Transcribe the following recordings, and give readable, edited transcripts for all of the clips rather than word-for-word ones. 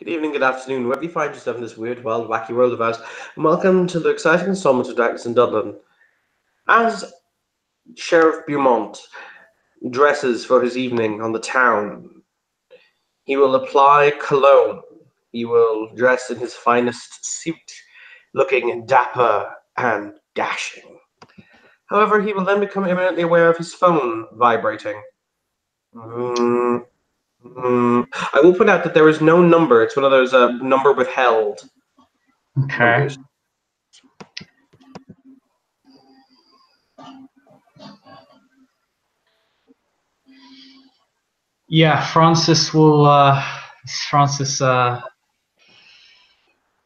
Good evening, good afternoon, wherever you find yourself in this weird, wild, wacky world of ours, and welcome to the exciting installment of Darkness in Dublin. As Sheriff Beaumont dresses for his evening on the town, he will apply cologne. He will dress in his finest suit, looking dapper and dashing. However, he will then become imminently aware of his phone vibrating. I will point out that there is no number. It's one of those number withheld numbers. Yeah, Francis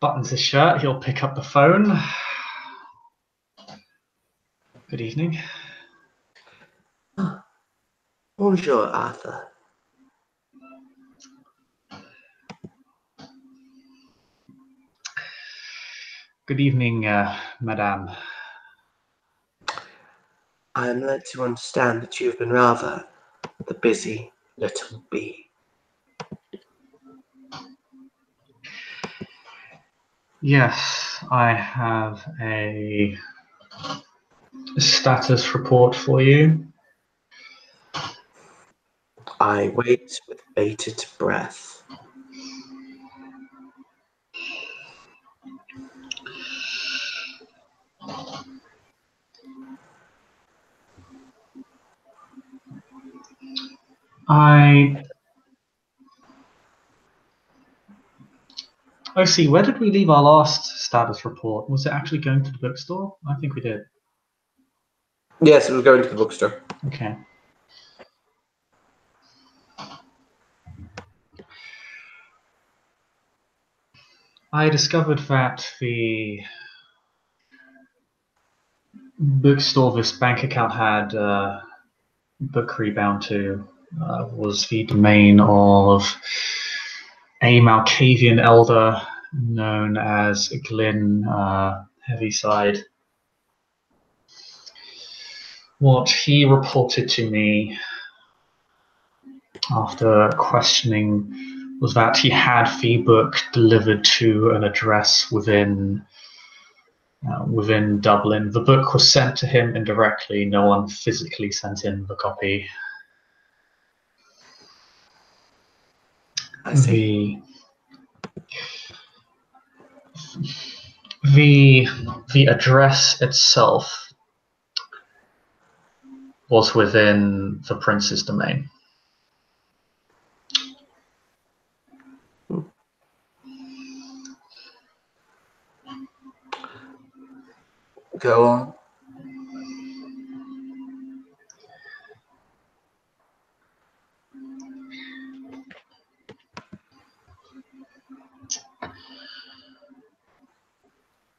buttons his shirt. He'll pick up the phone. Good evening. Bonjour, Arthur. Good evening, Madame. I am led to understand that you have been rather the busy little bee. Yes, I have a status report for you. I wait with bated breath. Oh, see, where did we leave our last status report? Was it actually going to the bookstore? I think we did. Yes, it was going to the bookstore. Okay. I discovered that the bookstore this bank account had book rebound to was the domain of a Malkavian elder known as Glyn Heavyside. What he reported to me after questioning was that he had the book delivered to an address within Dublin. The book was sent to him indirectly. No one physically sent in the copy. I see. The address itself was within the prince's domain. Go on.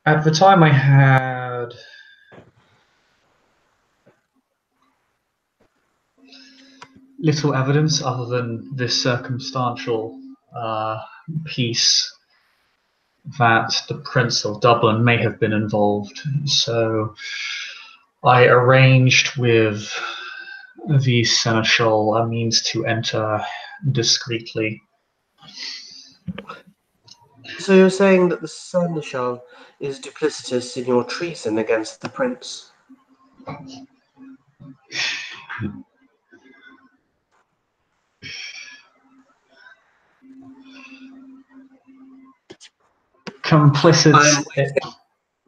At the time, I had little evidence other than this circumstantial piece that the Prince of Dublin may have been involved. So I arranged with the Seneschal a means to enter discreetly. So you're saying that the Seneschal is duplicitous in your treason against the prince? Complicit.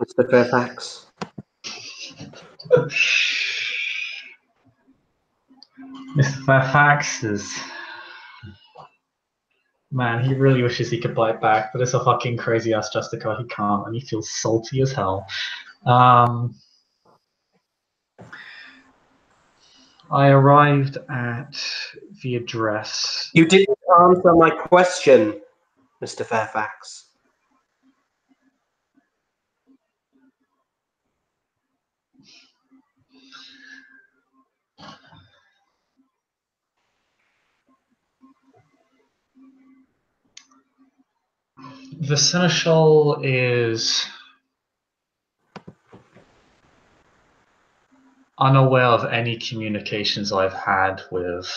Mr. Fairfax. Mr. Fairfax is... Man, he really wishes he could bite back, but it's a fucking crazy-ass Justicar. He can't, and he feels salty as hell. I arrived at the address. You didn't answer my question, Mr. Fairfax. The Seneschal is unaware of any communications I've had with...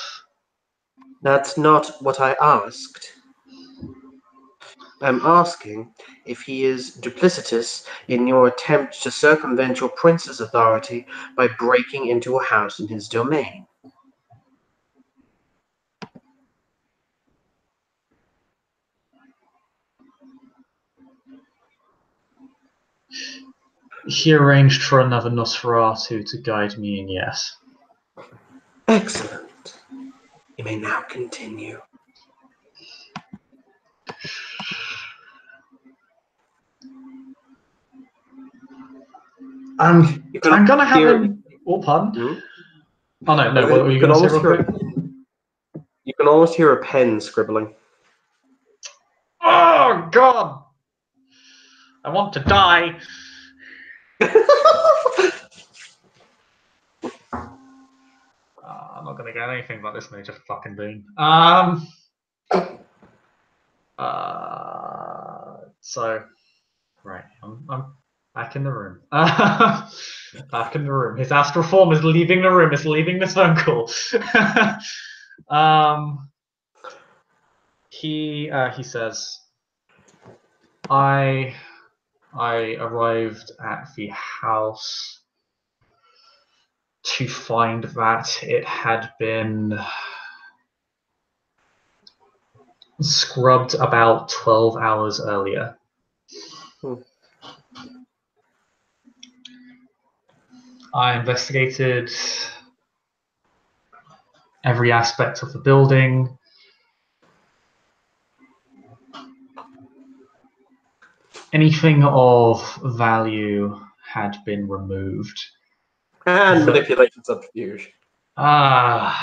That's not what I asked. I'm asking if he is duplicitous in your attempt to circumvent your prince's authority by breaking into a house in his domain. He arranged for another Nosferatu to guide me in, yes. Excellent. You may now continue. I'm gonna have him. Oh, pardon? Hmm? Oh no! What were you gonna say real quick? You can almost hear a pen scribbling. Oh God! I want to die. I'm not gonna get anything about this major fucking boon. So, right, I'm back in the room. Back in the room. His astral form is leaving the room. It's leaving this phone call. He says, I arrived at the house to find that it had been scrubbed about 12 hours earlier. I investigated every aspect of the building. Anything of value had been removed. And manipulated subterfuge. I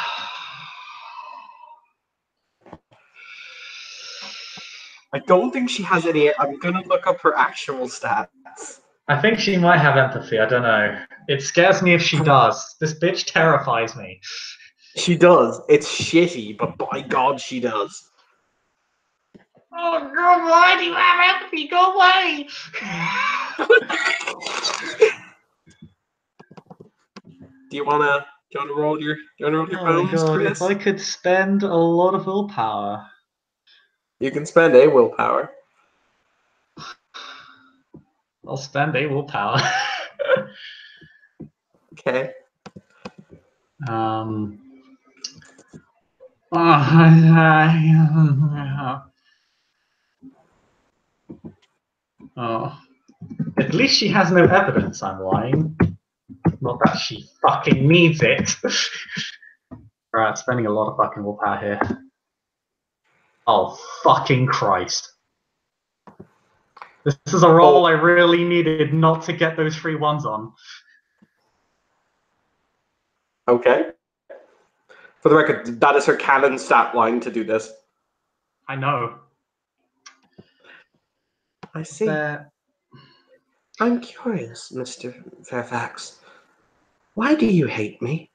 don't think she has any. I'm gonna look up her actual stats. I think she might have empathy. I don't know. It scares me if she does. This bitch terrifies me. She does. It's shitty, but by God, she does. Oh God! Why do you have empathy? Go away! Do you wanna roll your bones, God! Chris? If I could spend a lot of willpower. You can spend a willpower. I'll spend a willpower. Okay. Oh. At least she has no evidence I'm lying. Not that she fucking needs it. Right, spending a lot of fucking willpower here. Oh, fucking Christ. This is a roll I really needed not to get those 3 ones on. Okay. For the record, that is her canon stat line to do this. I know. I see. I'm curious, Mr. Fairfax. Why do you hate me?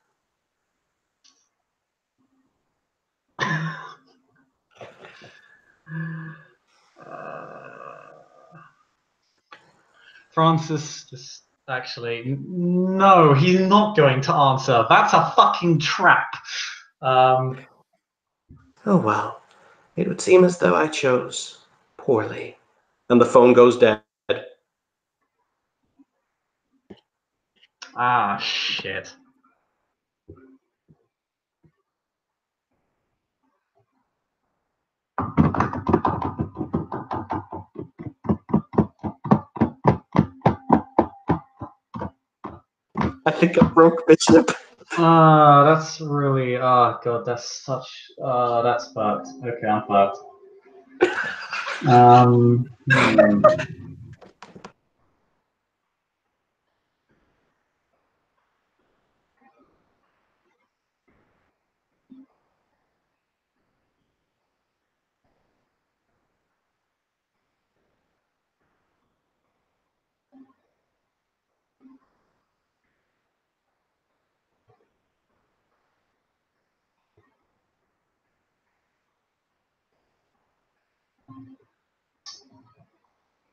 Francis just actually no, he's not going to answer. That's a fucking trap. Oh well, it would seem as though I chose poorly. And the phone goes dead. Ah, shit. I think I broke Bishop. That's really, oh god, that's such, that's fucked. Okay, I'm fucked.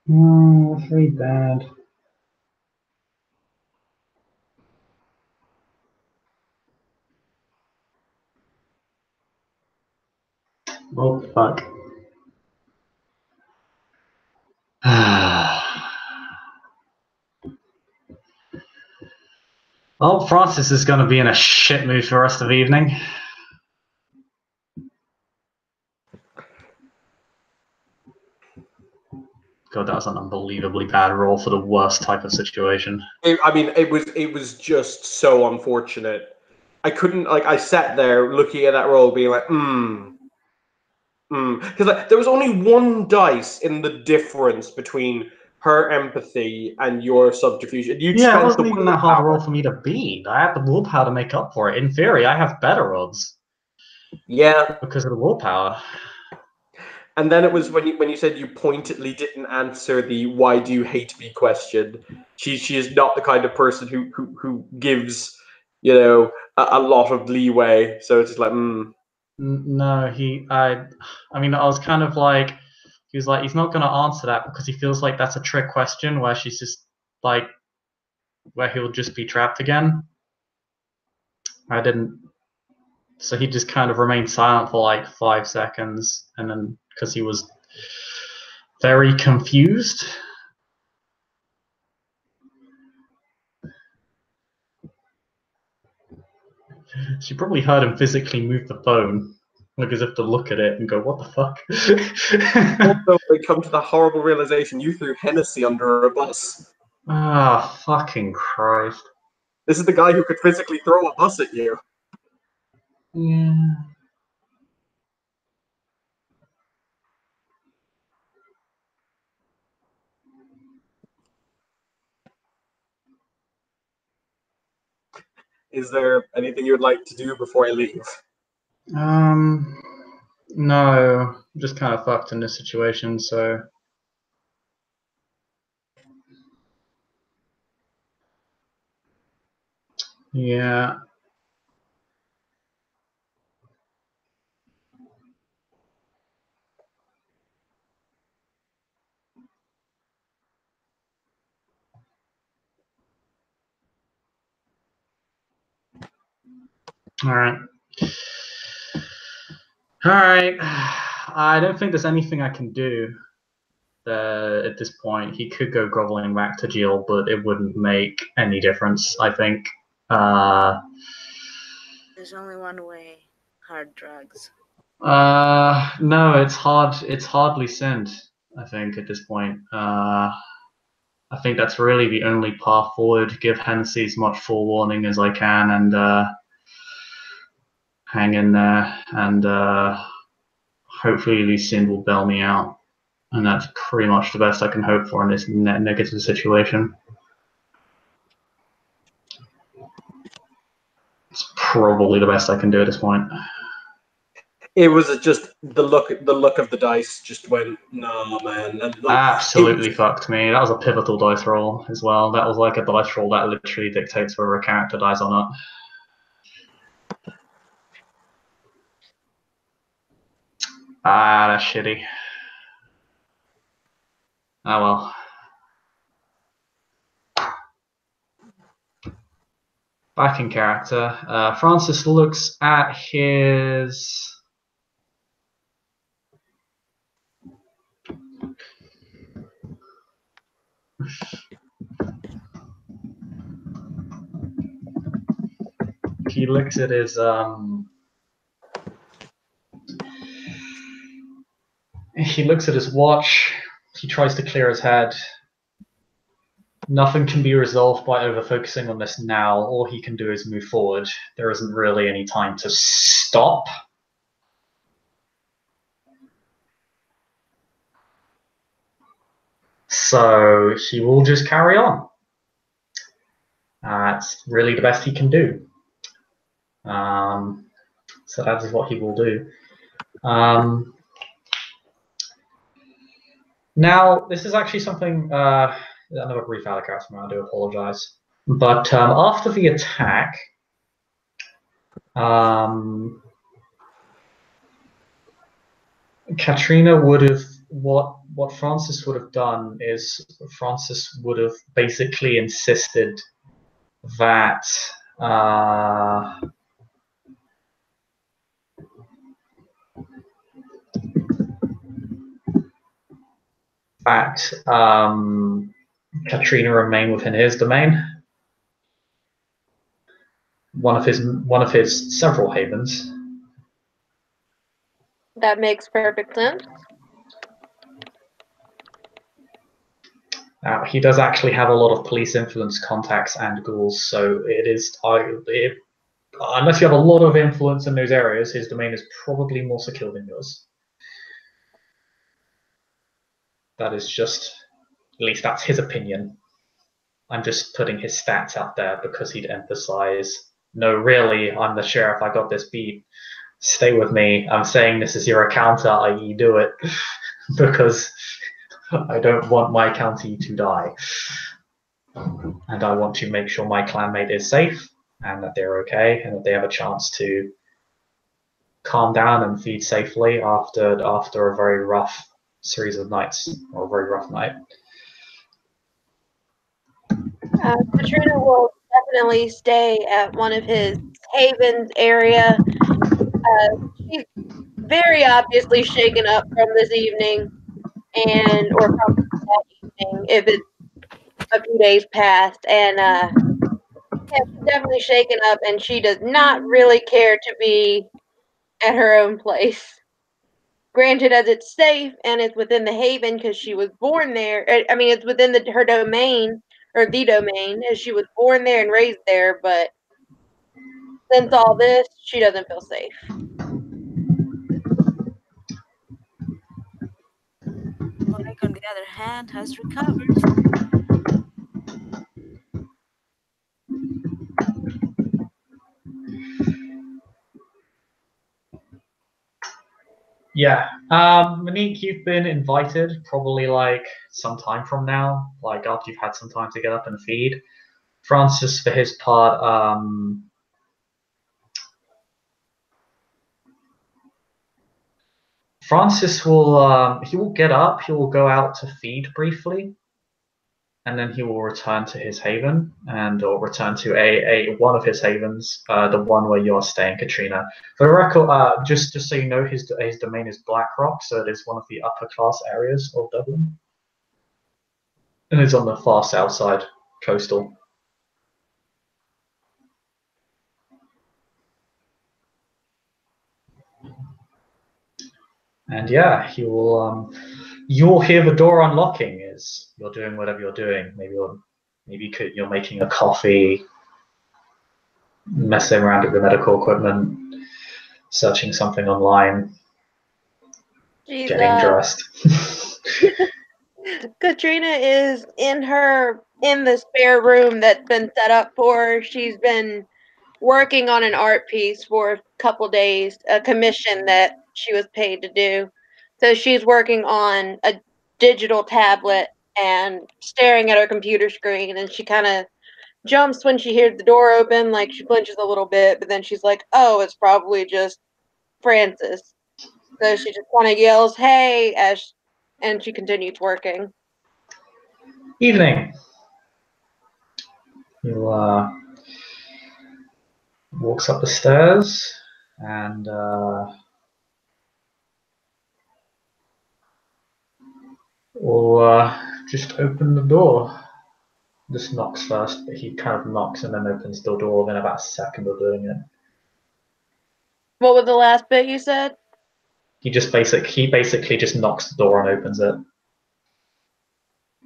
That's really bad. Oh, fuck. Well, Francis is going to be in a shit mood for the rest of the evening. God, that was an unbelievably bad roll for the worst type of situation. It was just so unfortunate. I couldn't, like, I sat there looking at that roll being like, because there was only one dice in the difference between her empathy and your subterfuge. And you'd Yeah, it spent the wasn't even that hard a roll willpower. for me to beat. I had the willpower to make up for it. In theory, I have better odds Yeah. because of the willpower. And then it was when you said you pointedly didn't answer the "Why do you hate me?" question. She is not the kind of person who gives a lot of leeway. So it's just like, No, I mean, I was kind of like, he was like, he's not going to answer that because he feels like that's a trick question where she's just like, where he'll just be trapped again. I didn't, so he just kind of remained silent for like 5 seconds, and then because he was very confused. She probably heard him physically move the phone, like as if to look at it and go, "What the fuck?" also they come to the horrible realization you threw Hennessy under a bus. Ah, fucking Christ! This is the guy who could physically throw a bus at you. Yeah. Is there anything you would like to do before I leave? No, I'm just kind of fucked in this situation, so. Yeah. All right. All right. I don't think there's anything I can do at this point. He could go groveling back to Jill, but it wouldn't make any difference, I think. There's only one way. Hard drugs. No, it's hard. It's hardly sinned, I think, at this point. I think that's really the only path forward. Give Hennessy as much forewarning as I can, and hang in there, and hopefully Lucian will bail me out. And that's pretty much the best I can hope for in this negative situation. It's probably the best I can do at this point. It was just the look of the dice just went, no, man. And Absolutely fucked me. That was a pivotal dice roll as well. That was like a dice roll that literally dictates whether a character dies or not. That's shitty. Oh well. Back in character. Francis looks at his... He looks at his... He looks at his watch. He tries to clear his head. Nothing can be resolved by over-focusing on this now. All he can do is move forward. There isn't really any time to stop. So he will just carry on. That's really the best he can do. So that is what he will do. Now, this is actually something, another brief allocation, I do apologize. But after the attack, Katrina would have, what Francis would have done is Francis would have basically insisted that Katrina remain within his domain. one of his several havens. That makes perfect sense. Now, he does actually have a lot of police influence contacts and ghouls, so unless you have a lot of influence in those areas, his domain is probably more secure than yours. That is just, at least that's his opinion. I'm just putting his stats out there because he'd emphasize, no, really, I'm the sheriff, I got this beat. Stay with me. I'm saying this is your encounter, i.e. do it, because I don't want my county to die. And I want to make sure my clanmate is safe, and that they're okay, and that they have a chance to calm down and feed safely after a very rough series of nights, or a very rough night. Katrina will definitely stay at one of his havens area. She's very obviously shaken up from this evening, or from that evening, if it's a few days past, and yeah, she's definitely shaken up, and she does not really care to be at her own place. Granted, as it's safe and it's within the haven because she was born there. I mean, it's within her domain, or the domain, as she was born there and raised there. But since all this, she doesn't feel safe. Monique, on the other hand, has recovered. Yeah. Monique, you've been invited probably like some time from now, like after you've had some time to get up and feed. Francis, for his part, Francis will he will get up, he will go out to feed briefly, and then he will return to his haven or return to a one of his havens, the one where you're staying, Katrina. For the record, just so you know, his domain is Blackrock, so it is one of the upper class areas of Dublin, and it's on the far south side, coastal. And yeah, he will. You'll hear the door unlocking as you're doing whatever you're doing. Maybe you're making a coffee, messing around with the medical equipment, searching something online, She's getting dressed. Katrina is in the spare room that's been set up for her. She's been working on an art piece for a couple days, a commission that she was paid to do. So she's working on a digital tablet and staring at her computer screen, and she kind of jumps when she hears the door open, like she flinches a little bit, but then she's like, "Oh, it's probably just Francis." So she just kind of yells, "Hey," and she continues working. Evening. He walks up the stairs and will just open the door. Just knocks first, but he kind of knocks and then opens the door within about a second of doing it. What was the last bit you said? He basically just knocks the door and opens it.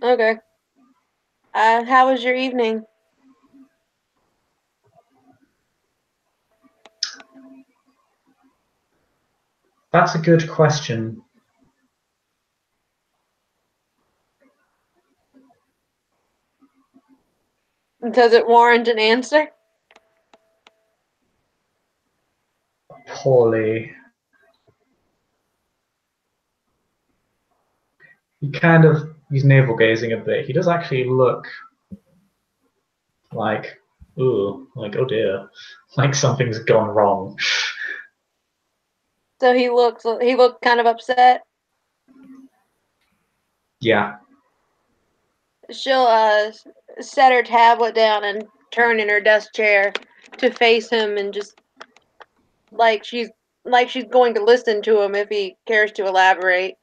Okay. How was your evening? That's a good question. Does it warrant an answer? Poorly. He's navel gazing a bit. He does actually look like, ooh, like, oh dear, like something's gone wrong. So he looked kind of upset. Yeah. She'll set her tablet down and turn in her desk chair to face him and just like she's going to listen to him if he cares to elaborate.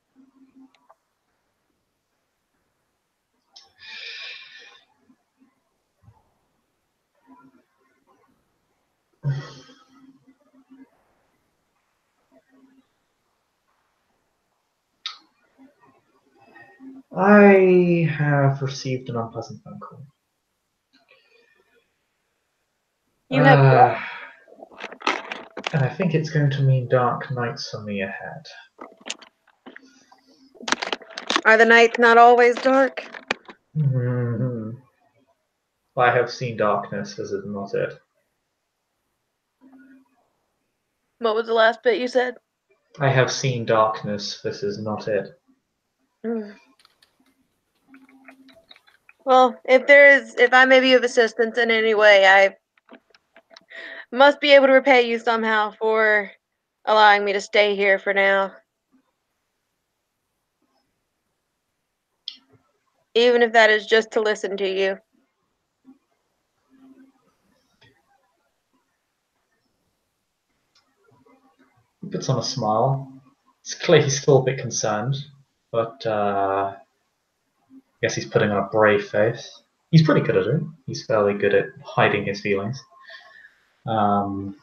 I have received an unpleasant phone call. You have what? And I think it's going to mean dark nights for me ahead. Are the nights not always dark? Mm-hmm. I have seen darkness, this is not it. What was the last bit you said? I have seen darkness, this is not it. Mm. Well, if I may be of assistance in any way, I must be able to repay you somehow for allowing me to stay here for now. Even if that is just to listen to you. He puts on a smile. It's clear he's still a bit concerned, but I guess he's putting on a brave face. He's pretty good at it. He's fairly good at hiding his feelings. And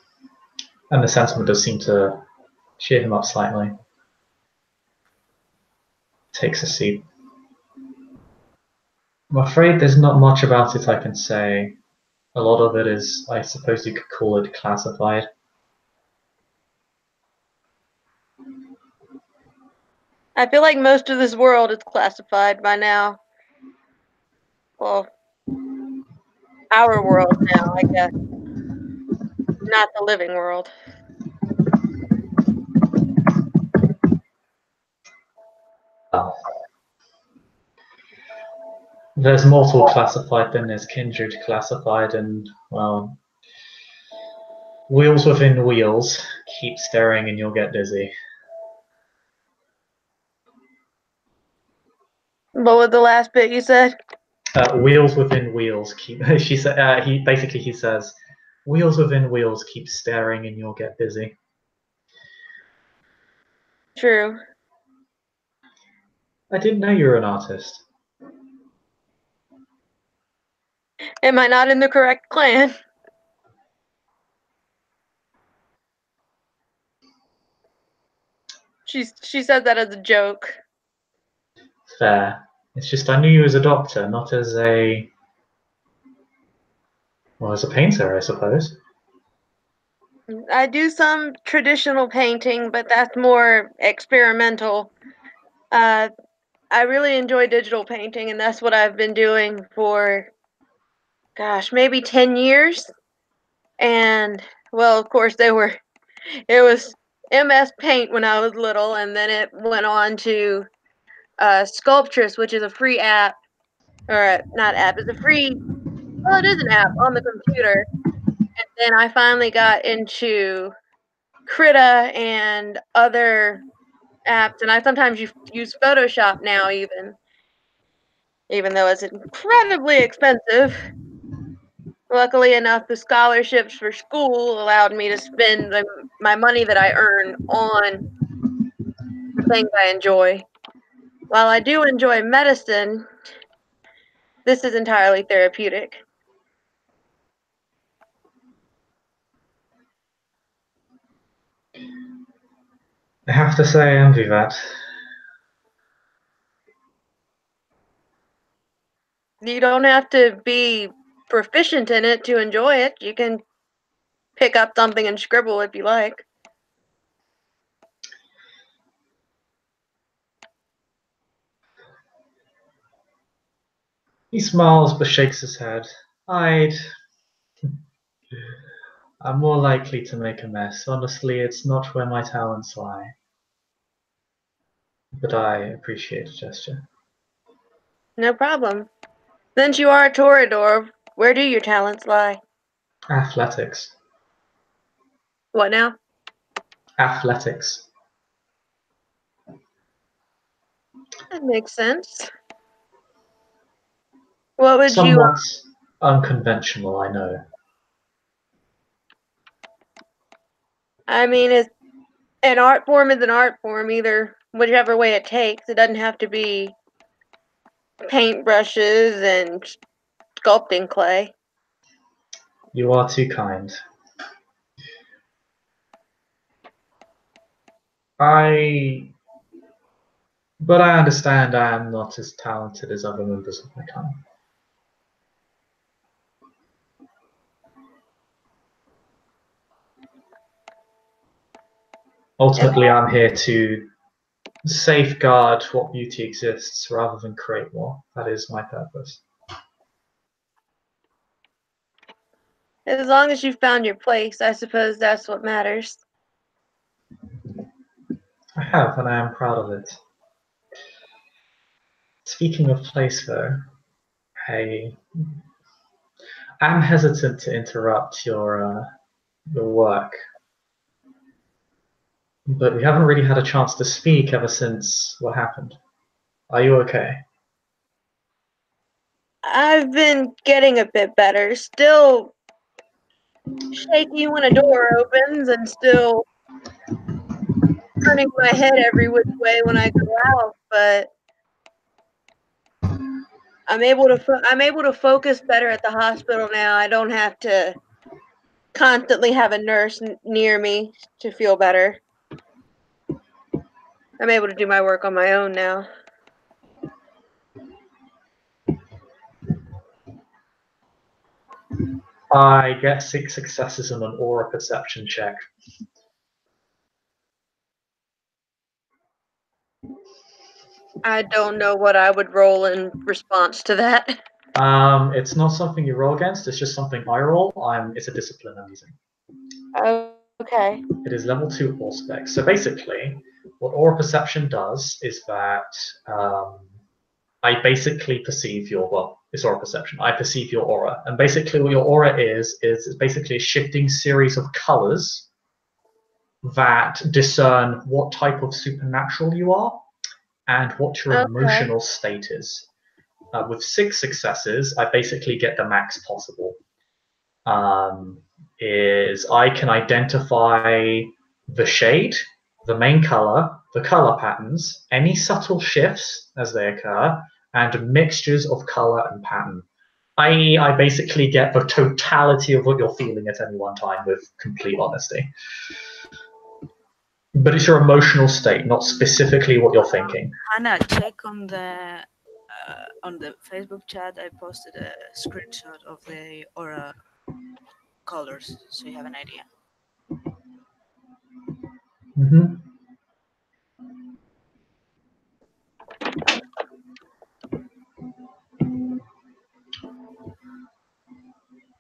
the sentiment does seem to cheer him up slightly. Takes a seat. I'm afraid there's not much about it I can say. A lot of it is, I suppose you could call it classified. I feel like most of this world is classified by now. Well, our world now, I guess. Not the living world. Well, there's mortal classified, then there's kindred classified, and, well, wheels within wheels. Keep staring and you'll get dizzy. What was the last bit you said? Wheels within wheels keep. She said. He says, wheels within wheels keep staring and you'll get dizzy. True. I didn't know you were an artist. Am I not in the correct clan? She said that as a joke. Fair. It's just I knew you as a doctor, not as a. Well, as a painter, I suppose. I do some traditional painting, but that's more experimental. I really enjoy digital painting, and that's what I've been doing for, gosh, maybe 10 years. And, well, of course, it was MS Paint when I was little, and then it went on to Sculptress, which is a free app, or not app, it's a free, well, it is an app on the computer. And then I finally got into Krita and other apps, and I sometimes use Photoshop now, even though it's incredibly expensive. Luckily enough, the scholarships for school allowed me to spend my money that I earn on the things I enjoy. While I do enjoy medicine, this is entirely therapeutic. I have to say, I envy that. You don't have to be proficient in it to enjoy it. You can pick up something and scribble if you like. He smiles but shakes his head. I'm more likely to make a mess. Honestly, it's not where my talents lie. But I appreciate the gesture. No problem. Since you are a Torador, where do your talents lie? Athletics. What now? Athletics. That makes sense. What would you? Somewhat unconventional, I know. I mean, an art form is an art form, either whichever way it takes. It doesn't have to be paintbrushes and sculpting clay. You are too kind. But I understand I am not as talented as other members of my clan. Ultimately, I'm here to safeguard what beauty exists rather than create more. That is my purpose. As long as you found your place, I suppose that's what matters. I have, and I am proud of it. Speaking of place, though, I am hesitant to interrupt your work, but we haven't really had a chance to speak ever since what happened. Are you okay? I've been getting a bit better. Still shaky when a door opens, and still turning my head every which way when I go out. But I'm able to focus better at the hospital now. I don't have to constantly have a nurse near me to feel better. I'm able to do my work on my own now. I get 6 successes on an aura perception check. I don't know what I would roll in response to that. It's not something you roll against, it's just something I roll. It's a discipline I'm using. Okay. It is level 2 Auspex. So basically, what aura perception does is that I basically perceive it's aura perception. I perceive your aura. And basically what your aura is basically a shifting series of colors that discern what type of supernatural you are and what your emotional state is. With 6 successes, I basically get the max possible. Is I can identify the shade, the main color, the color patterns, any subtle shifts as they occur, and mixtures of color and pattern. I.e., I basically get the totality of what you're feeling at any one time with complete honesty. But it's your emotional state, not specifically what you're thinking. Hannah, check on the Facebook chat. I posted a screenshot of the aura colors, so you have an idea. Mm-hmm.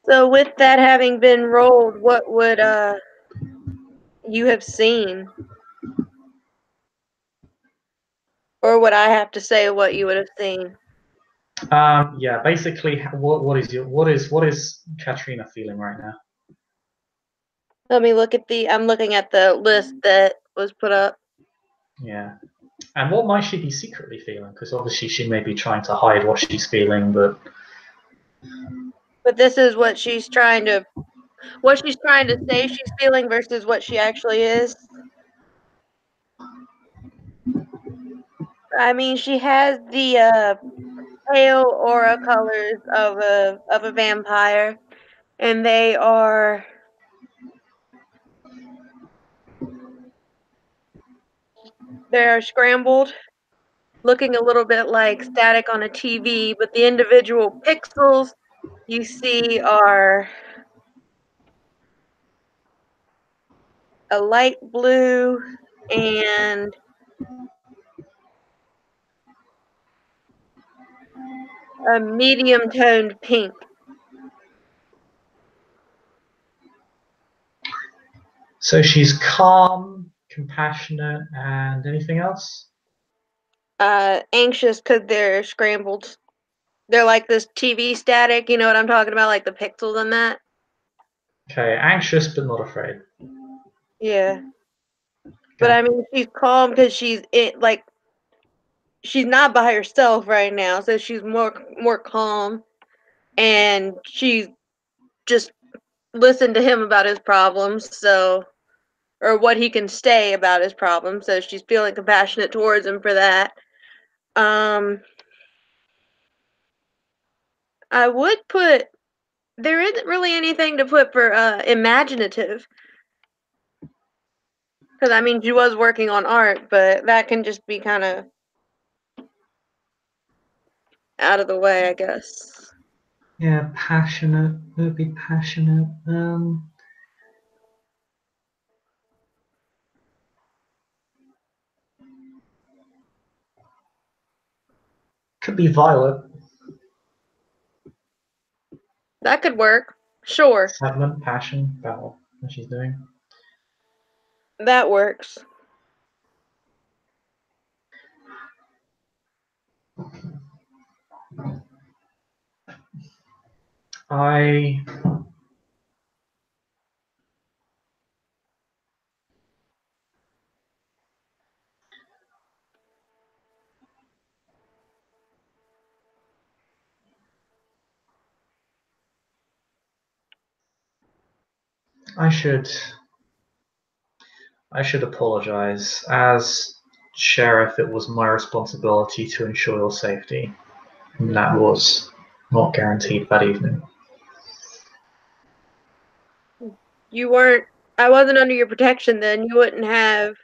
So with that having been rolled, what would you have seen? Or would I have to say what you would have seen? Yeah, basically, what is Katrina feeling right now? Let me look at I'm looking at the list that was put up. Yeah. And what might she be secretly feeling? Because obviously she may be trying to hide what she's feeling, but this is what she's trying to say she's feeling versus what she actually is. I mean, she has the pale aura colors of a vampire, and they're scrambled, looking a little bit like static on a TV, but the individual pixels you see are a light blue and a medium toned pink. so she's calm, compassionate, and anything else? Anxious because they're scrambled. They're like this TV static, you know what I'm talking about, like the pixels on that. Okay, anxious but not afraid. Yeah. But I mean, she's calm because she's not by herself right now, so she's more calm, and she's just listened to him about his problems, or what he can say about his problems, so she's feeling compassionate towards him for that. I would put there isn't really anything to put for imaginative. Because, I mean, she was working on art, but that can just be kind of out of the way, I guess. Yeah, passionate. Would be passionate. Could be violent. That could work. Sure, Sentiment, passion, about what she's doing. that works. I should apologize. As sheriff, it was my responsibility to ensure your safety, and that was not guaranteed that evening. You weren't. I wasn't under your protection then. You wouldn't have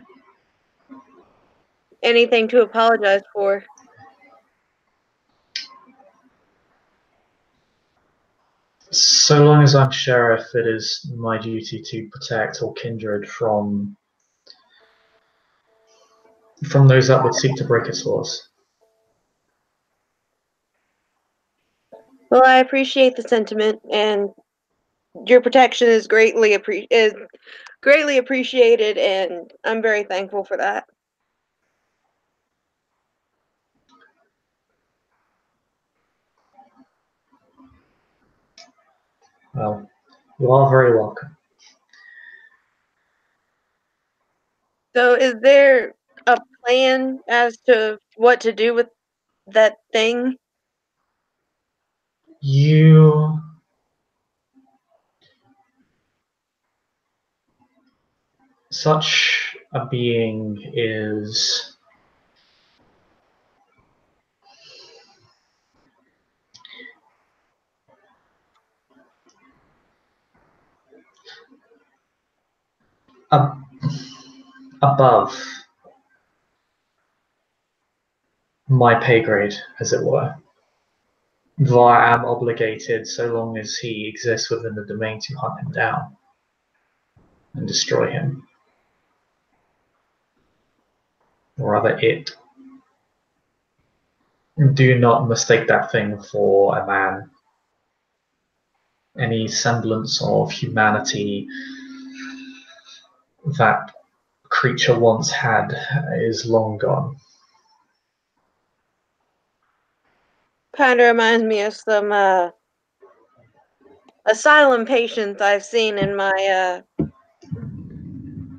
anything to apologize for. So long as I'm sheriff, it is my duty to protect all kindred from those that would seek to break its laws. Well, I appreciate the sentiment, and your protection is greatly appreciated, and I'm very thankful for that. Well, you are very welcome. So, is there a plan as to what to do with that thing? Such a being is above my pay grade, as it were. Though I am obligated, so long as he exists within the domain, to hunt him down and destroy him. Or rather, it. Do not mistake that thing for a man. Any semblance of humanity that creature once had is long gone. Kind of reminds me of some asylum patients I've seen in my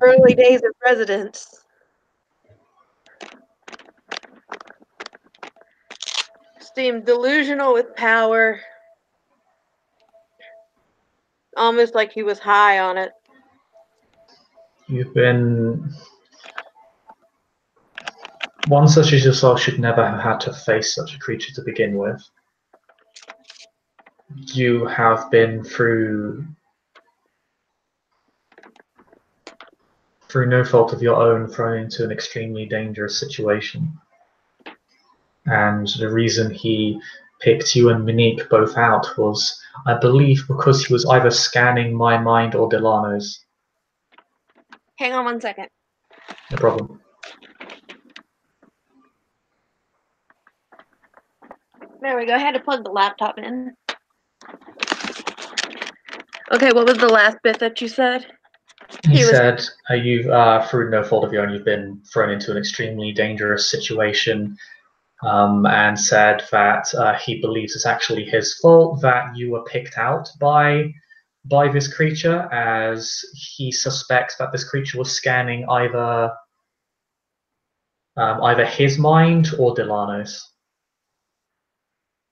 early days of residence. Seemed delusional with power, almost like he was high on it. You've been. One such as yourself should never have had to face such a creature to begin with. You have been through no fault of your own, thrown into an extremely dangerous situation. And the reason he picked you and Monique both out was, I believe, because he was either scanning my mind or Delano's. Hang on 1 second. No problem. There we go. I had to plug the laptop in. Okay, what was the last bit that you said? He said, you've, through no fault of your own, you've been thrown into an extremely dangerous situation, and said that he believes it's actually his fault that you were picked out by this creature, as he suspects that this creature was scanning either his mind or Delano's.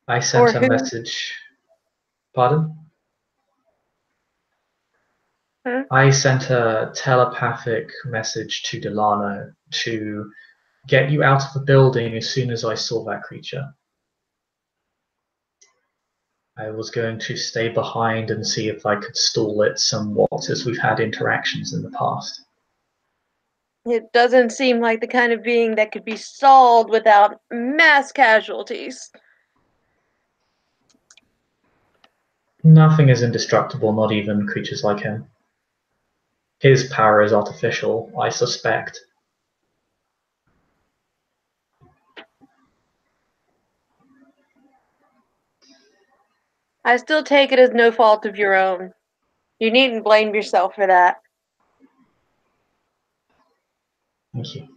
I sent a message. Pardon? I sent a telepathic message to Delano to get you out of the building as soon as I saw that creature. I was going to stay behind and see if I could stall it somewhat, as we've had interactions in the past. It doesn't seem like the kind of being that could be solved without mass casualties. Nothing is indestructible, not even creatures like him. His power is artificial, I suspect. I still take it as no fault of your own. You needn't blame yourself for that. Thank you.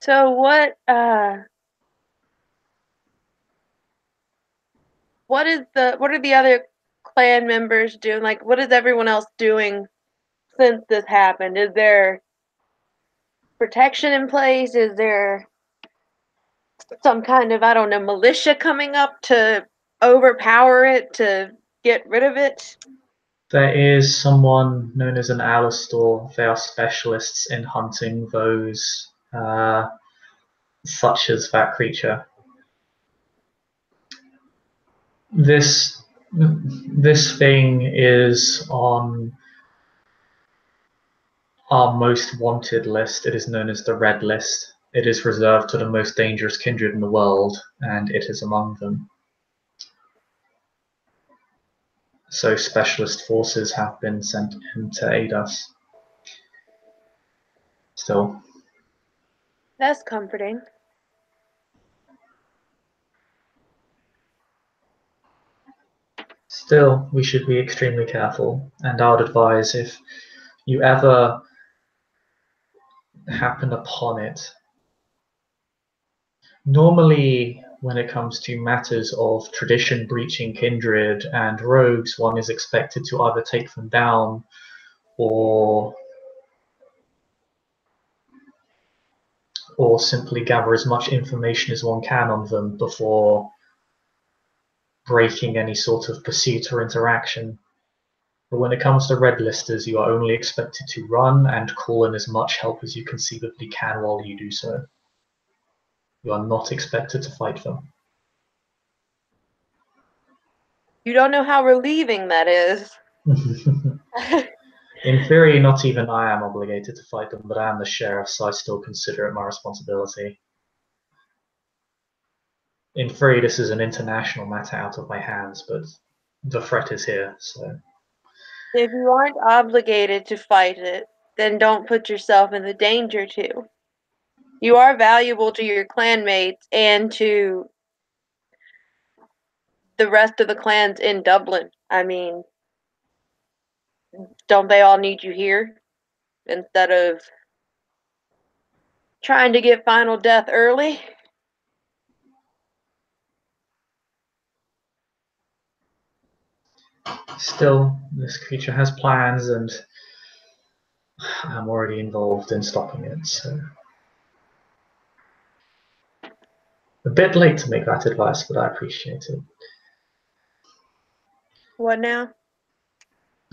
So what are the other clan members doing? Like, what is everyone else doing since this happened? Is there protection in place? Is there some kind of, I don't know, militia coming up to overpower it, to get rid of it? There is someone known as an Alistor. They are specialists in hunting those such as that creature. This thing is on our most wanted list. It is known as the Red List. It is reserved to the most dangerous kindred in the world, and it is among them. So specialist forces have been sent in to aid us. Still. That's comforting. Still, we should be extremely careful, and I would advise if you ever happen upon it. Normally, when it comes to matters of tradition breaching kindred and rogues, one is expected to either take them down or simply gather as much information as one can on them before breaking any sort of pursuit or interaction. But when it comes to red listers, you are only expected to run and call in as much help as you conceivably can while you do so. You are not expected to fight them. You don't know how relieving that is. In theory, not even I am obligated to fight them, but I am the sheriff, so I still consider it my responsibility. In theory, this is an international matter out of my hands, but the threat is here, so... If you aren't obligated to fight it, then don't put yourself in the danger to. You are valuable to your clanmates and to the rest of the clans in Dublin. I mean, don't they all need you here? Instead of trying to get final death early? Still, this creature has plans, and I'm already involved in stopping it, so... A bit late to make that advice, but I appreciate it. What now?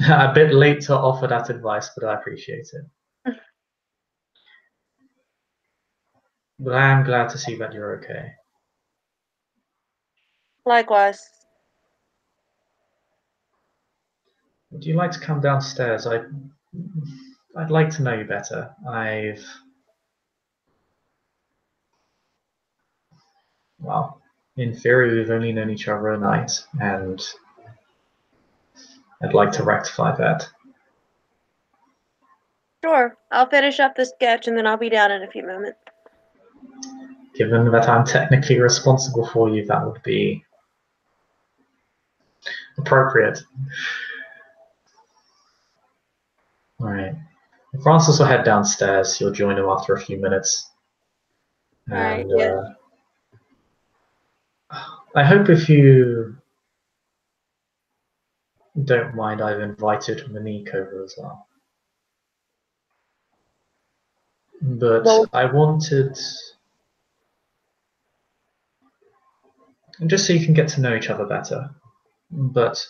A bit late to offer that advice, but I appreciate it. But I am glad to see that you're okay. Likewise. Would you like to come downstairs? I'd like to know you better. Well, in theory, we've only known each other a night, and I'd like to rectify that. Sure. I'll finish up the sketch and then I'll be down in a few moments. Given that I'm technically responsible for you, that would be appropriate. Alright. Francis will head downstairs. You'll join him after a few minutes. Alright, And yeah. I hope if you don't mind, I've invited Monique over as well. But Well, I wanted, just so you can get to know each other better, but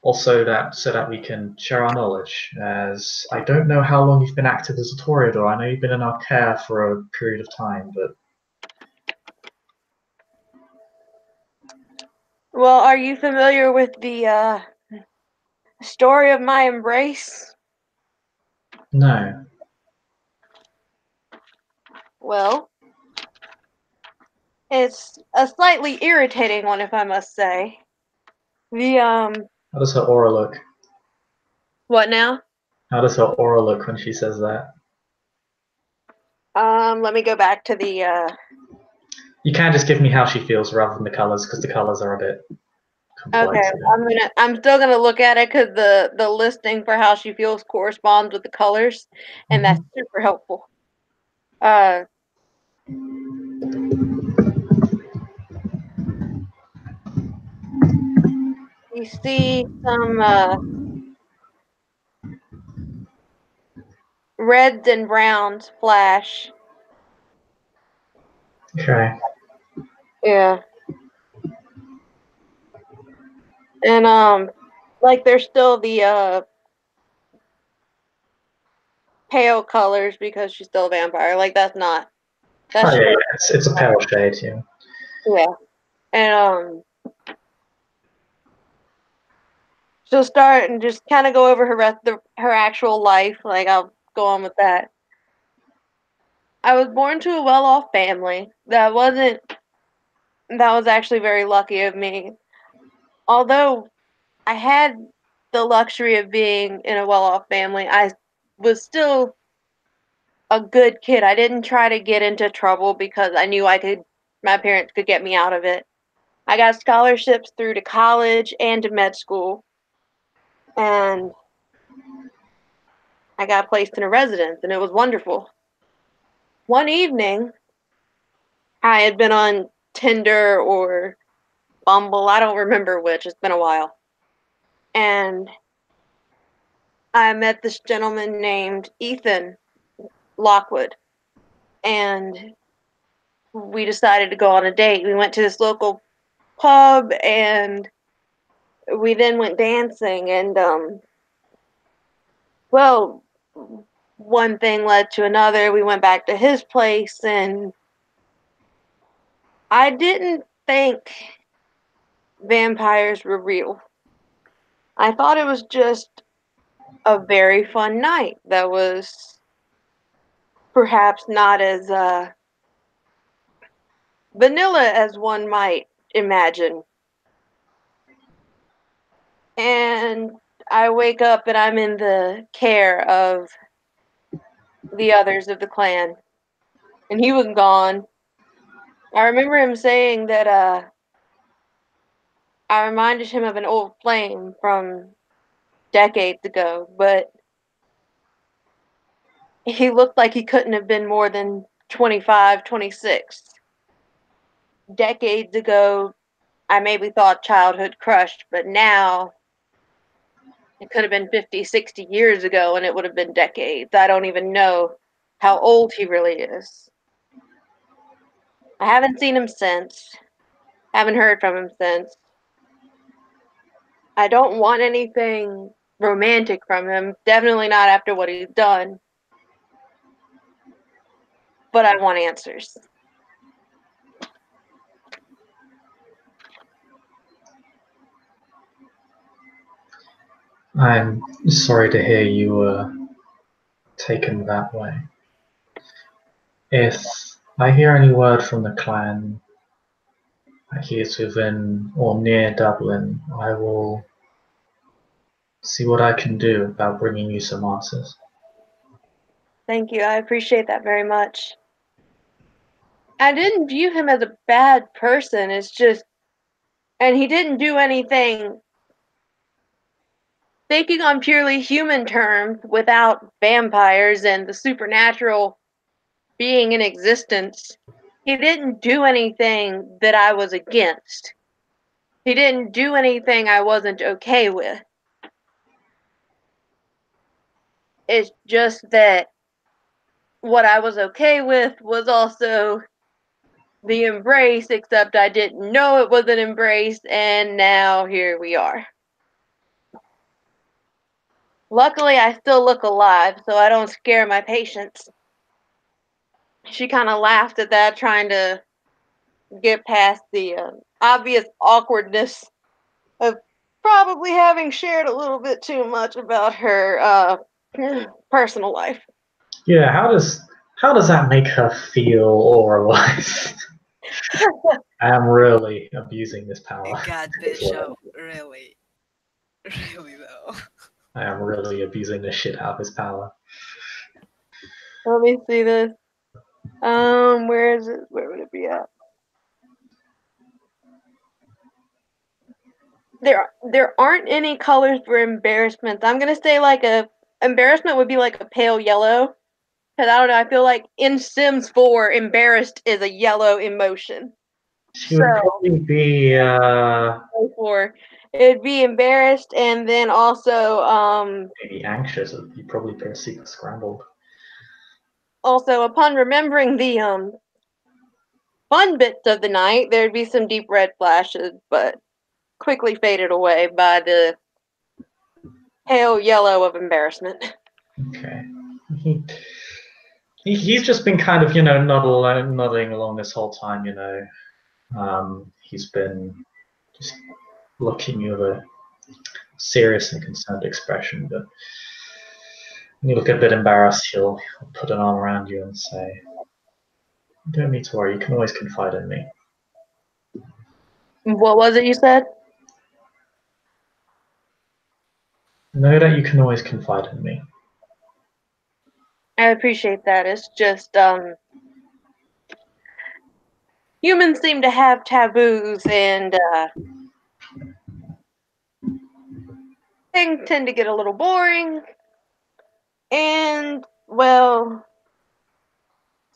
also so that we can share our knowledge, as I don't know how long you've been active as a Toreador. I know you've been in our care for a period of time, but... Well, are you familiar with the Story of my embrace? No. Well, it's a slightly irritating one, if I must say. How does her aura look? What now? How does her aura look when she says that? Let me go back to the, You can just give me how she feels rather than the colors, because the colors are a bit complex. Okay, I'm still gonna look at it because the listing for how she feels corresponds with the colors, and that's super helpful. You see some reds and browns flash. Okay. Yeah. And like there's still the pale colors because she's still a vampire. Like that's Oh, yeah, it's a pale shade, yeah. Yeah. And she'll start and just kind of go over her actual life. Like I'll go on with that. I was born to a well-off family. That was actually very lucky of me. Although I had the luxury of being in a well-off family, I was still a good kid. I didn't try to get into trouble because I knew my parents could get me out of it. I got scholarships through to college and to med school. And I got placed in a residence, and it was wonderful. One evening, I had been on Tinder or Bumble, I don't remember which, it's been a while. And I met this gentleman named Ethan Lockwood. And we decided to go on a date. We went to this local pub and we then went dancing and well, one thing led to another. We went back to his place and I didn't think vampires were real. I thought it was just a very fun night that was perhaps not as vanilla as one might imagine. And I wake up and I'm in the care of the others of the clan. And he was gone. I remember him saying that I reminded him of an old flame from decades ago, but he looked like he couldn't have been more than 25, 26. Decades ago, I maybe thought childhood crushed, but now it could have been 50, 60 years ago and it would have been decades. I don't even know how old he really is. I haven't seen him since. Haven't heard from him since. I don't want anything romantic from him. Definitely not after what he's done. But I want answers. I'm sorry to hear you were taken that way. If I hear any word from the clan that he is within or near Dublin, I will see what I can do about bringing you some answers. Thank you. I appreciate that very much. I didn't view him as a bad person. It's just, and he didn't do anything. Thinking on purely human terms, without vampires and the supernatural being in existence, he didn't do anything that I was against. He didn't do anything I wasn't okay with. It's just that what I was okay with was also the embrace, except I didn't know it was an embrace, and now here we are. Luckily, I still look alive, so I don't scare my patients. She kind of laughed at that, trying to get past the obvious awkwardness of probably having shared a little bit too much about her personal life. Yeah, how does that make her feel or alive? I am really abusing this power. God, Bishop, really, really though. I am really abusing the shit out of his power. Let me see this. Where is it? Where would it be at? There aren't any colors for embarrassment. I'm gonna say like embarrassment would be like a pale yellow. Cause I don't know, I feel like in Sims 4, embarrassed is a yellow emotion. She would probably be For it'd be embarrassed, and then also maybe anxious. You'd probably be super scrambled. also upon remembering the fun bits of the night, there'd be some deep red flashes, but quickly faded away by the pale yellow of embarrassment. Okay. He's just been kind of, nodding along this whole time, He's been just looking with a serious and concerned expression, but when you look a bit embarrassed, he'll put an arm around you and say, "You don't need to worry, you can always confide in me." What was it you said? Know that you can always confide in me. I appreciate that. It's just humans seem to have taboos, and things tend to get a little boring. And well,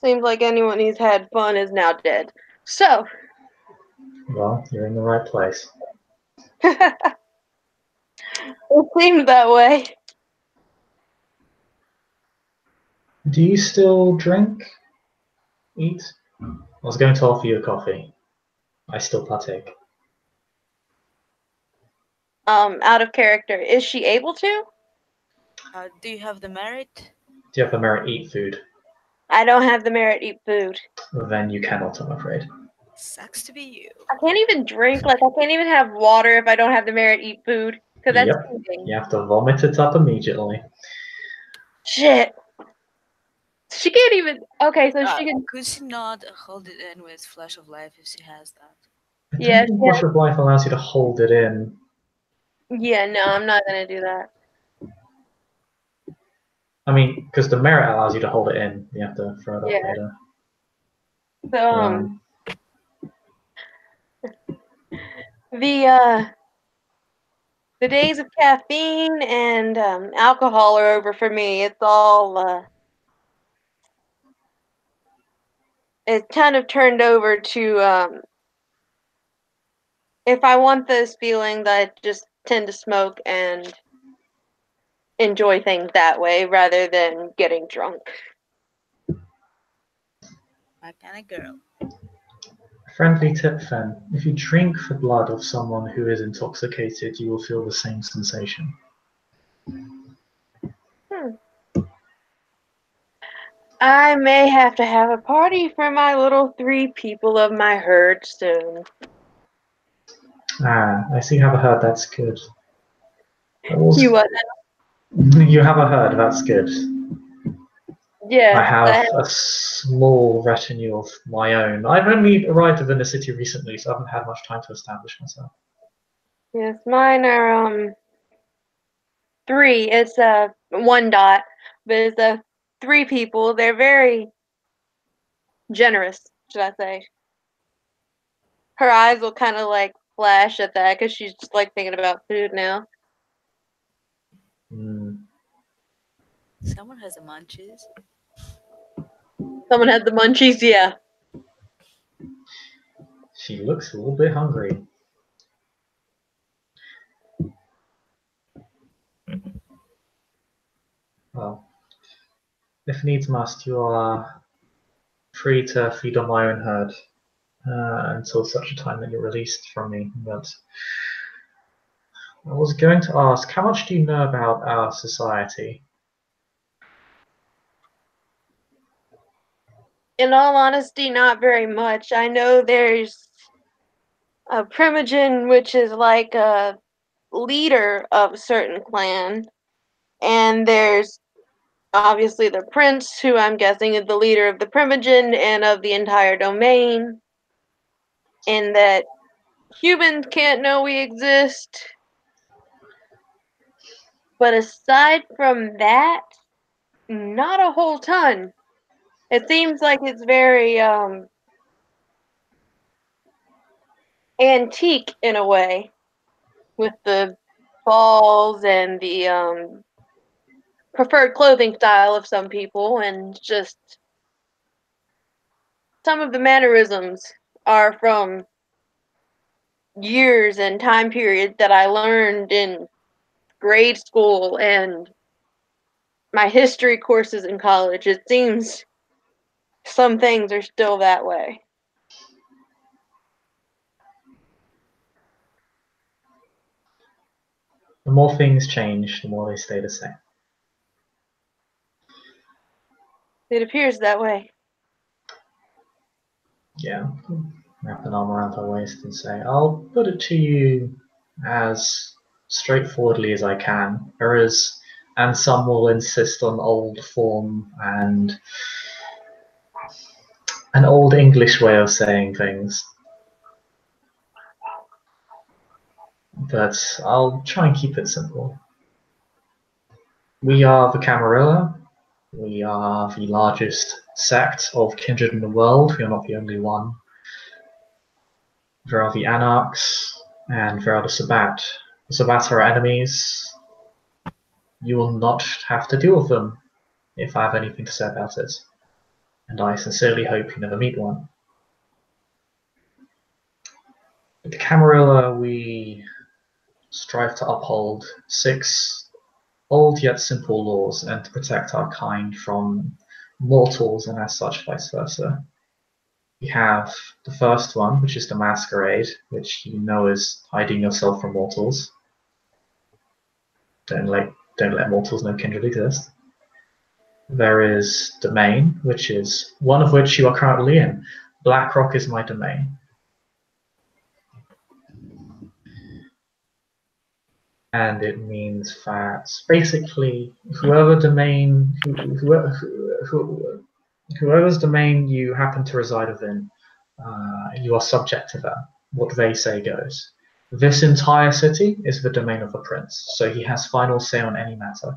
seems like anyone who's had fun is now dead. So, Well, you're in the right place. it seems that way. Do you still drink? Eat? I was going to offer you a coffee. I still partake. Out of character. Is she able to? Do you have the merit? Do you have the merit eat food? I don't have the merit eat food. Then you cannot, I'm afraid. Sucks to be you. I can't even drink, like I can't even have water if I don't have the merit eat food. Because that's cheating. You have to vomit it up immediately. Shit. She can't even. Okay, so she can. Could she not hold it in with Flash of Life if she has that? I don't think Flash of Life allows you to hold it in. Yeah, no, I'm not gonna do that. I mean, because the merit allows you to hold it in. You have to throw it up later. So, the days of caffeine and alcohol are over for me. It's all it's kind of turned over to if I want those feelings, I just tend to smoke and enjoy things that way rather than getting drunk. My kind of girl. Friendly tip, Fen. If you drink the blood of someone who is intoxicated, you will feel the same sensation. I may have to have a party for my little 3 people of my herd soon. Ah, I see you have a herd, that's good. You what? You have a herd, that's good. Yeah. I have a small retinue of my own. I've only arrived within the city recently, so I haven't had much time to establish myself. Yes, mine are 3. It's 1 dot, but it's 3 people. They're very generous, should I say. Her eyes will kind of like flash at that because she's just like thinking about food now. Someone has the munchies. Someone had the munchies, yeah. She looks a little bit hungry. Well, if needs must, you are free to feed on my own herd until such a time that you're released from me. But I was going to ask, how much do you know about our society? In all honesty, not very much. I know there's a primogen, which is like a leader of a certain clan, and there's obviously the prince, who I'm guessing is the leader of the Primogen and of the entire domain, and that humans can't know we exist. But aside from that, not a whole ton. It seems like it's very antique in a way, with the balls and the preferred clothing style of some people, and just some of the mannerisms are from years and time periods that I learned in grade school and my history courses in college. It seems some things are still that way. The more things change, the more they stay the same. It appears that way. Yeah. Wrap an arm around her waist and say, I'll put it to you as straightforwardly as I can. And some will insist on old form and an old English way of saying things. But I'll try and keep it simple. We are the Camarilla. We are the largest sect of kindred in the world. We are not the only one. There are the Anarchs, and there are the Sabbat. The Sabbat are our enemies. You will not have to deal with them if I have anything to say about it. And I sincerely hope you never meet one. With the Camarilla, we strive to uphold 6 old yet simple laws and to protect our kind from mortals and as such vice versa. We have the first one, which is the masquerade, which you know is hiding yourself from mortals. Don't let mortals know kindred exist. There is domain, which is one of which you are currently in. Blackrock is my domain. And it means that basically whoever's domain you happen to reside within, you are subject to them. What they say goes. This entire city is the domain of the prince, so he has final say on any matter.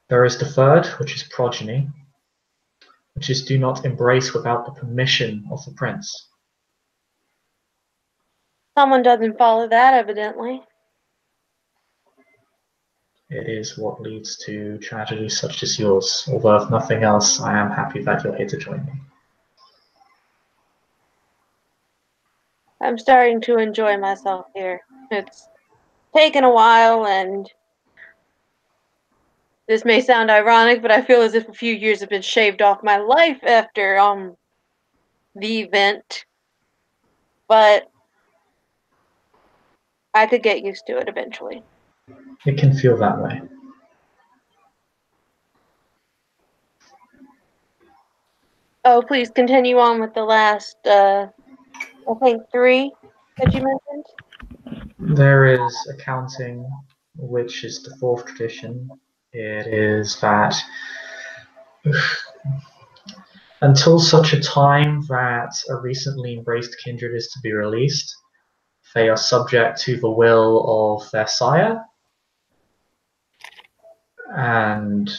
There is the third, which is progeny, which is do not embrace without the permission of the prince. Someone doesn't follow that, evidently. It is what leads to tragedies such as yours, although if nothing else, I am happy that you're here to join me. I'm starting to enjoy myself here. It's taken a while, and this may sound ironic, but I feel as if a few years have been shaved off my life after the event. But I could get used to it eventually. It can feel that way. Oh, please continue on with the last, I think 3 that you mentioned. There is accounting, which is the 4th tradition. It is that until such a time that a recently embraced kindred is to be released, they are subject to the will of their sire, and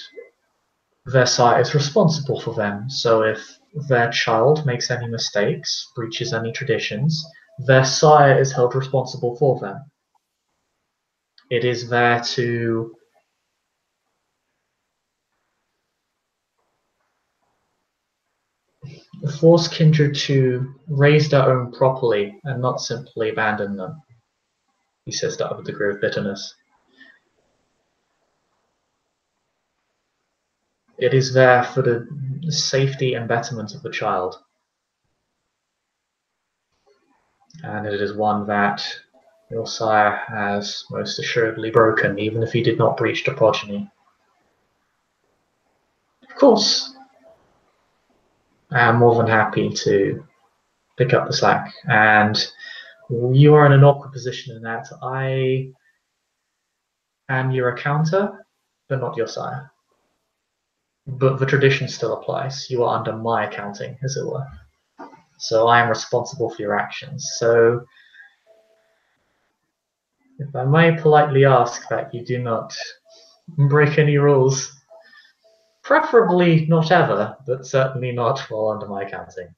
their sire is responsible for them. So if their child makes any mistakes, breaches any traditions, their sire is held responsible for them. It is there to force kindred to raise their own properly and not simply abandon them. He says that with a degree of bitterness. It is there for the safety and betterment of the child. And it is one that your sire has most assuredly broken, even if he did not breach the progeny. Of course, I am more than happy to pick up the slack, and You are in an awkward position in that I am your accountant, but not your sire. But the tradition still applies. You are under my accounting, as it were. So I am responsible for your actions. So if I may politely ask that you do not break any rules, preferably not ever, but certainly not while under my accounting.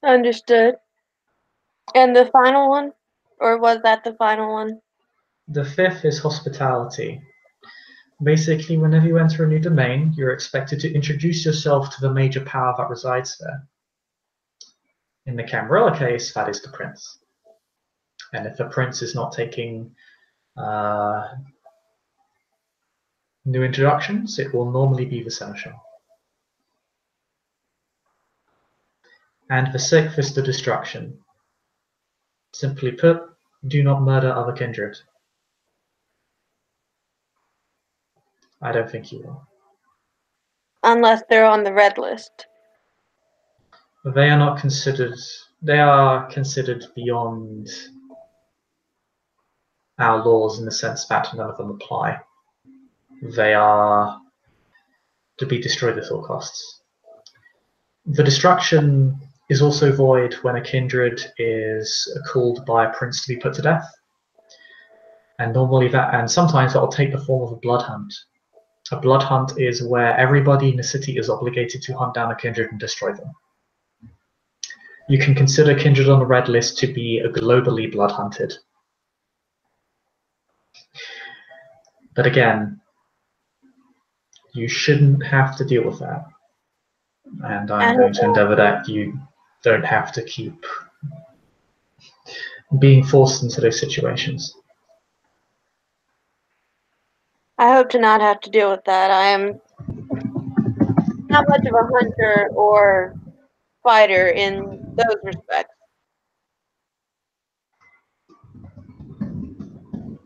Understood. And the final one? Or was that the final one? The fifth is hospitality. Basically, whenever you enter a new domain, you're expected to introduce yourself to the major power that resides there. In the Camarilla case, that is the prince. And if the prince is not taking new introductions, it will normally be the seneschal. And the sixth is the destruction. Simply put, do not murder other kindred. I don't think you will. Unless they're on the red list. They are not considered. They are considered beyond our laws in the sense that none of them apply. They are to be destroyed at all costs. The destruction is also void when a kindred is called by a prince to be put to death. And normally and sometimes that will take the form of a blood hunt. A blood hunt is where everybody in the city is obligated to hunt down a kindred and destroy them. You can consider kindred on the red list to be globally blood hunted. But again, you shouldn't have to deal with that. And I'm going to endeavor that you don't have to keep being forced into those situations. I hope to not have to deal with that. I am not much of a hunter or fighter in those respects.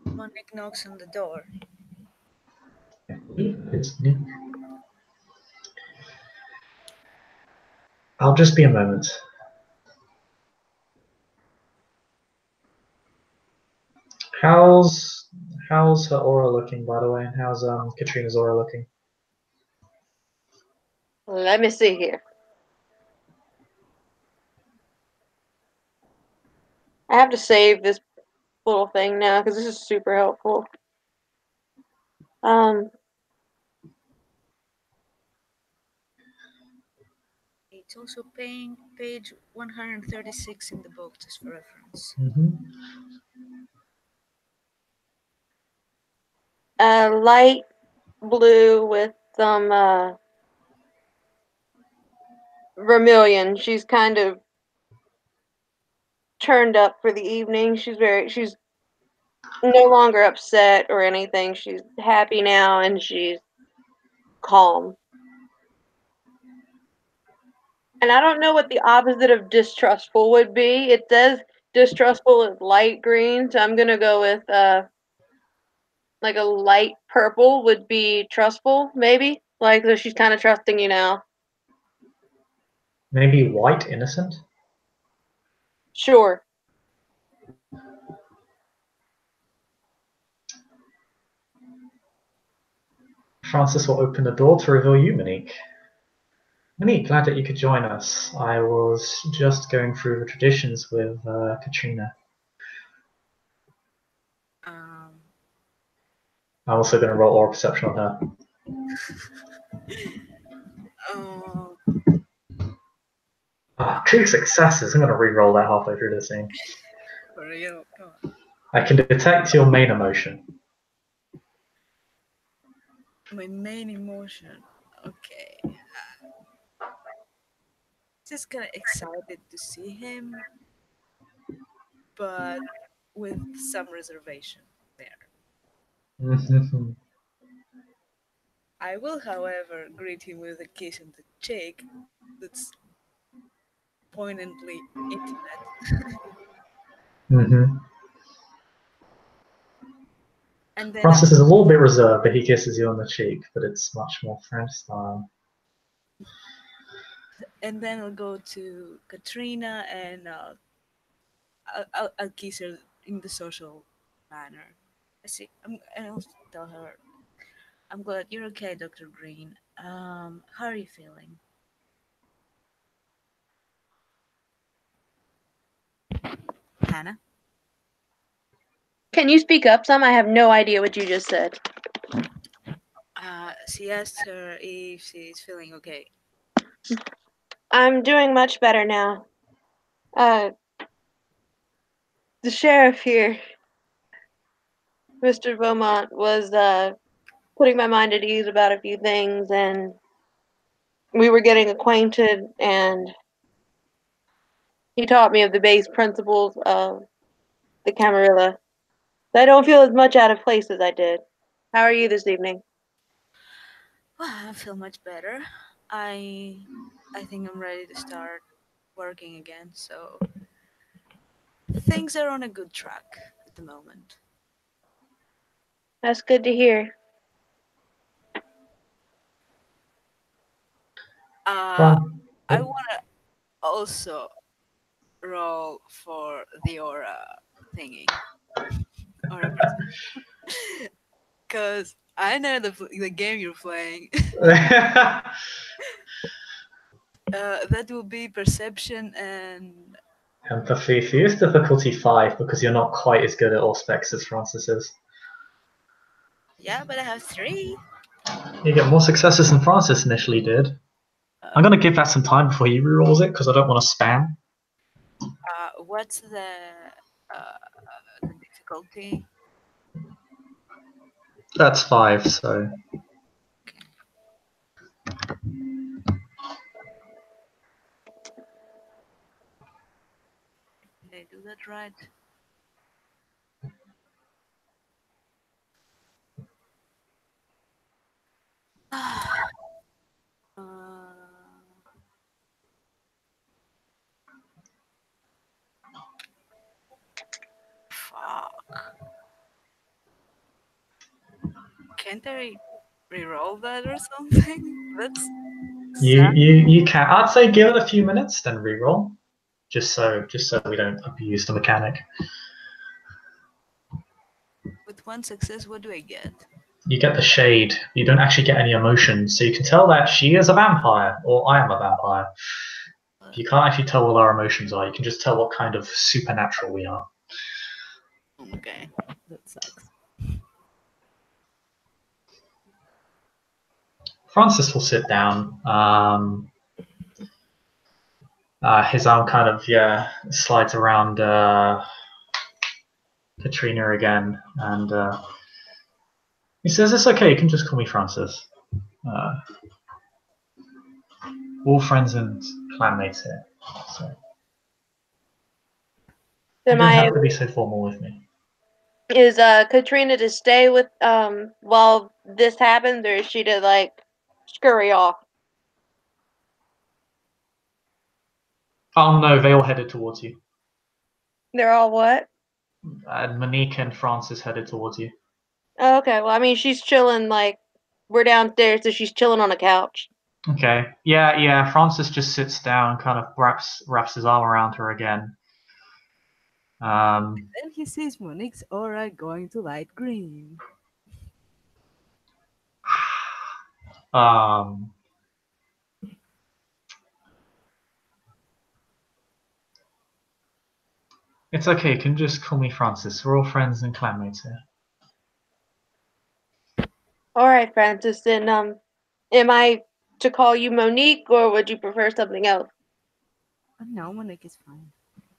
Monique knocks on the door. It's Nick. I'll just be a moment. How's her aura looking, by the way? And how's Katrina's aura looking? Let me see here. I have to save this little thing now because this is super helpful. It's also page 136 in the book, just for reference. Light blue with some vermilion. She's kind of turned up for the evening. She's no longer upset or anything. She's happy now and she's calm. And I don't know what the opposite of distrustful would be. It says distrustful is light green, so I'm gonna go with like a light purple would be trustful, maybe. Like, so she's kind of trusting you now. Maybe white innocent? Sure. Francis will open the door to reveal you, Monique. Monique, glad that you could join us. I was just going through the traditions with Katrina. I'm also going to roll aura perception on her. 2 successes. I'm going to re-roll that halfway through the scene. For real? Come on. I can detect your main emotion. My main emotion. Okay. Just kind of excited to see him, but with some reservation there. I will, however, greet him with a kiss on the cheek that's poignantly intimate. And then Francis is a little bit reserved, but he kisses you on the cheek, but it's much more French style. And then I'll go to Katrina and I'll kiss her in the social manner. And I'll tell her, I'm glad you're okay, Dr. Green. How are you feeling? Hannah? Can you speak up some? I have no idea what you just said. She asked her if she's feeling okay. I'm doing much better now. The sheriff here, Mr. Beaumont, was putting my mind at ease about a few things, and we were getting acquainted, and he taught me of the base principles of the Camarilla. I don't feel as much out of place as I did. How are you this evening? Well, I feel much better. I think I'm ready to start working again, so things are on a good track at the moment. That's good to hear. I want to also roll for the aura thingy. Aura perception. Because I know the game you're playing. That will be perception and Empathy. For you, it's difficulty 5 because you're not quite as good at all specs as Francis is. yeah, but I have 3. You get more successes than Francis initially did. I'm going to give that some time before he rerolls it because I don't want to spam. What's the difficulty? That's 5, so. Did I do that right? Fuck. Can't I reroll that or something? That's You can. I'd say give it a few minutes, then reroll, just so we don't abuse the mechanic. with 1 success. What do I get? You get the shade. You don't actually get any emotions, so you can tell that she is a vampire or I am a vampire. You can't actually tell what our emotions are. You can just tell what kind of supernatural we are. Okay, that sucks. Francis will sit down. His arm kind of slides around Katrina again, and he says, "It's okay. You can just call me Francis. All friends and clanmates here, so you don't have to be so formal with me." Is Katrina to stay with while this happens, or is she to like scurry off? Oh no, they all headed towards you. They're all what? Monique and Francis headed towards you. Oh, okay. Well, I mean, she's chilling. Like we're downstairs, so she's chilling on a couch. Okay. Yeah. Francis just sits down, kind of wraps his arm around her again. Then he sees Monique's aura going to light green. It's okay. You can just call me Francis. We're all friends and clanmates here. All right, Francis. Then am I to call you Monique, or would you prefer something else? No, Monique is fine.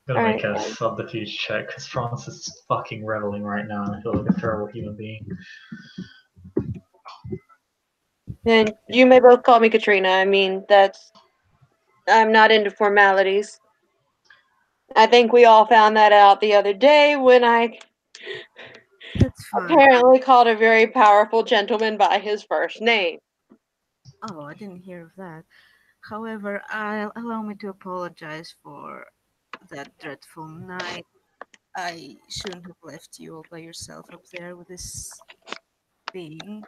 I'm gonna make a subterfuge check because Francis is fucking reveling right now, and I feel like a terrible human being. Then you may both call me Katrina. I mean, I'm not into formalities. I think we all found that out the other day when I apparently called a very powerful gentleman by his first name. Oh, I didn't hear of that. However, allow me to apologize for that dreadful night. I shouldn't have left you all by yourself up there with this being.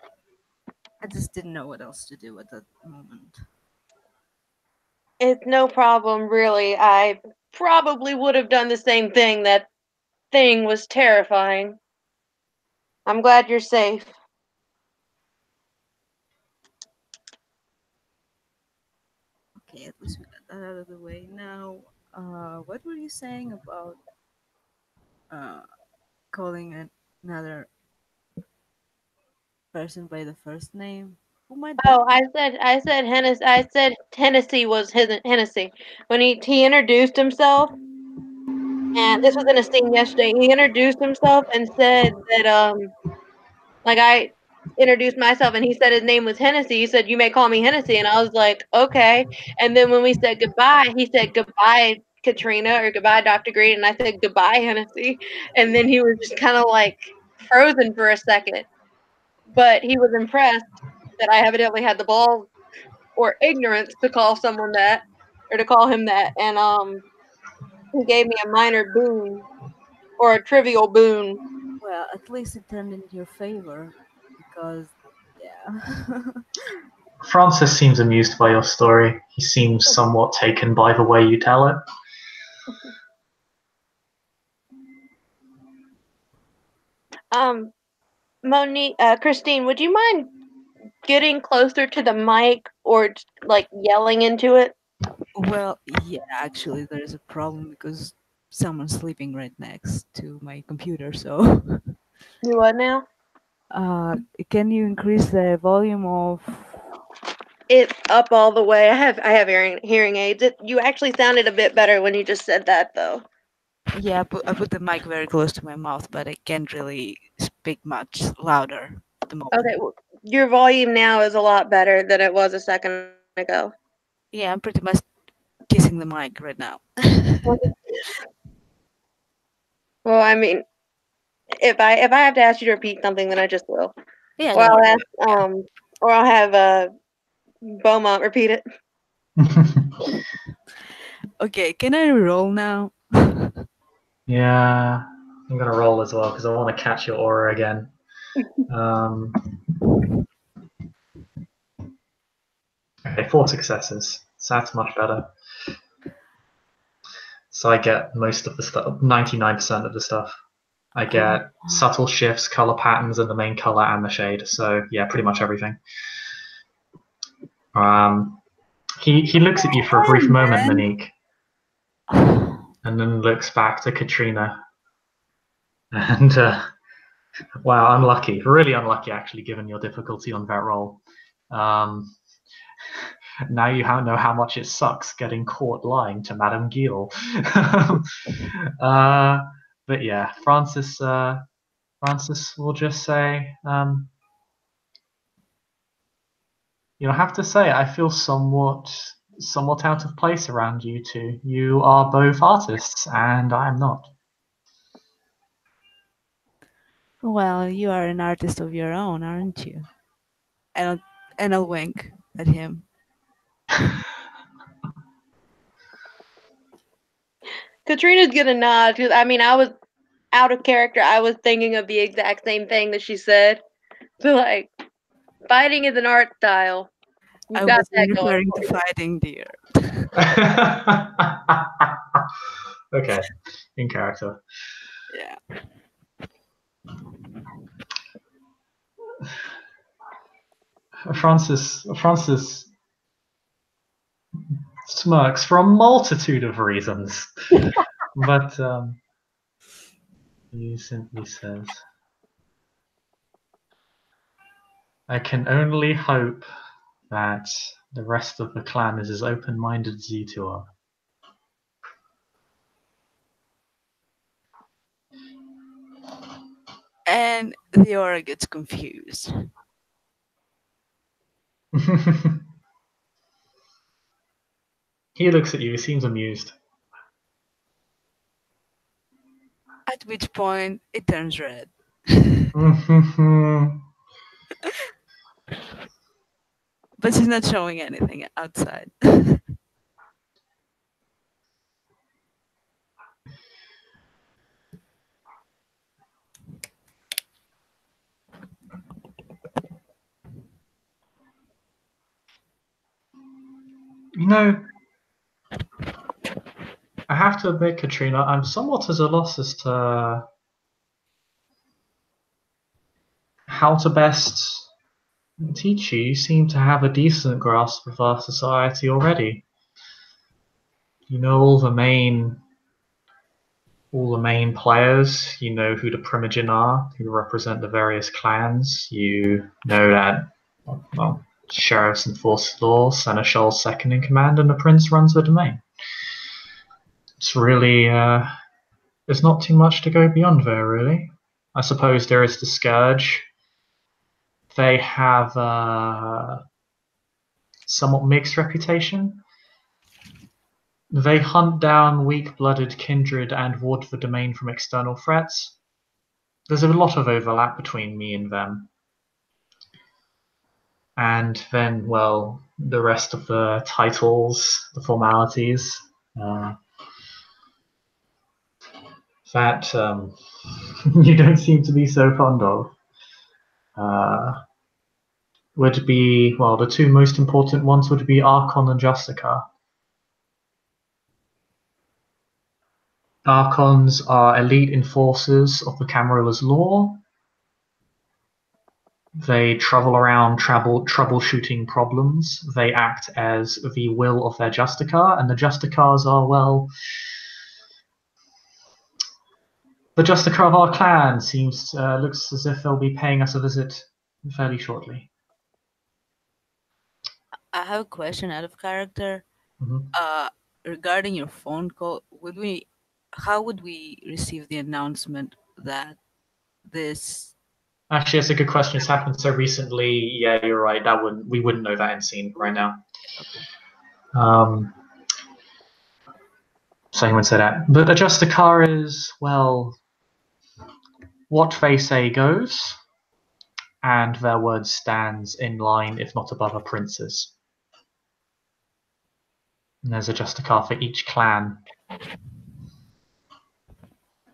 I just didn't know what else to do at that moment. It's no problem, really. I probably would have done the same thing. That thing was terrifying. I'm glad you're safe. Okay, at least we got that out of the way. Now, what were you saying about uh, calling another person by the first name? Who might that Oh, I said Hennessy was his Hennessy when he introduced himself, and this was in a scene yesterday. He introduced himself and said that like I introduced myself and he said his name was Hennessy. He said, "You may call me Hennessy," and I was like, "Okay." And then when we said goodbye, he said, "Goodbye, Katrina," or "Goodbye, Dr. Green," and I said, "Goodbye, Hennessy." And then he was just kind of like frozen for a second, but he was impressed that I evidently had the balls or ignorance to call someone that, or to call him that, and he gave me a minor boon or a trivial boon. Well, at least it turned in your favor because, yeah. Francis seems amused by your story. He seems somewhat taken by the way you tell it. Monique, Christine, would you mind getting closer to the mic or like yelling into it? Well, yeah, actually, there's a problem because someone's sleeping right next to my computer. So, You what now? uh, can you increase the volume of? It's up all the way. I have hearing aids. You actually sounded a bit better when you just said that though. Yeah, I put the mic very close to my mouth, but I can't really speak much louder at the moment. Okay, well, your volume now is a lot better than it was a second ago. Yeah, I'm pretty much kissing the mic right now. Well, I mean, if I have to ask you to repeat something, then I just will. Yeah, Or don't I'll worry. ask or I'll have Beaumont repeat it. Okay, can I roll now? Yeah, I'm gonna roll as well because I want to catch your aura again. Okay, 4 successes. So that's much better. So I get most of the stuff, 99% of the stuff. I get subtle shifts, color patterns, and the main color and the shade. So yeah, pretty much everything. He looks at you for a brief moment, Monique, and then looks back to Katrina. And wow, unlucky, really unlucky actually, given your difficulty on that roll. Now you know how much it sucks getting caught lying to Madame Giel. But yeah, Francis will just say, I have to say, I feel somewhat out of place around you two. You are both artists, and I am not. Well, you are an artist of your own, aren't you? And I'll wink at him. Katrina's gonna nod because I mean I was out of character. I was thinking of the exact same thing that she said. So like, fighting is an art style. I You've got wasn't that going referring for to you. fighting, dear. Okay, in character. Yeah. Francis smirks for a multitude of reasons, but he simply says, "I can only hope that the rest of the clan is as open-minded as you two are." And the aura gets confused. He looks at you. He seems amused. At which point it turns red. But she's not showing anything outside. You know, have to admit, Katrina, I'm somewhat at a loss as to how to best teach you. You seem to have a decent grasp of our society already. You know all the main players. You know who the Primogen are, who represent the various clans. You know that, well, sheriffs enforce the law, Seneschal's second in command, and the prince runs the domain. It's really, there's not too much to go beyond there, really. I suppose there is the Scourge. They have a somewhat mixed reputation. They hunt down weak-blooded kindred and ward the domain from external threats. There's a lot of overlap between me and them. And then, well, the rest of the titles, the formalities, that you don't seem to be so fond of, would be, well, the two most important ones would be Archon and Justicar. Archons are elite enforcers of the Camarillah's law. They travel around troubleshooting problems. They act as the will of their Justicar, and the Justicars are, well, the Justicar of our clan looks as if they'll be paying us a visit fairly shortly. I have a question out of character. Mhm. Regarding your phone call, how would we receive the announcement that this? Actually, that's a good question. It's happened so recently. Yeah, you're right. We wouldn't know that in scene right now. So anyone say that. But Justicar is, well, what they say goes, and their word stands in line, if not above, a prince's. And there's a Justicar for each clan.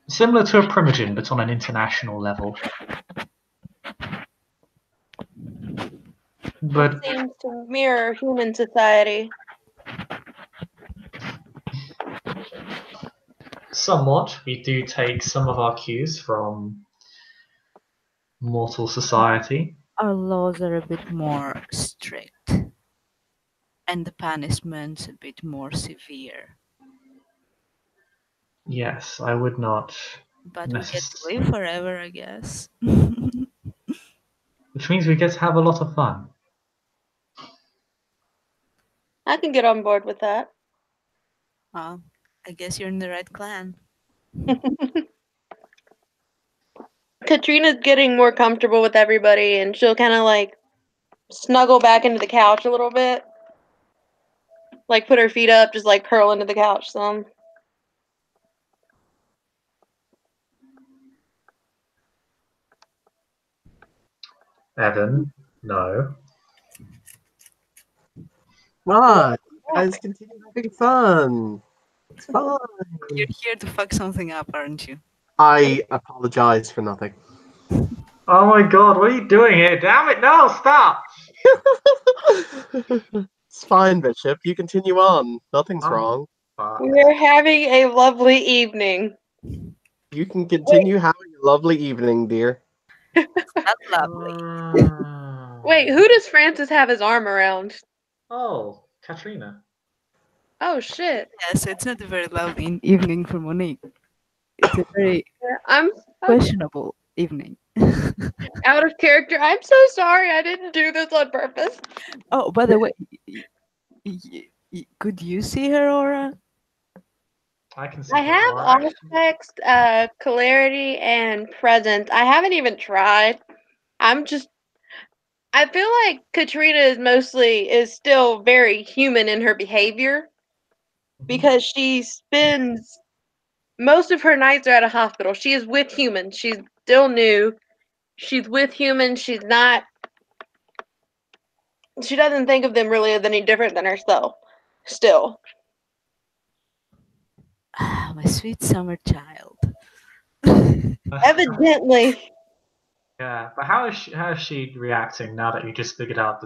Similar to a Primogen, but on an international level. But Seems to mirror human society. somewhat, we do take some of our cues from mortal society. Our laws are a bit more strict, and the punishments a bit more severe. Yes, I would not. But we get to live forever, I guess. Which means we get to have a lot of fun. I can get on board with that. Well, I guess you're in the right clan. Katrina's getting more comfortable with everybody, and she'll kind of like snuggle back into the couch a little bit. Like put her feet up, just like curl into the couch some. Evan, no. Right, guys, continue having fun. It's fun. You're here to fuck something up, aren't you? I apologize for nothing. Oh my god, what are you doing here? Damn it, no, stop! It's fine, Bishop. You continue on. Nothing's wrong. We're having a lovely evening. You can continue having a lovely evening, dear. Not lovely. Wait, who does Francis have his arm around? Oh, Katrina. Oh shit. Yeah, so it's not a very lovely evening for Monique. It's a very I'm questionable evening. out of character. I'm so sorry. I didn't do this on purpose. Oh, by the way, could you see her aura? I can see I have aspects, clarity, and presence. I haven't even tried. I feel like Katrina is still very human in her behavior because she spends most of her nights are at a hospital. She is with humans. She's still new. She's with humans. She doesn't think of them really as any different than herself. Still. My sweet summer child. Evidently. Yeah, but how is she reacting now that you just figured out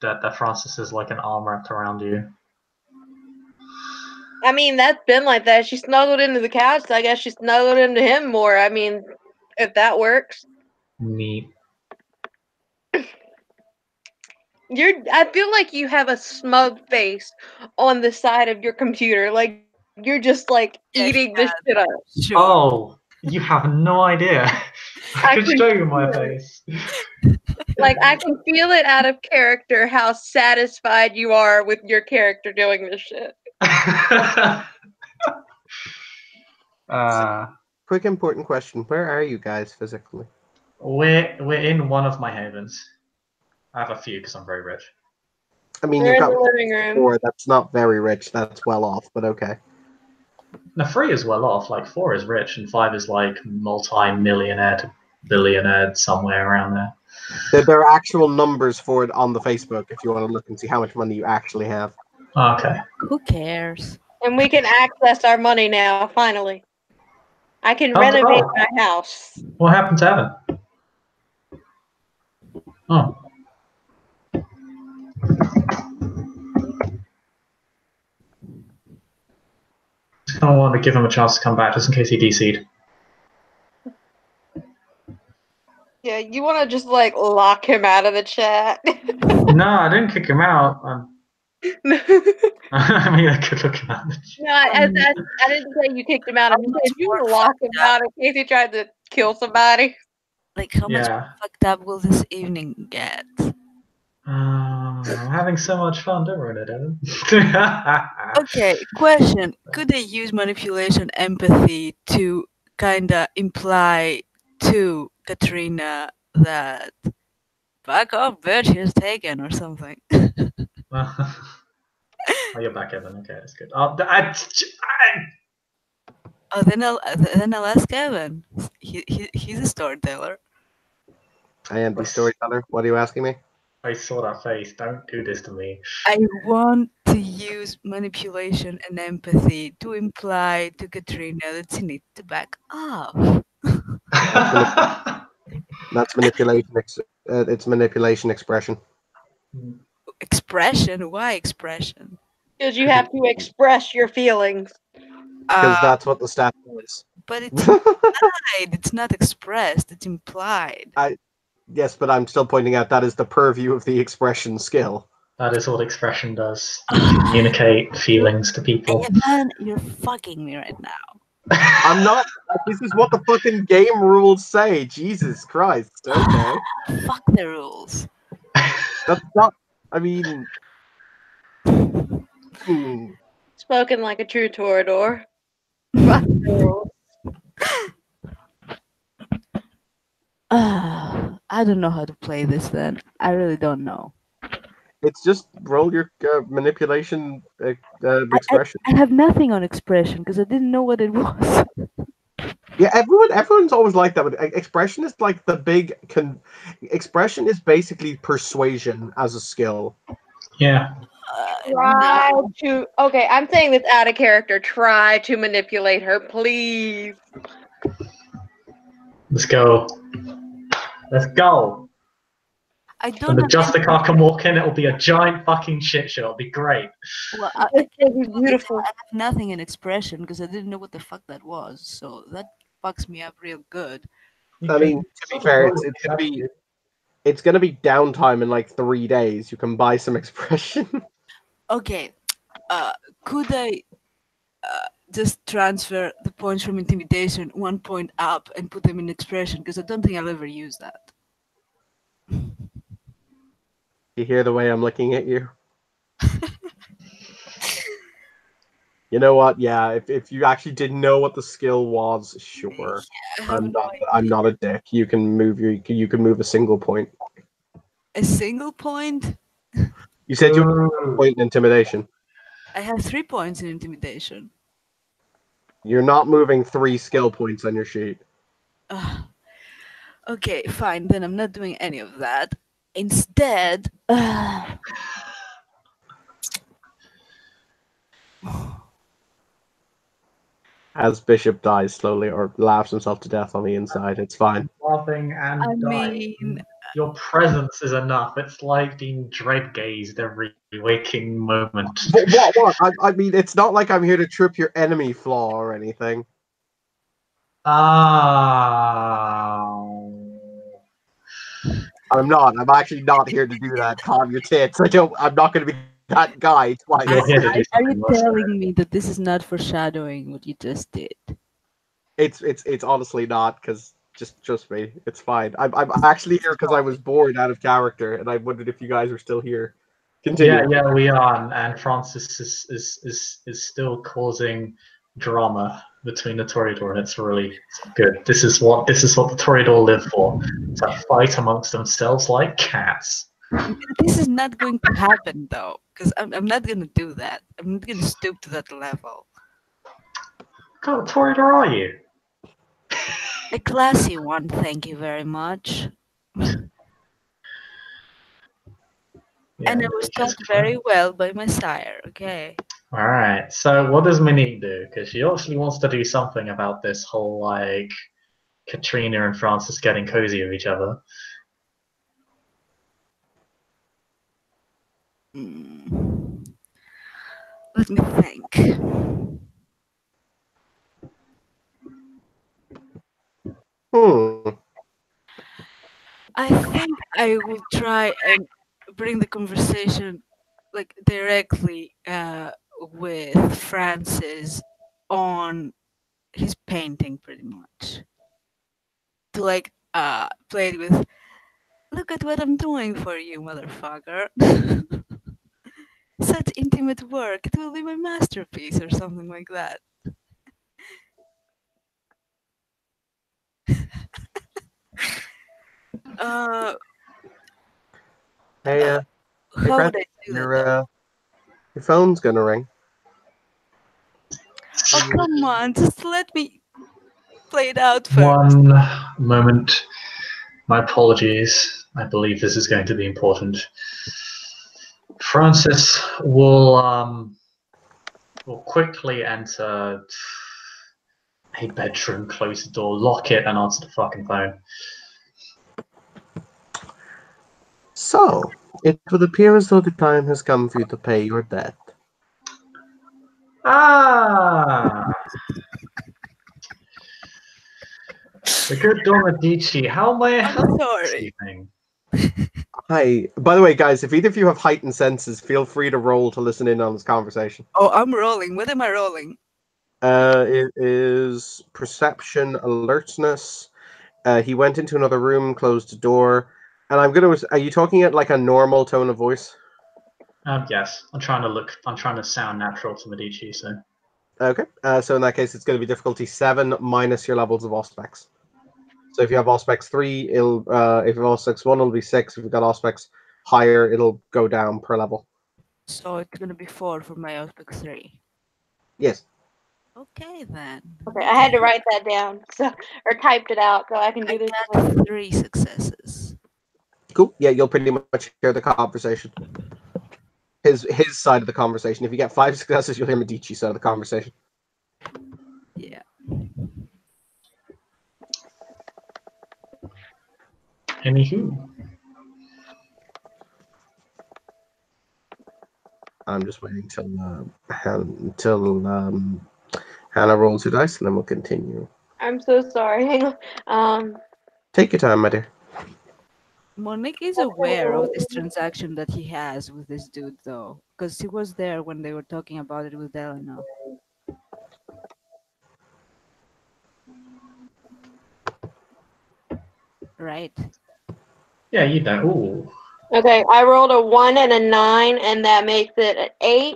that Francis is like an arm wrapped around you? I mean, that's been like that. She snuggled into the couch, so I guess she snuggled into him more. I mean, if that works. Neat. I feel like you have a smug face on the side of your computer. Like, you're just, like, Yeah, eating this shit up. Sure. Oh, you have no idea. I can can show you my feel it. face. Like, I can feel it out of character how satisfied you are with your character doing this shit. Quick important question: where are you guys physically? We're in one of my havens. I have a few because I'm very rich. I mean, We're you've in got the living room. 4. That's not very rich. That's well off, but okay. No, 3 is well off. Like 4 is rich, and 5 is like multi-millionaire to billionaire, somewhere around there. There are actual numbers for it on the Facebook if you want to look and see how much money you actually have. Okay. Who cares? And we can access our money now, finally. I can Oh, renovate oh. my house. What happened to Evan? Oh. Just kind of wanted to give him a chance to come back, just in case he DC'd. Yeah, you want to just, like, lock him out of the chat? No, I didn't kick him out. No, I mean, I could look him out. I didn't say you kicked him out. I just said you more lock him out in case he tried to kill somebody. Like, how much Yeah. fucked up will this evening get? I'm having so much fun. Don't ruin it, Evan. Okay, question. Could they use manipulation empathy to kinda imply to Katrina that fuck off, bitch, he's taken or something? Oh, you're back, Evan. Okay, that's good. Oh, then I'll ask Kevin. He's a storyteller. I am the storyteller. What are you asking me? I saw that face. Don't do this to me. I want to use manipulation and empathy to imply to Katrina that she needs to back off. That's manipulation. It's manipulation expression. Expression? Why expression? Because you have to express your feelings. Because that's what the stat is. But it's implied. It's not expressed. It's implied. Yes, but I'm still pointing out that is the purview of the expression skill. That is what expression does. You communicate feelings to people. Hey, man, you're fucking me right now. I'm not. This is what the fucking game rules say. Jesus Christ. Okay. Fuck the rules. That's not. I mean. Spoken like a true torador. Fuck the rules. I don't know how to play this then. I really don't know. It's just roll your manipulation expression. I have nothing on expression because I didn't know what it was. Yeah, everyone's always like that. But expression is like the big. Expression is basically persuasion as a skill. Yeah. Try to. Okay, I'm saying this out of character. Try to manipulate her, please. Let's go. Let's go. I don't When the have Justicar can walk in, it'll be a giant fucking shit show. It'll be great. Well, It's beautiful. I have nothing in expression because I didn't know what the fuck that was. So that fucks me up real good. I mean, to be fair, it's gonna be downtime in like 3 days. You can buy some expression. Okay, could I just transfer the points from intimidation 1 point up and put them in expression? Because I don't think I'll ever use that. You hear the way I'm looking at you? You know what? Yeah, if you actually didn't know what the skill was, sure. Yeah, I'm not a dick. You can move a single point. a single point? You said you had a point in intimidation. I have 3 points in intimidation. You're not moving 3 skill points on your sheet. Okay, fine. Then I'm not doing any of that. Instead, As Bishop dies slowly or laughs himself to death on the inside, it's fine. Laughing and I dying. mean, Your presence is enough. It's like being dread gazed every waking moment. What? I mean, it's not like I'm here to trip your enemy flaw or anything. I'm not. I'm actually not here to do that. Calm your tits. I'm not going to be that guy twice. You're here to do Are you something worse. telling me that this is not foreshadowing what you just did? It's honestly not, because just trust me, it's fine. I'm actually here because I was bored out of character, and I wondered if you guys were still here. Continue. Yeah, we are, and Francis is still causing drama between the Toreador, and it's really good. This is what the Toreador live for: to fight amongst themselves like cats. This is not going to happen though, because I'm not gonna do that. I'm not gonna stoop to that level. What kind of Toreador are you? A classy one, thank you very much. Yeah, And I was taught very well by my sire, okay? Alright, so what does Monique do? Because she obviously wants to do something about this whole, like, Katrina and Francis getting cozy with each other. Let me think. I think I will try and bring the conversation like directly with Francis on his painting, pretty much. To like play it with, look at what I'm doing for you, motherfucker. Such intimate work. It will be my masterpiece or something like that. Uh, Hey, how would I do that though? your phone's gonna ring. Oh, come on, just let me play it out first. One moment. My apologies. I believe this is going to be important. Francis will quickly enter a bedroom, close the door, lock it, and answer the fucking phone. So, it would appear as though the time has come for you to pay your debt. Ah! The good Don Medici, how may I help sorry. this evening? Hi. By the way, guys, if either of you have heightened senses, feel free to roll to listen in on this conversation. Oh, I'm rolling. What am I rolling? It is perception, alertness. He went into another room, closed the door, and Are you talking at like a normal tone of voice? Yes, I'm trying to sound natural to Medici, so. Okay. So in that case, it's going to be difficulty 7 minus your levels of Auspex. So if you have Auspex 3, if you have Auspex 1, it'll be 6. If you've got Auspex higher, it'll go down per level. So it's gonna be 4 for my Auspex 3. Yes. Okay then. Okay, I had to write that down, or typed it out so I can do this. I got 3 successes. Cool. Yeah, you'll pretty much hear the conversation. His side of the conversation. If you get 5 successes, you'll hear Medici's side of the conversation. Yeah. Anywho. I'm just waiting until Hannah rolls her dice, and then we'll continue. I'm so sorry. Hang on. Take your time, my dear. Monique is aware of this transaction that he has with this dude, though, because he was there when they were talking about it with Delano. Right. Yeah, you know. Ooh. Okay, I rolled a 1 and a 9, and that makes it an 8.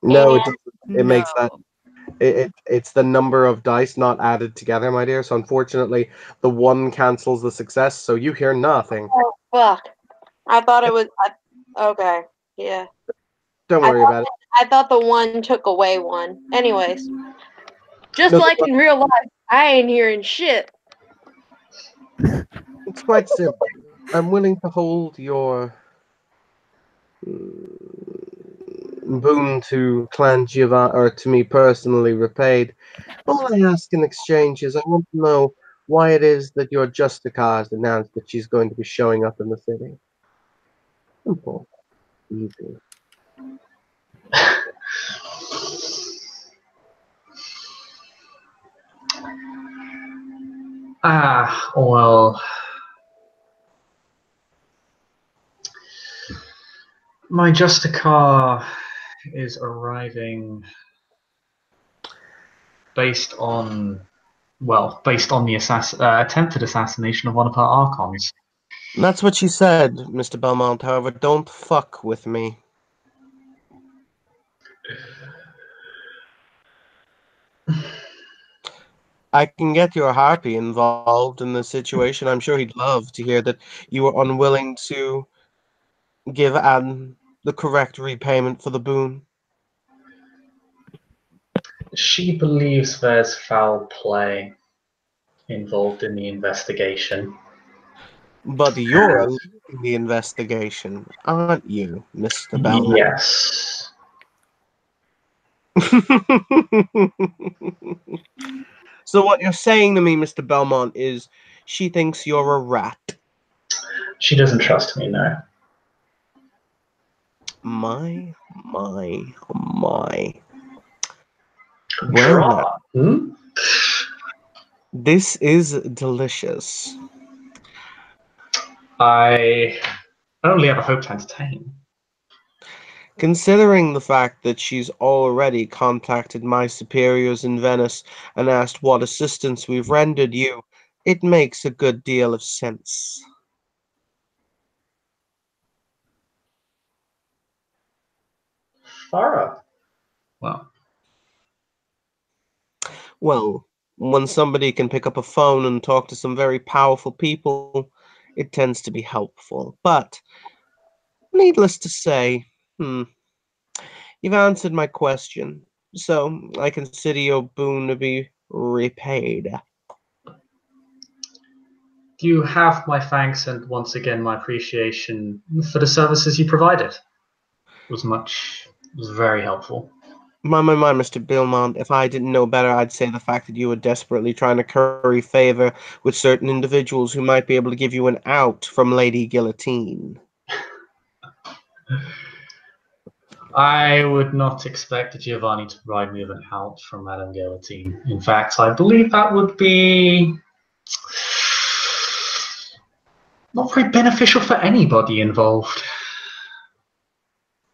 No, and it doesn't. It makes that. It's the number of dice not added together, my dear. So unfortunately, the 1 cancels the success, so you hear nothing. Oh, fuck. I thought it was. Okay, yeah. Don't worry about it. I thought the 1 took away 1. Anyways. Just No, like in real life, I ain't hearing shit. it's quite simple. I'm willing to hold your boon to Clan Giovanni, or to me personally, repaid. All I ask in exchange is I want to know why it is that your Justicar has announced that she's going to be showing up in the city. Simple. Easy. Well, my Justicar is arriving based on the attempted assassination of one of her Archons. That's what she said, Mr. Belmont. However, don't fuck with me. I can get your harpy involved in the situation. I'm sure he'd love to hear that you were unwilling to give Anne the correct repayment for the boon. She believes there's foul play involved in the investigation. But you're leading the investigation, aren't you, Mr. Belmont? Yes. So what you're saying to me, Mr. Belmont, is she thinks you're a rat. She doesn't trust me, no. My. Well, Drama. this is delicious. I only ever hope to entertain. Considering the fact that she's already contacted my superiors in Venice and asked what assistance we've rendered you, it makes a good deal of sense. Thorough. Well, when somebody can pick up a phone and talk to some very powerful people, it tends to be helpful. But, needless to say, you've answered my question, so I consider your boon to be repaid. You have my thanks and once again my appreciation for the services you provided. It was very helpful. My, Mr. Belmont, if I didn't know better, I'd say the fact that you were desperately trying to curry favor with certain individuals who might be able to give you an out from Lady Guillotine. I would not expect Giovanni to provide me with an out from Madame Guillotine. In fact, I believe that would be not very beneficial for anybody involved.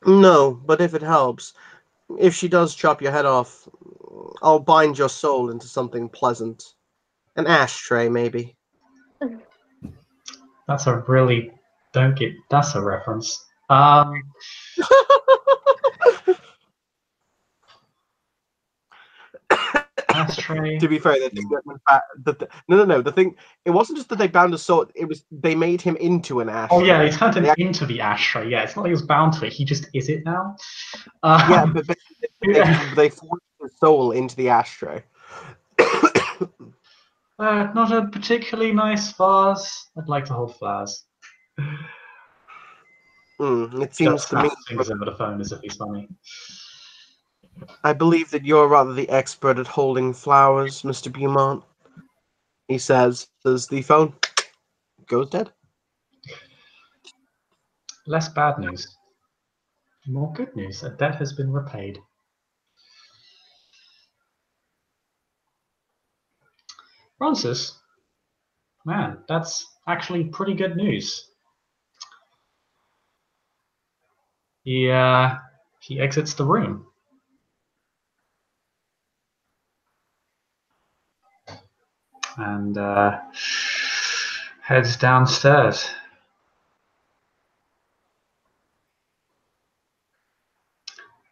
No, but if it helps, if she does chop your head off, I'll bind your soul into something pleasant. An ashtray, maybe. That's a reference. Ashtray. To be fair, the thing that went back, no. The thing, it wasn't just that they bound a sword; it was they made him into an ashtray. Oh yeah, he turned him into the ashtray. Yeah, it's not like he was bound to it; he just is it now. Yeah, but they forced his soul into the ashtray. Not a particularly nice vase. I'd like to hold flowers. It seems to me. Things over the phone as if he's funny. I believe that you're rather the expert at holding flowers, Mr. Beaumont. He says as the phone goes dead. Less bad news. More good news. A debt has been repaid. Francis, man, that's actually pretty good news. He exits the room. And heads downstairs.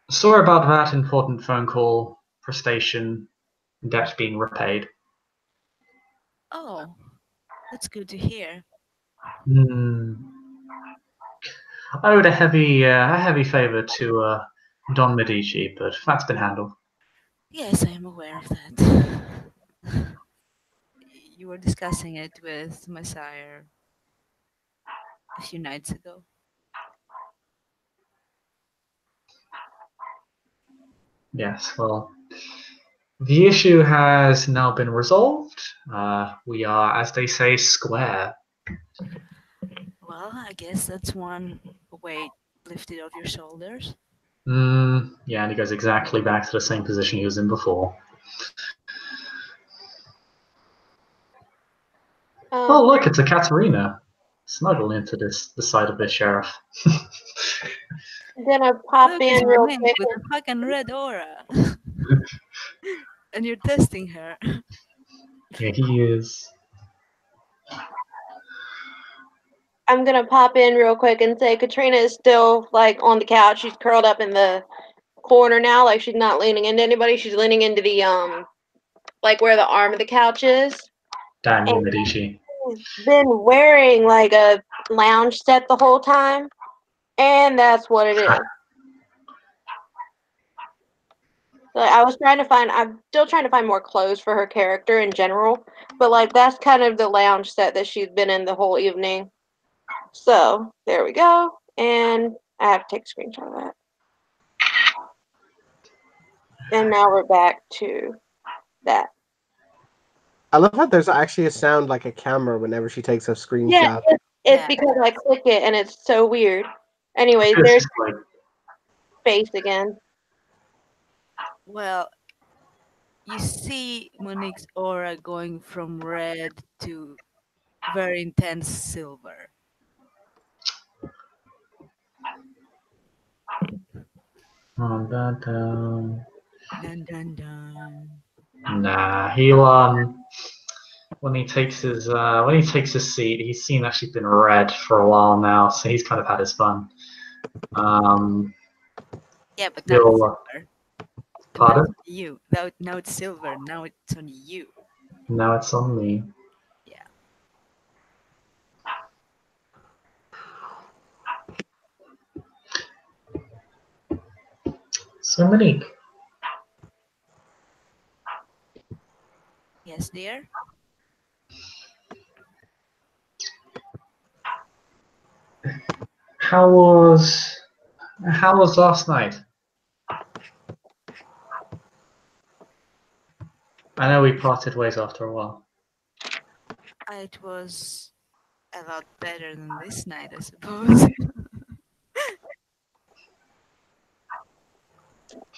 Sorry about that important phone call, prestation, debt being repaid. Oh, that's good to hear. I owed a heavy favor to Don Medici, but that's been handled. Yes, I am aware of that. You were discussing it with my sire a few nights ago. Yes, well, The issue has now been resolved. We are, as they say, square. Well, I guess that's one weight lifted off your shoulders. Yeah, and he goes exactly back to the same position he was in before. Oh, look, it's a Katrina. Snuggle into the side of the sheriff. I'm gonna pop Look, in it's real Monique quick. with a fucking red aura. And you're testing her. Yeah, he is. I'm gonna pop in real quick and say Katrina is still like on the couch. She's curled up in the corner now, like she's not leaning into anybody. She's leaning into the like where the arm of the couch is. Damn you, And Medici. she's been wearing like a lounge set the whole time, and that's what it is. So I'm still trying to find more clothes for her character in general, but like that's kind of the lounge set that she's been in the whole evening. So there we go, and I have to take a screenshot of that. And now we're back to that. I love how there's actually a sound like a camera whenever she takes a screenshot. Yeah, it's Yeah. because I click it and it's so weird. Anyways, It's there's just like, space again. Well, you see Monique's aura going from red to very intense silver. dun. Dun dun dun. Nah, he'll when he takes his seat, he's seen that she's been red for a while now, so he's kind of had his fun. Yeah, but now it's He'll silver. And pardon? that's on you. Now it's silver. Now it's on you. Now it's on me. Yeah. So Monique, Yes, dear. how was last night? I know we parted ways after a while. It was a lot better than this night, I suppose.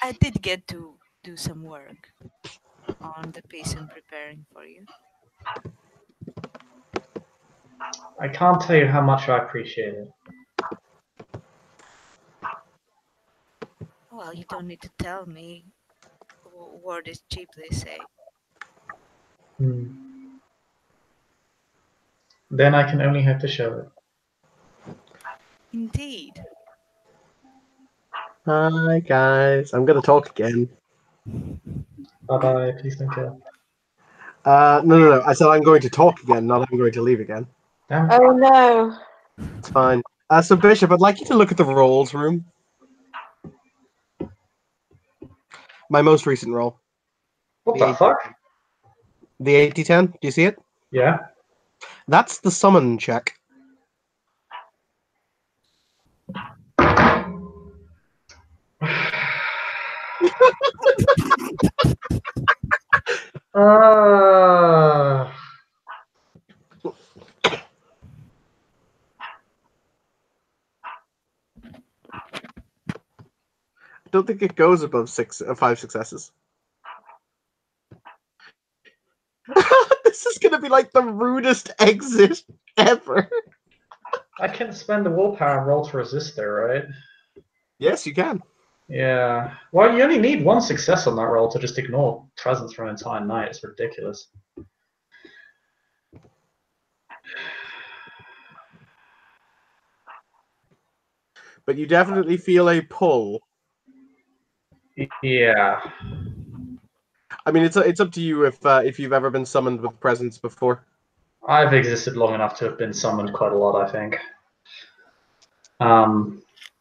I did get to do some work on the piece I'm preparing for you. I can't tell you how much I appreciate it. Well, you don't need to tell me. Word is cheap, they say. Then I can only have to show it. Indeed. Hi guys, I'm gonna talk again. Bye-bye, please don't kill. No. I said I'm going to talk again, not I'm going to leave again. Damn it. Oh no. It's fine. So Bishop, I'd like you to look at the rolls room. My most recent roll. What the fuck? The 8010. Do you see it? Yeah. That's the summon check. I don't think it goes above 5 successes. This is gonna be like the rudest exit ever. I can spend the willpower and roll to resist there, right? Yes, you can. Yeah. Well, you only need one success on that roll to just ignore presence for an entire night. It's ridiculous. But you definitely feel a pull. Yeah. I mean, it's up to you if you've ever been summoned with presence before. I've existed long enough to have been summoned quite a lot, I think.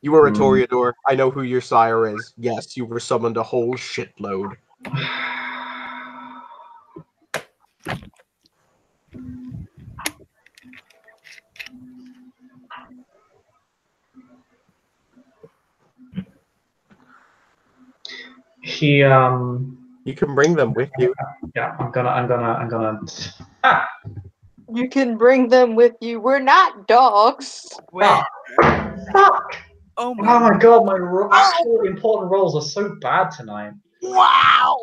You were a Toreador. I know who your sire is. Yes, you were summoned a whole shitload. He You can bring them with you. Yeah, I'm gonna. Ah, You can bring them with you. We're not dogs. Where? fuck! Oh Oh my. my god, my actual important roles are so bad tonight. Wow!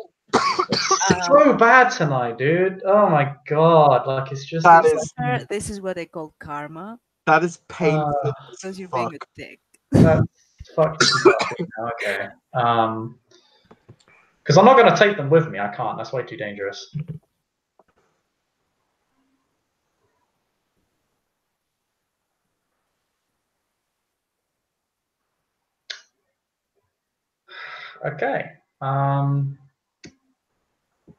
So bad tonight, dude. Oh my god, like it's just. That it's is This is what I call karma that is painful. as because you're fuck. being a dick. That's fucking disgusting. Okay. Because I'm not gonna take them with me. I can't. That's way too dangerous. Okay. I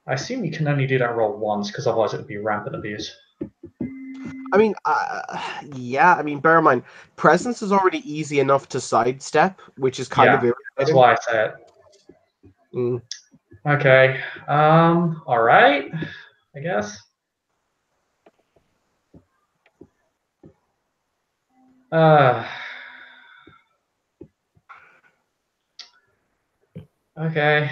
assume you can only do that roll once, because otherwise it would be rampant abuse. I mean, yeah. I mean, bear in mind, presence is already easy enough to sidestep, which is kind of That's irritating. why I say it. Mm. Okay. All right. I guess. Okay.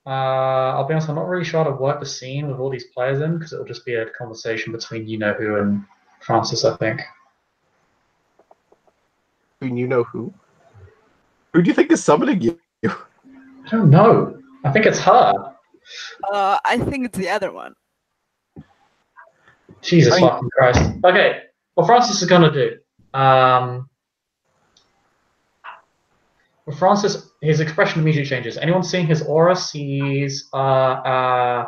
I'll be honest, I'm not really sure how to work the scene with all these players in, because it'll just be a conversation between you-know-who and Francis, I think. You know who? Who do you think is summoning you? I don't know. I think it's her. I think it's the other one. Jesus I mean- fucking Christ. Okay, what Francis is gonna do. Francis, his expression immediately changes. Anyone seeing his aura sees an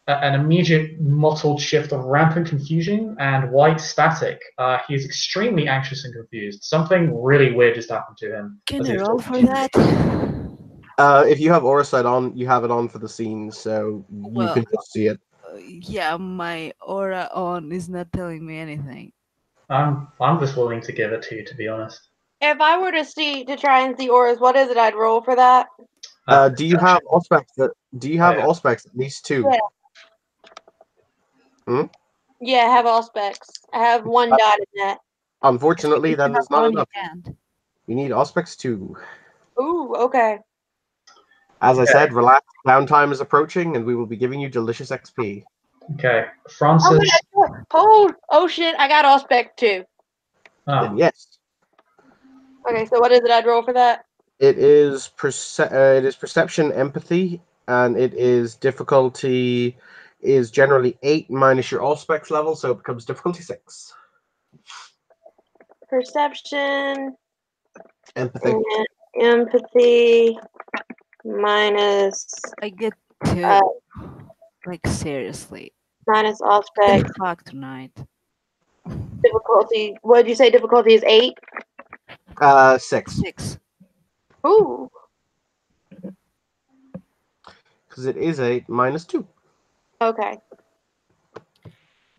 immediate mottled shift of rampant confusion and white static. He is extremely anxious and confused. Something really weird just happened to him. Can as I he was roll talking for to you. that? If you have aura sight on, you have it on for the scene, so you Well, can just see it. Yeah, my aura on is not telling me anything. I'm just willing to give it to you, to be honest. If I were to try and see auras, what is it I'd roll for that? Do you have auspex? Do you have yeah. auspex? At least two. Yeah. Hmm? Yeah, I have all specs. I have one dot in that. Unfortunately, If you that have is not one, you enough. can't. You need auspex 2. Ooh, okay. As I Okay. said, relax. Downtime is approaching, and we will be giving you delicious XP. Okay, Oh, Francis. wait, hold! Oh shit, I got all spec too. Then Oh, yes, Okay, so what is it I'd roll for that? it is perception, empathy, and it is difficulty is generally 8 minus your auspex level, so it becomes difficulty 6. Perception Empathy. and empathy minus I get two. Uh, Like, seriously. minus all What the specs. fuck tonight? Difficulty. What did you say? Difficulty is 8. 6. 6. Ooh. Because it is 8 minus 2. Okay.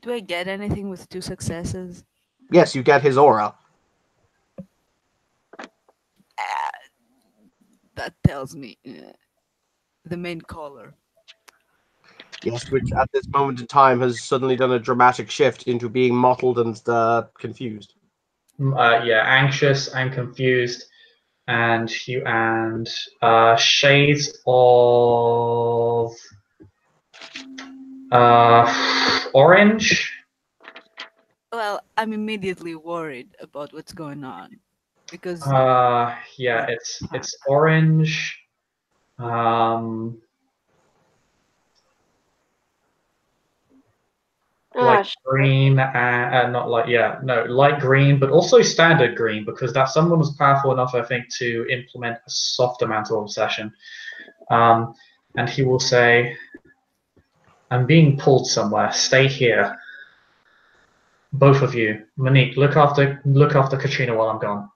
Do I get anything with 2 successes? Yes, you get his aura. That tells me the main color. Yes, which at this moment in time has suddenly done a dramatic shift into being mottled and confused. yeah, anxious and confused, and shades of orange. Well, I'm immediately worried about what's going on. Because Yeah, it's orange. Like green, not like light green, but also standard green, because that someone was powerful enough, I think, to implement a soft amount of obsession. And he will say, "I'm being pulled somewhere. Stay here. Both of you, Monique, look after Katrina while I'm gone."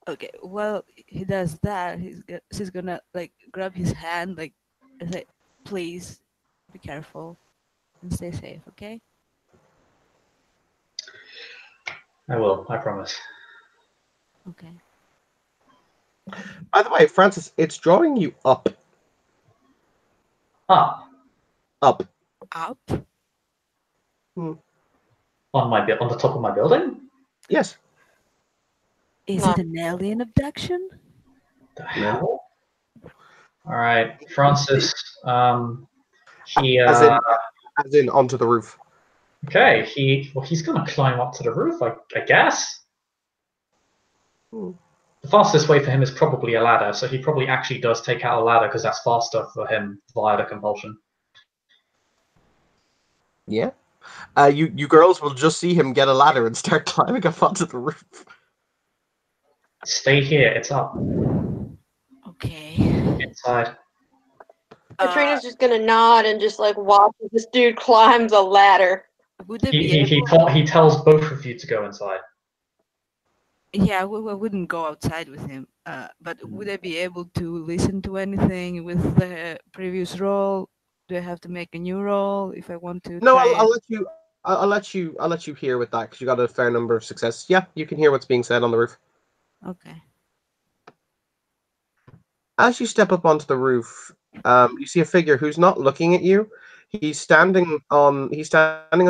okay, well, he does that. She's gonna like grab his hand, like, and say, "Please, be careful and stay safe, okay?" I will. I promise. Okay. By the way, Francis, it's drawing you up. Up Up. Up? on the top of my building. Yes. Is No. it an alien abduction? The hell? All right, Francis. He As in onto the roof. okay. He's gonna climb up to the roof. I guess. Hmm. The fastest way for him is probably a ladder, so he probably actually does take out a ladder because that's faster for him via the compulsion. Yeah. You girls will just see him get a ladder and start climbing up onto the roof. Stay here. It's up Okay. inside. Katrina's just gonna nod and just like watch as this dude climbs a ladder. Would they He be he, able? he, he tells both of you to go inside. Yeah, we wouldn't go outside with him. But would I be able to listen to anything with the previous roll? Do I have to make a new roll if I want to No, try I'll it? let you. I'll let you hear with that because you got a fair number of successes. Yeah, you can hear what's being said on the roof. Okay. As you step up onto the roof, you see a figure who's not looking at you. He's standing on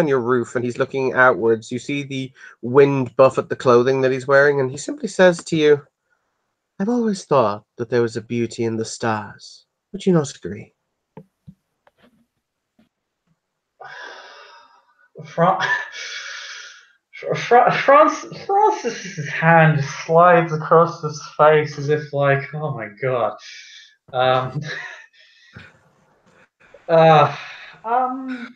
your roof and he's looking outwards. You see the wind buffet the clothing that he's wearing, and he simply says to you, "I've always thought that there was a beauty in the stars. Would you not agree?" Francis's hand slides across his face as if like, oh my god. Um, uh, um,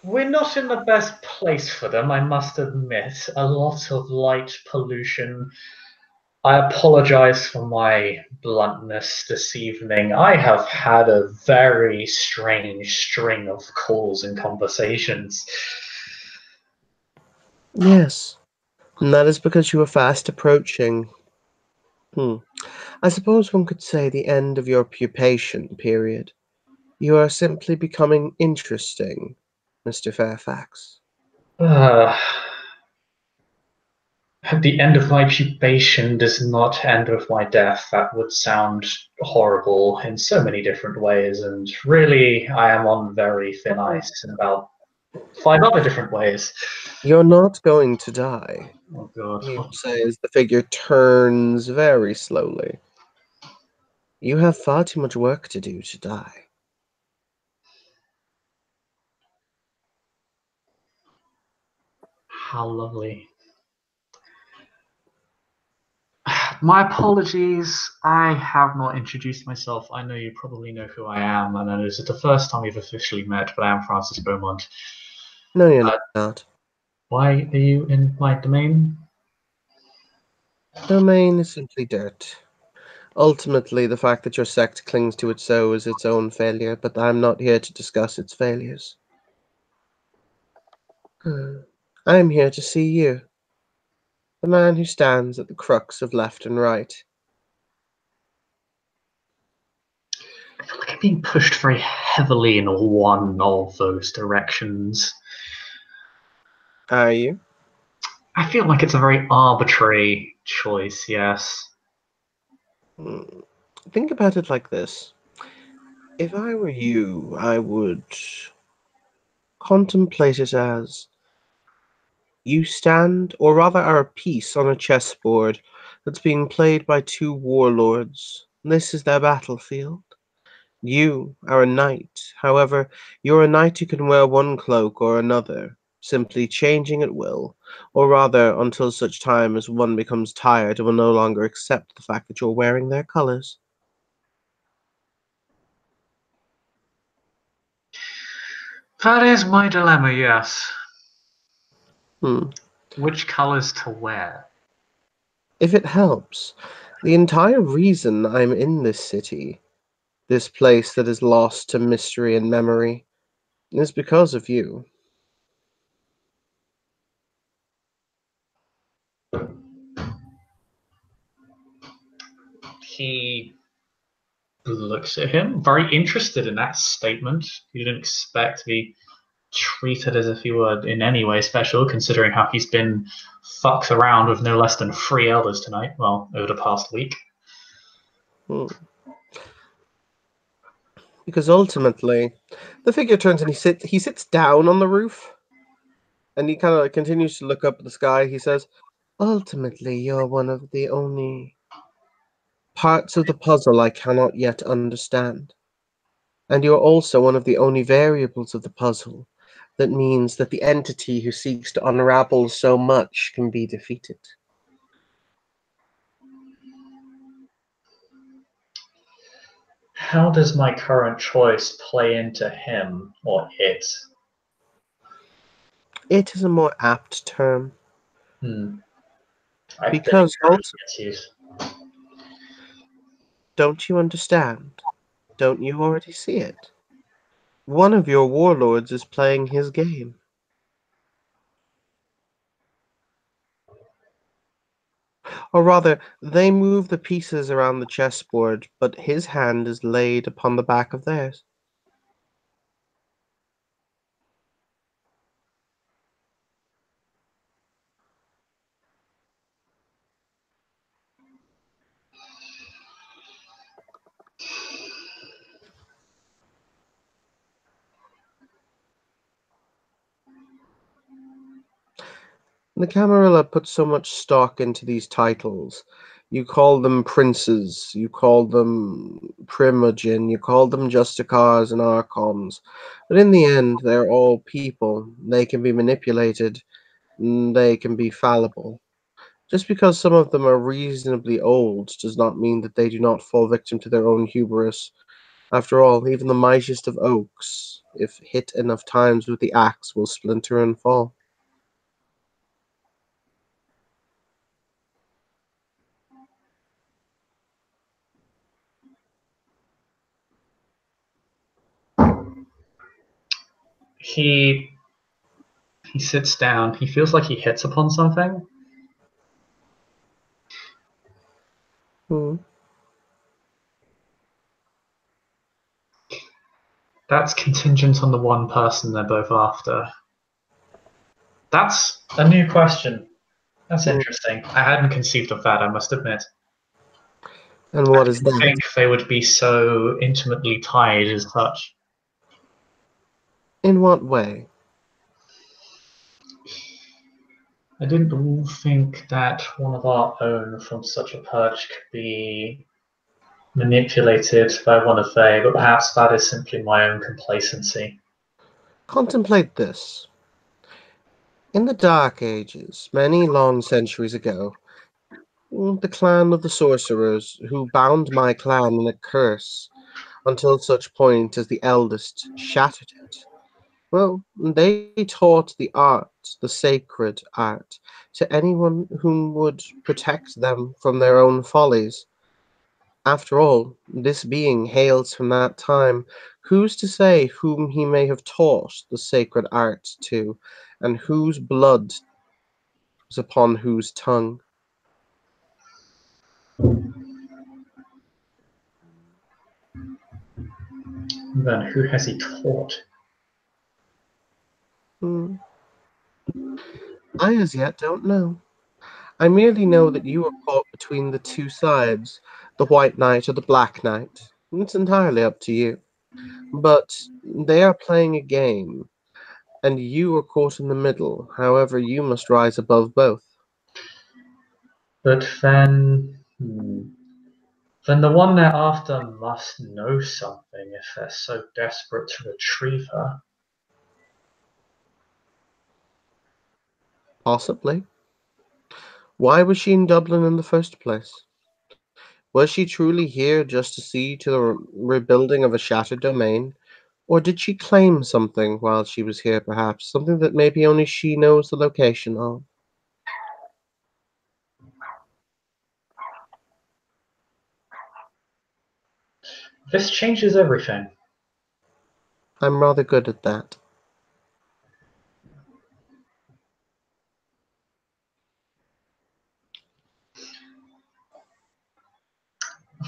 we're not in the best place for them, I must admit. A lot of light pollution. I apologize for my bluntness this evening. I have had a very strange string of calls and conversations. Yes, and that is because you are fast approaching. I suppose one could say the end of your pupation period. You are simply becoming interesting, Mr. Fairfax. Uh, the end of my pupation does not end with my death. That would sound horrible in so many different ways, and really, I am on very thin ice in about 5 other different ways. You're not going to die, Oh god. he will say as the figure turns very slowly. You have far too much work to do to die. How lovely. My apologies. I have not introduced myself. I know you probably know who I am, and this is the first time we've officially met, but I am Francis Beaumont. No, you're Uh, not. Why are you in my domain? Domain is simply dirt. Ultimately, the fact that your sect clings to it so is its own failure, but I'm not here to discuss its failures. I am here to see you, the man who stands at the crux of left and right. I feel like I'm being pushed very heavily in one of those directions. Are you? I feel like it's a very arbitrary choice, yes. Think about it like this. If I were you, I would contemplate it as you stand, or rather are a piece on a chessboard that's being played by two warlords. This is their battlefield. You are a knight. However, you're a knight who can wear one cloak or another, simply changing at will, or rather until such time as one becomes tired and will no longer accept the fact that you're wearing their colors. That is my dilemma, yes. Hmm. Which colors to wear? If it helps, the entire reason I'm in this city, this place that is lost to mystery and memory, is because of you. He looks at him, very interested in that statement. He didn't expect to be treated as if he were in any way special, considering how he's been fucked around with no less than 3 elders tonight, well, over the past week. Hmm. Because ultimately, the figure turns and he sits down on the roof. And he kind of continues to look up at the sky. He says, ultimately, you're one of the only parts of the puzzle I cannot yet understand. And you're also one of the only variables of the puzzle that means that the entity who seeks to unravel so much can be defeated. How does my current choice play into him or it? It is a more apt term. I Because think it's used. don't you understand? Don't you already see it? One of your warlords is playing his game. Or rather, they move the pieces around the chessboard, but his hand is laid upon the back of theirs. The Camarilla put so much stock into these titles. You call them princes, you call them primogen, you call them justicars and archons. But in the end, they're all people. They can be manipulated, they can be fallible. Just because some of them are reasonably old does not mean that they do not fall victim to their own hubris. After all, even the mightiest of oaks, if hit enough times with the axe, will splinter and fall. He sits down. He feels like he hits upon something. Hmm. That's contingent on the one person they're both after. That's a new question. That's interesting. I hadn't conceived of that, I must admit. And what I is didn't that? think they would be so intimately tied as such. In what way? I didn't think that one of our own from such a perch could be manipulated by one of they, but perhaps that is simply my own complacency. Contemplate this. In the Dark Ages, many long centuries ago, the clan of the sorcerers, who bound my clan in a curse until such point as the eldest shattered it, well, they taught the art, the sacred art, to anyone whom would protect them from their own follies. After all, this being hails from that time. Who's to say whom he may have taught the sacred art to, and whose blood was upon whose tongue? Then who has he taught? Hmm. I as yet don't know. I merely know that you are caught between the two sides, the White Knight or the Black Knight. It's entirely up to you. But they are playing a game, and you are caught in the middle. However, you must rise above both. But then the one they're after must know something if they're so desperate to retrieve her. Possibly. Why was she in Dublin in the first place? Was she truly here just to see to the rebuilding of a shattered domain? Or did she claim something while she was here, perhaps? Something that maybe only she knows the location of? This changes everything. I'm rather good at that.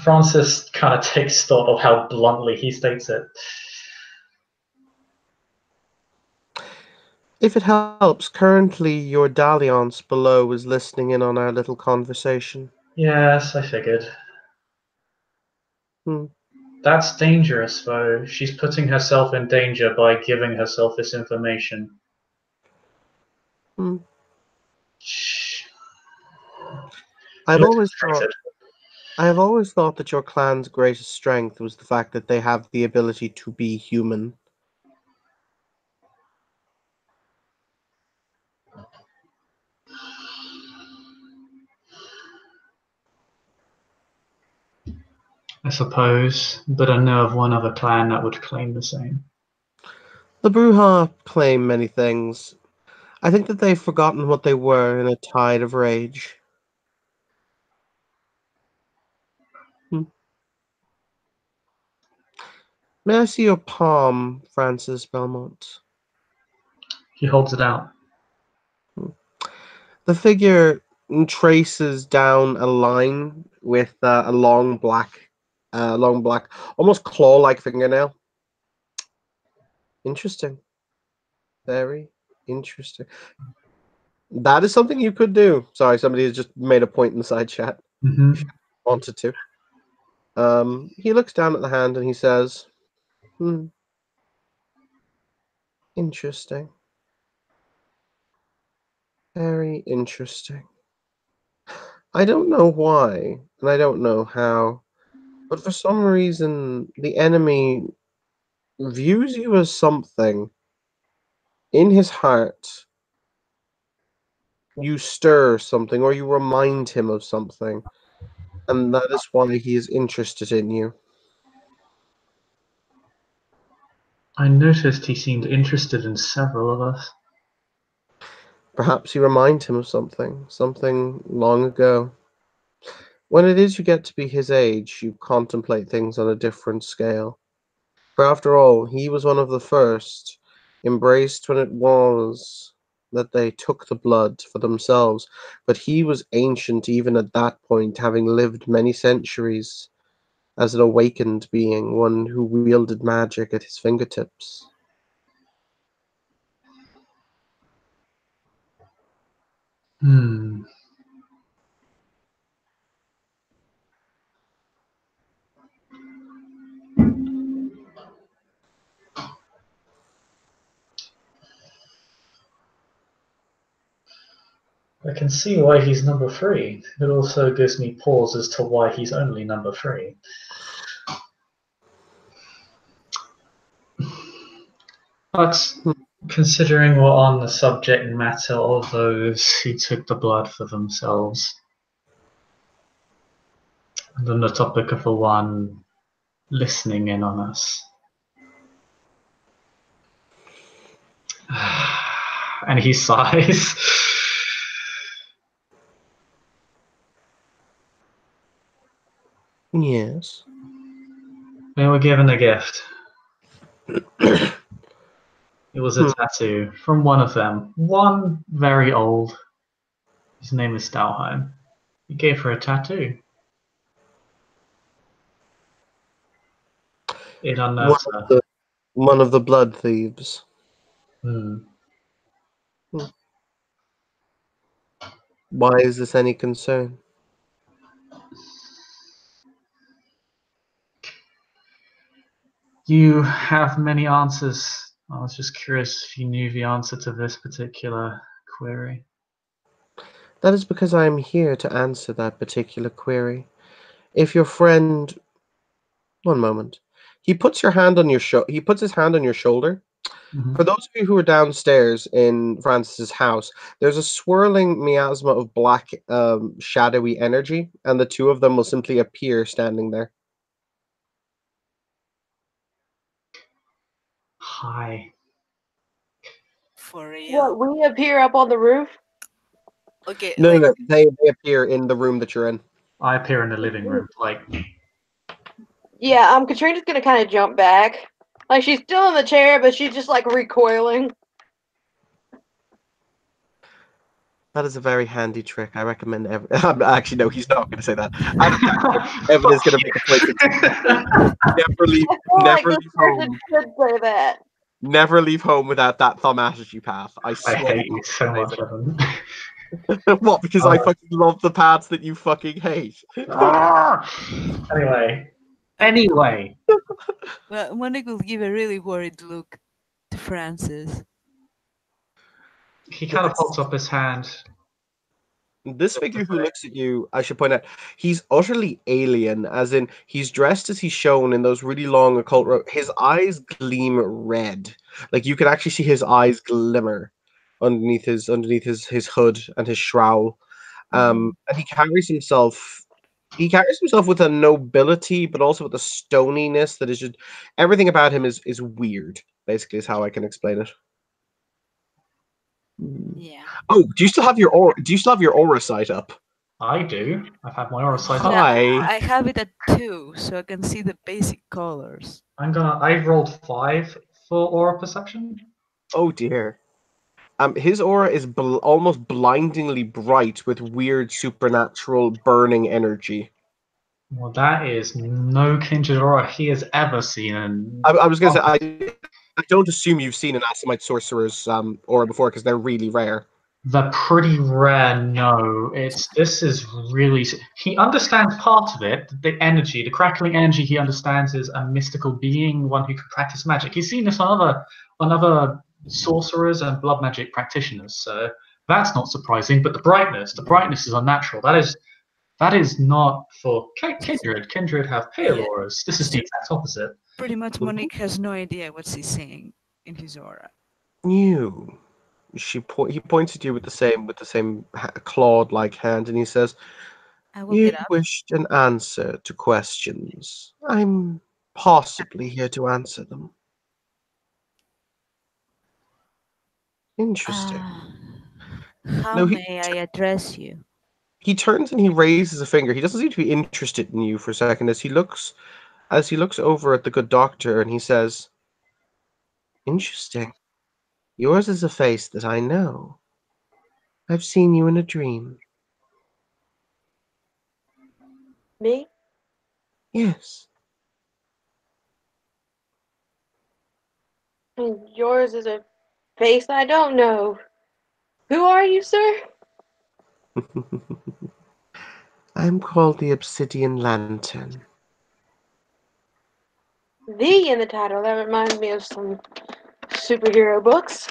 Francis kind of takes stock of how bluntly he states it. If it helps, currently your dalliance below is listening in on our little conversation. Yes, I figured. Hmm. That's dangerous, though. She's putting herself in danger by giving herself this information. Hmm. Shh. I've He looks always thought frustrated. I have always thought that your clan's greatest strength was the fact that they have the ability to be human. I suppose, but I know of one other clan that would claim the same. The Bruja claim many things. I think that they've forgotten what they were in a tide of rage. Hmm. May I see your palm, Francis Belmont? He holds it out. The figure traces down a line with a long black, almost claw-like fingernail. Interesting. Very interesting. That is something you could do. Sorry, somebody has just made a point in the side chat. Mm-hmm. Wanted to. He looks down at the hand and he says, interesting. Very interesting. I don't know why, and I don't know how, but for some reason, the enemy views you as something. In his heart, you stir something, or you remind him of something, and that is why he is interested in you. I noticed he seemed interested in several of us. Perhaps you remind him of something long ago. When it is you get to be his age, you contemplate things on a different scale. For after all, he was one of the first, embraced when it was that they took the blood for themselves, but he was ancient even at that point, having lived many centuries as an awakened being, one who wielded magic at his fingertips. Hmm. I can see why he's number 3. It also gives me pause as to why he's only number 3. But considering we're on the subject matter of those who took the blood for themselves, and on the topic of the one listening in on us, and he sighs. Yes. We were given a gift. It was a tattoo from one of them, one very old. His name is Stalheim. He gave her a tattoo. It unnerves her. One of the blood thieves. Why is this any concern? You have many answers. I was just curious if you knew the answer to this particular query. That is because I am here to answer that particular query. If your friend... One moment. He puts your hand on your he puts his hand on your shoulder. Mm-hmm. For those of you who are downstairs in Francis's house, there's a swirling miasma of black, shadowy energy, and the two of them will simply appear standing there. Hi. For real. What, we appear up on the roof? Okay, No, like, no, no. They appear in the room that you're in. I appear in the living room, like... Yeah, Katrina's gonna kind of jump back. Like, she's still in the chair, but she's just, like, recoiling. That is a very handy trick. I recommend actually, no, he's not going to say that. Evan is going to make a point. Never leave, never leave home. Should say that. Never leave home without that thaumaturgy path. I I swear. hate you so much, Evan. What? Because I fucking love the paths that you fucking hate. Anyway. well, Monique will give a really worried look to Francis. He kind of holds up his hand. This figure who looks at you, I should point out, he's utterly alien, as in he's dressed as he's shown in those really long occult his eyes gleam red. Like you can actually see his eyes glimmer underneath his hood and his shroud. And he carries himself with a nobility, but also with a stoniness that is just everything about him is weird, basically is how I can explain it. Yeah. Oh, do you still have your aura sight up? I do. I've had my aura sight up. Yeah, Hi. I have it at 2, so I can see the basic colors. I've rolled 5 for aura perception. Oh dear. His aura is almost blindingly bright with weird supernatural burning energy. Well, that is no kindred aura he has ever seen. And I was gonna say I don't assume you've seen an Assamite sorcerer's aura before because they're really rare. they're pretty rare. No, this is really. He understands part of it. The energy, the crackling energy. He understands is a mystical being, one who can practice magic. He's seen this on other sorcerers and blood magic practitioners. So that's not surprising. But the brightness is unnatural. That is not for kindred. Kindred have pale Yeah. auras. This is the exact opposite. Pretty much Monique has no idea what she's seeing in his aura. You. He points at you with the same clawed-like hand, and he says, I will "You get up. wished an answer to questions. I'm possibly here to answer them." Interesting. How No, may I address you? he turns and he raises a finger. He doesn't seem to be interested in you for a second as he looks over at the good doctor, and he says, "Interesting. Yours is a face that I know. I've seen you in a dream." Me? "Yes." And yours is a face I don't know. Who are you, sir? "I'm called the Obsidian Lantern." The in the title. That reminds me of some superhero books.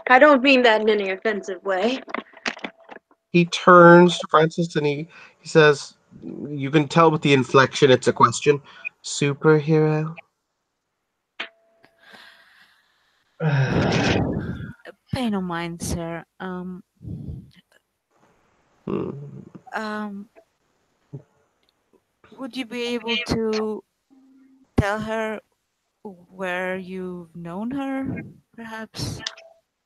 I don't mean that in any offensive way. He turns to Francis and he says, you can tell with the inflection it's a question. "Superhero?" Pay no mind, sir. Hmm. Um, would you be able to tell her where you've known her, perhaps?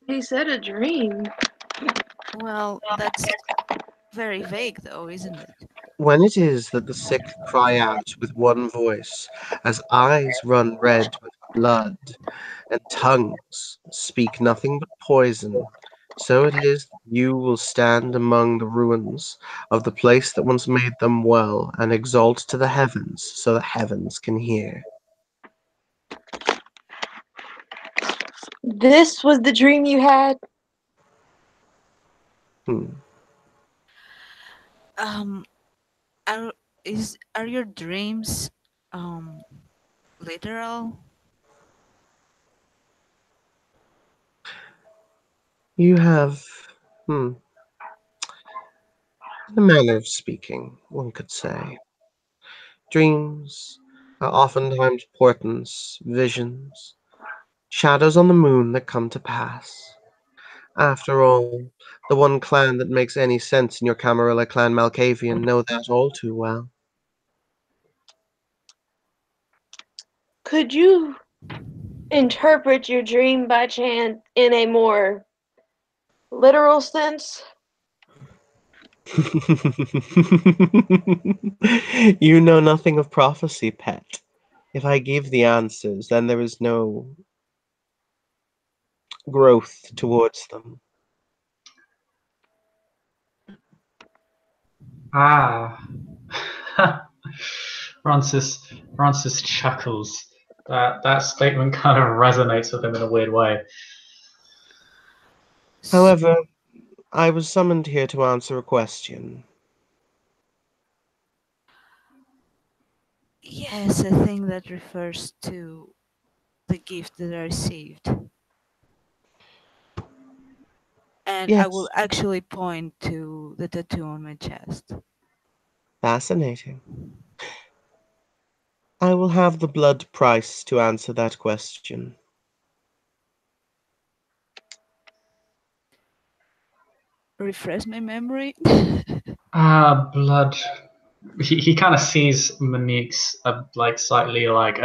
He said a dream. Well, that's very vague, though, isn't it? When it is that the sick cry out with one voice, as eyes run red with blood, and tongues speak nothing but poison, so it is that you will stand among the ruins of the place that once made them well, and exalt to the heavens, so the heavens can hear. This was the dream you had? Hmm. Um, are your dreams um literal? You have, hmm, a manner of speaking, one could say. Dreams are oftentimes portents, visions, shadows on the moon that come to pass. After all, the one clan that makes any sense in your Camarilla clan Malkavian know that all too well. Could you interpret your dream by chance in a more literal sense? You know nothing of prophecy, pet. If I give the answers, then there is no growth towards them. Ah. Francis chuckles. That statement kind of resonates with him in a weird way. However, I was summoned here to answer a question. Yes, a thing that refers to the gift that I received. And I Yes. will actually point to the tattoo on my chest. Fascinating. I will have the blood price to answer that question. Refresh my memory. Blood. He kind of sees Monique's like slightly like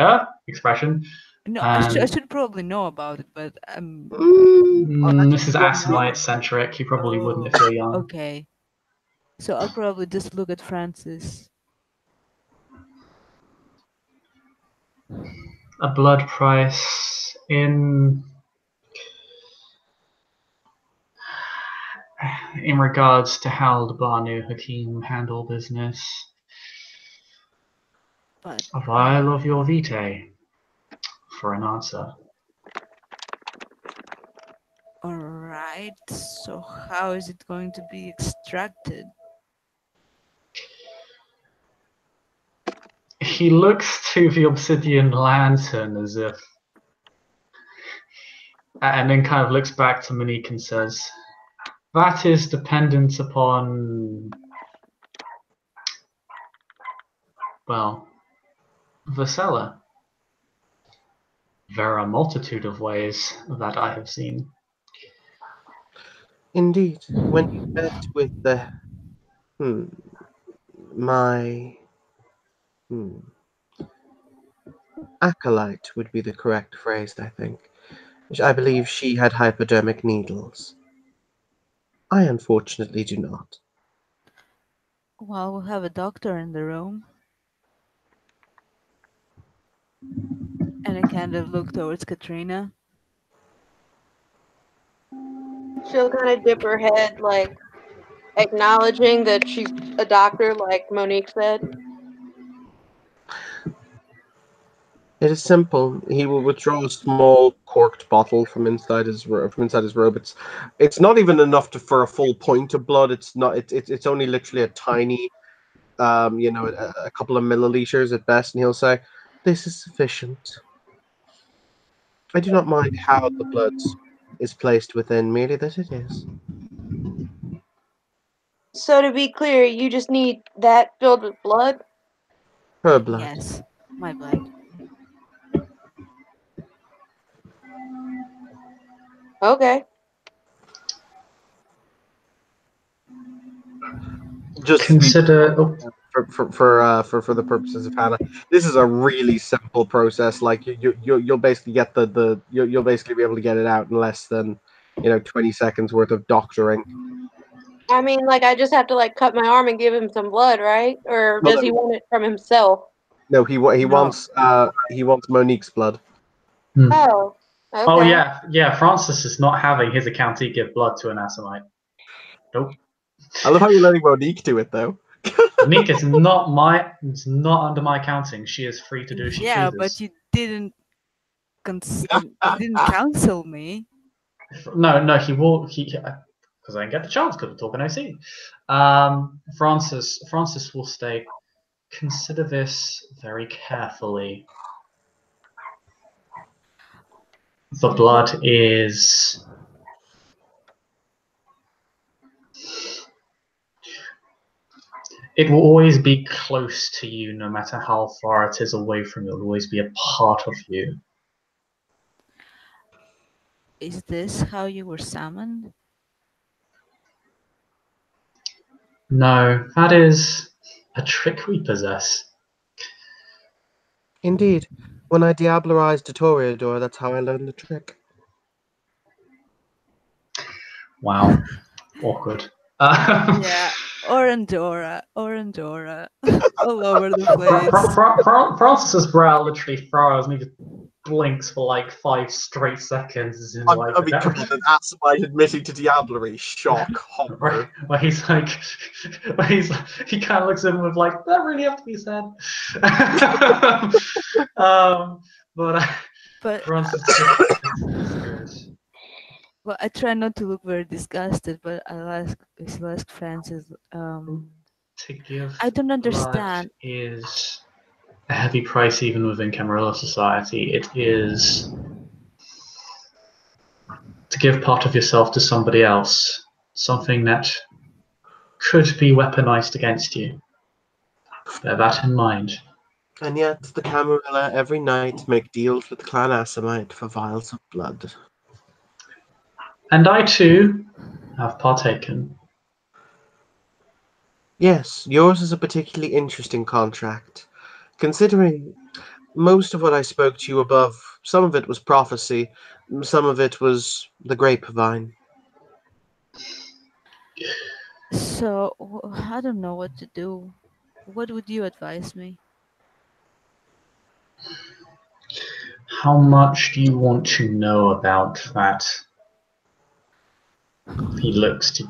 expression. No, I And should probably know about it, but this is you Asimite centric. You probably wouldn't if Oh, you're young. okay. So I'll probably just look at Francis. A blood price in regards to how the Banu Hakim handle business. But A vial of your vitae for an answer. all right. So how is it going to be extracted? He looks to the Obsidian Lantern as if, and then kind of looks back to Monique and says, "That is dependent upon, well, the seller. There are a multitude of ways that I have seen." Indeed. When you met with the my acolyte would be the correct phrase, I think. I believe she had hypodermic needles. I unfortunately do not. Well, we'll have a doctor in the room. And I kind of look towards Katrina. She'll kind of dip her head, like acknowledging that she's a doctor, like Monique said. It is simple. He will withdraw a small corked bottle from inside his robe. It's not even enough for a full point of blood. It's not. It's only literally a tiny, a couple of milliliters at best. And he'll say, "This is sufficient. I do not mind how the blood is placed within, merely that it is." So to be clear, you just need that filled with blood? Her blood. Yes, my blood. Okay. Just Consider. for the purposes of Hannah, this is a really simple process. Like you'll basically get you'll basically be able to get it out in less than 20 seconds worth of doctoring. I mean, like, I just have to, like, cut my arm and give him some blood, right? Or Well, does he want it from himself? No, he No. wants Monique's blood. Oh, okay. Oh yeah. Francis is not having his accountee give blood to an Asimite. Nope. I love how you're letting Monique do it though. Monique is it's not under my counting. She is free to do as she Yeah, chooses. but you didn't counsel me. No, he will. Because I didn't get the chance because we're talking OC. Francis will state, consider this very carefully. The blood is it will always be close to you, no matter how far it is away from you. It will always be a part of you. Is this how you were summoned? No, that is a trick we possess. Indeed, when I diablerized the Toreador, that's how I learned the trick. Wow, awkward. Yeah, Orandora, all over the place. Francis's brow literally furrows and he just blinks for like 5 straight seconds. And like, An Asimite admitting to diablerie. Shock, horror. where he's like, he kind of looks at him with like, that really have to be said. But Francis. Well, I try not to look very disgusted, but I'll ask Francis. To give I don't understand. blood is a heavy price even within Camarilla society. It is to give part of yourself to somebody else. something that could be weaponized against you. Bear that in mind. And yet the Camarilla every night make deals with Clan Asamite for vials of blood. And I too have partaken. Yes, yours is a particularly interesting contract. Considering most of what I spoke to you above, some of it was prophecy, some of it was the grapevine. So I don't know what to do. What would you advise me? How much do you want to know about that? He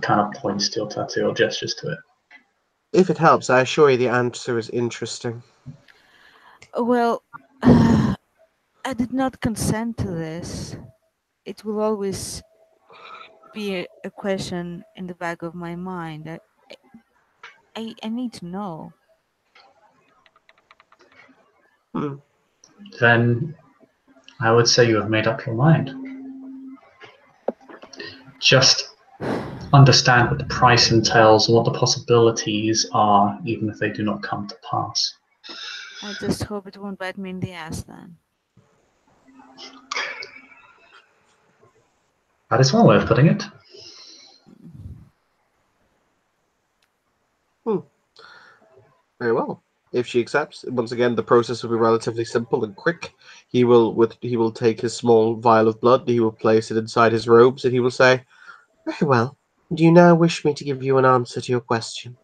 kind of points to your tattoo or gestures to it. If it helps, I assure you the answer is interesting. Well, I did not consent to this. It will always be a question in the back of my mind. I need to know. Then I would say you have made up your mind. Just understand what the price entails and what the possibilities are, even if they do not come to pass. I just hope it won't bite me in the ass then. That is one way of putting it. Very well. If she accepts, once again, the process will be relatively simple and quick. He will take his small vial of blood, he will place it inside his robes, and he will say, "Very well. Do you now wish me to give you an answer to your question?"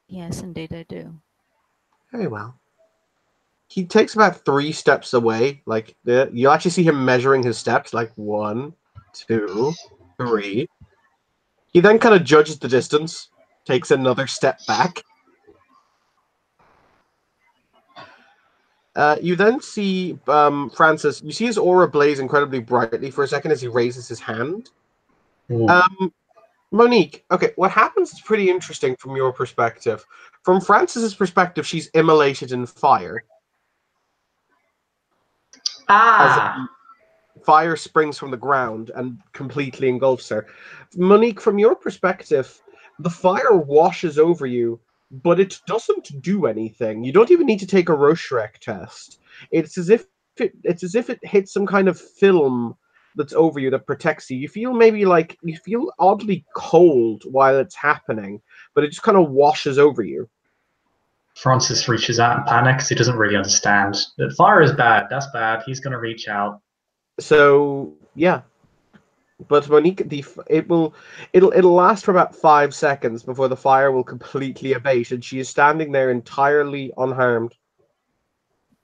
Yes, indeed I do. Very well. He takes about 3 steps away, you'll actually see him measuring his steps, 1, 2, 3. He then kind of judges the distance, takes another step back. You then see Francis. You see his aura blaze incredibly brightly for a second as he raises his hand. Monique, okay, what happens is pretty interesting from your perspective. From Francis's perspective, she's immolated in fire. As fire springs from the ground and completely engulfs her. Monique, from your perspective, the fire washes over you, but it doesn't do anything. You don't even need to take a Rorschach test. It's as if it hits some kind of film that's over you that protects you. You feel oddly cold while it's happening, but it just kind of washes over you. Francis reaches out and panics. He doesn't really understand. Fire is bad. That's bad. He's going to reach out. So yeah, but Monique, it'll last for about 5 seconds before the fire will completely abate, and she is standing there entirely unharmed.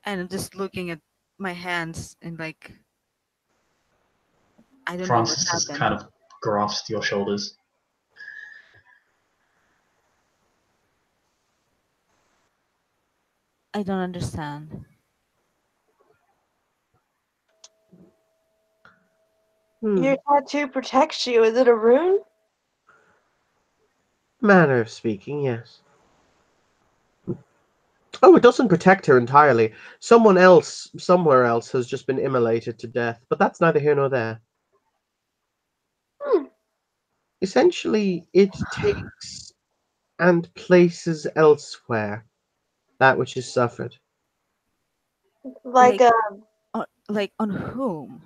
And I'm just looking at my hands and I don't Francis know what's just happened. kind of grasps your shoulders. I don't understand. Your tattoo protects you. Is it a rune? Manner of speaking, yes. Oh, it doesn't protect her entirely. Someone else, somewhere else, has just been immolated to death, but that's neither here nor there. Essentially, it takes and places elsewhere that which is suffered. Like on whom?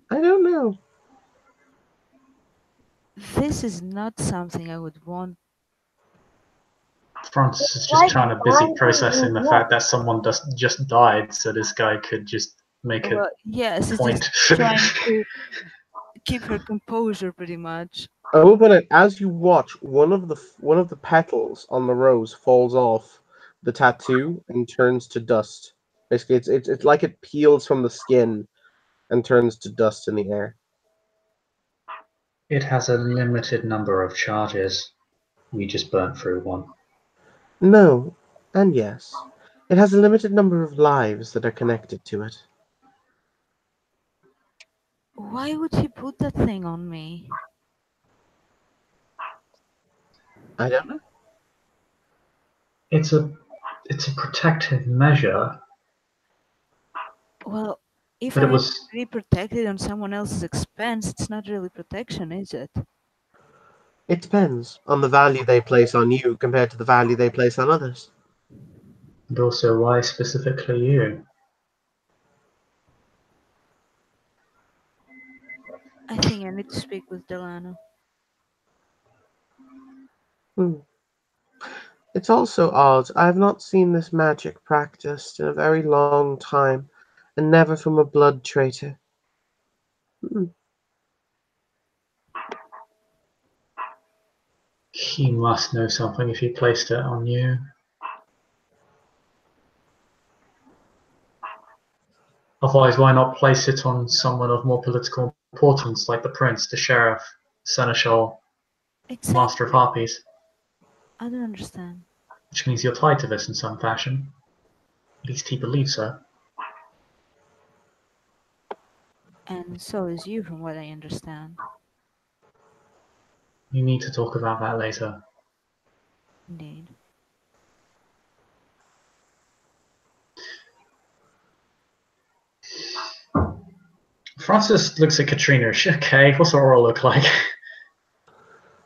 I don't know. This is not something I would want. Francis is just trying to busy processing the fact that someone just died, so this guy could just make a point. It's trying to keep her composure, pretty much. Open it as you watch. One of the petals on the rose falls off the tattoo and turns to dust. Basically, it's like it peels from the skin and turns to dust in the air. It has a limited number of charges. We just burnt through one. No, and yes. It has a limited number of lives that are connected to it. Why would he put that thing on me? I don't know. It's a protective measure. Well, if I was really protected on someone else's expense, it's not really protection, is it? It depends on the value they place on you compared to the value they place on others. And also, why specifically you? I think I need to speak with Delano. Hmm. It's also odd. I have not seen this magic practiced in a very long time, and never from a blood traitor. Hmm. He must know something if he placed it on you. Otherwise, why not place it on someone of more political importance, like the prince, the sheriff, seneschal, master of Exactly. harpies? I don't understand. Which means you're tied to this in some fashion. At least he believes so. And so is you, from what I understand. You need to talk about that later. Indeed. Francis looks at Katrina. Is she okay? What's her aura look like?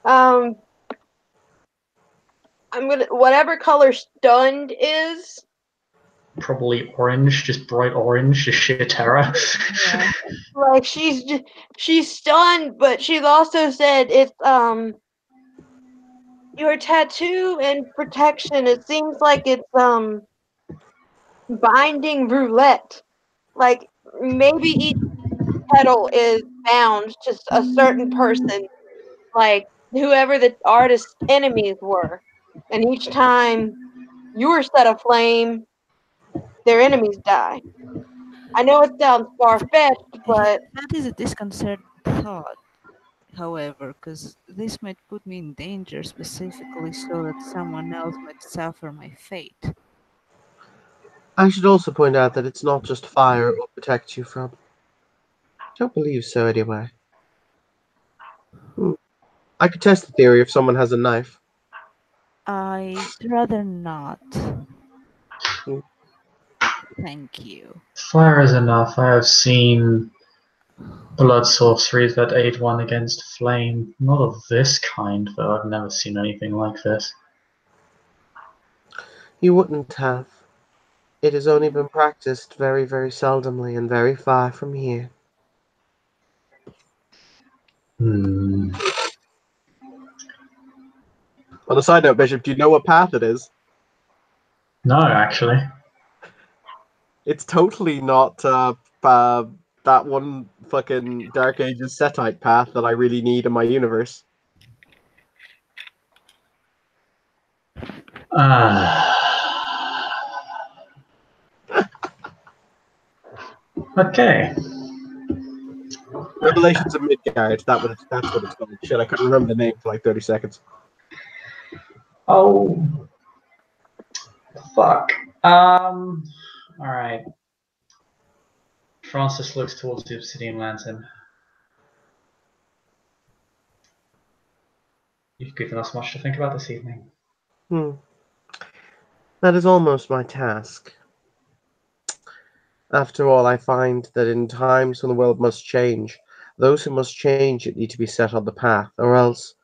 I'm gonna whatever color stunned is. Probably orange, just bright orange, just sheer terror. Yeah. Like she's stunned, but she's also said it's your tattoo and protection. It seems like it's binding roulette. Like maybe each petal is bound to a certain person, like whoever the artist's enemies were, and each time you're set aflame, their enemies die. I know it sounds far fetched, but That is a disconcerting thought, however, because this might put me in danger specifically so that someone else might suffer my fate. I should also point out that it's not just fire it will protect you from. I don't believe so, anyway. Hmm. I could test the theory if someone has a knife. I'd rather not. Hmm. Thank you. Fire is enough. I have seen blood sorceries that aid one against flame. Not of this kind, though. I've never seen anything like this. You wouldn't have. It has only been practiced very, very seldomly and very far from here. Hmm. On a side note, Bishop, do you know what path it is? No, actually. It's totally not that one fucking Dark Ages Setite path that I really need in my universe. Okay. Revelations of Midgard. That's what it's called. Shit, I couldn't remember the name for like 30 seconds. Oh, fuck. Alright. Francis looks towards the Obsidian Lantern. You've given us much to think about this evening. Hmm. That is almost my task. After all, I find that in times when the world must change, those who must change it need to be set on the path, or else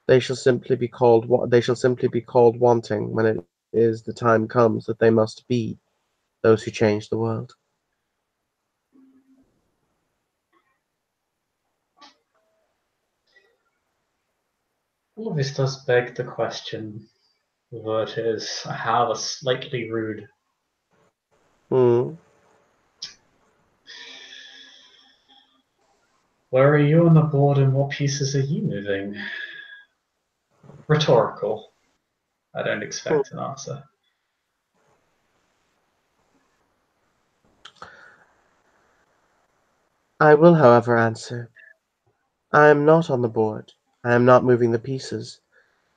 they shall simply be called wanting when it is the time comes that they must be those who change the world. All of this does beg the question, though it is, however, slightly rude. Hmm. Where are you on the board and what pieces are you moving? Rhetorical. I don't expect an answer. I will, however, answer. I am not on the board. I am not moving the pieces.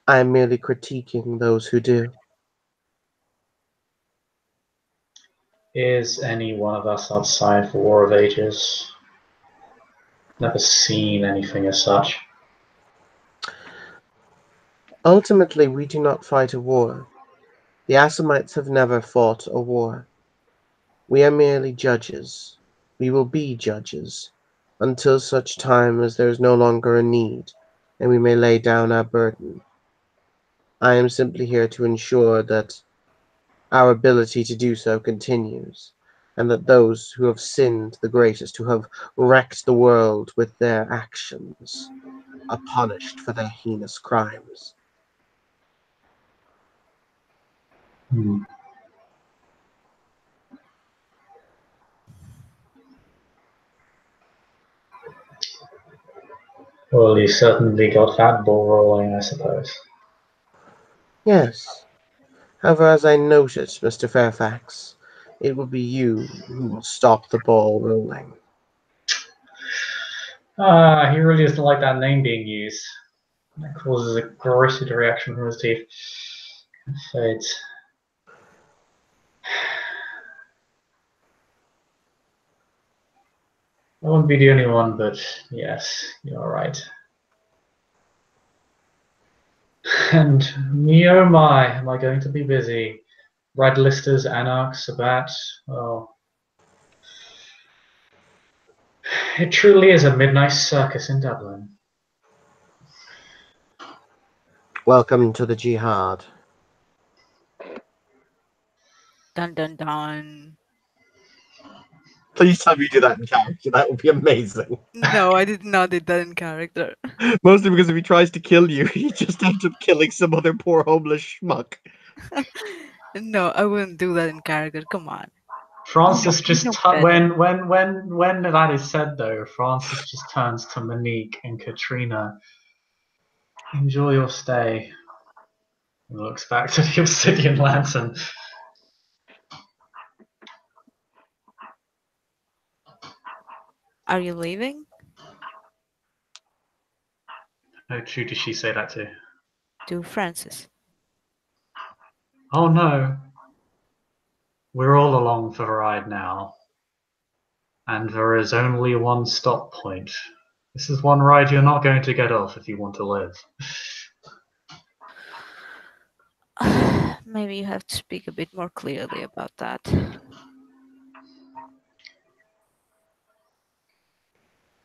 I am merely critiquing those who do. Is any one of us outside for War of Ages? Never seen anything as such. Ultimately, we do not fight a war. The Assamites have never fought a war. We are merely judges. We will be judges until such time as there is no longer a need, and we may lay down our burden. I am simply here to ensure that our ability to do so continues, and that those who have sinned the greatest, who have wrecked the world with their actions, are punished for their heinous crimes. Hmm. Well, you certainly got that ball rolling, I suppose. Yes. However, as I noted, Mr. Fairfax, it will be you who will stop the ball rolling. He really doesn't like that name being used. That causes a gritted reaction from his teeth. Fades. I won't be the only one, but yes, you're right. And me oh my, am I going to be busy? Red listers, anarchs, Sabat, well, it truly is a midnight circus in Dublin. Welcome to the jihad. Dun dun dun. Please tell me you do that in character. That would be amazing. No, I did not do that in character. Mostly because if he tries to kill you, he just ends up killing some other poor homeless schmuck. No, I wouldn't do that in character. Come on. Francis You just know better. when that is said though, Francis just turns to Monique and Katrina. Enjoy your stay. And looks back to the Obsidian Lantern. Are you leaving? Who did she say that to? To Francis. Oh no. We're all along for the ride now. And there is only one stop point. This is one ride you're not going to get off if you want to live. Maybe you have to speak a bit more clearly about that.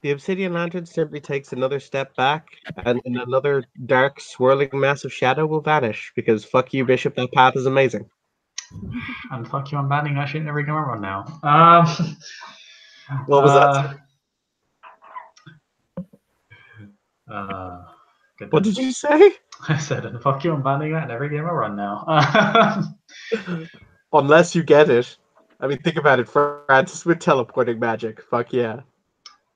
The Obsidian Lantern simply takes another step back, and in another dark, swirling mass of shadow will vanish, because fuck you, Bishop, that path is amazing. And fuck you, I'm banning that shit in every camera run now. What was that? What did you say? I said, and fuck you, I'm banning that in every game I run now. Unless you get it. I mean, think about it, Francis with teleporting magic. Fuck yeah.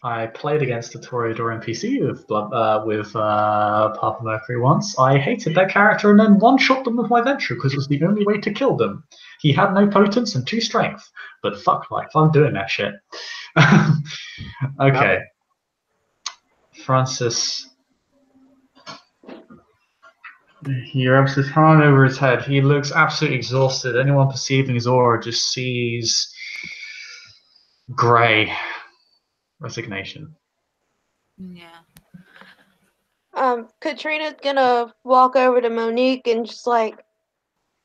I played against a Toreador NPC with Papa Mercury once. I hated that character and then one-shot them with my venture because it was the only way to kill them. He had no potence and 2 strength, but fuck life, I'm doing that shit. Okay. Francis. He rubs his hand over his head. He looks absolutely exhausted. Anyone perceiving his aura just sees grey. Resignation. Yeah. Katrina's gonna walk over to Monique and just like,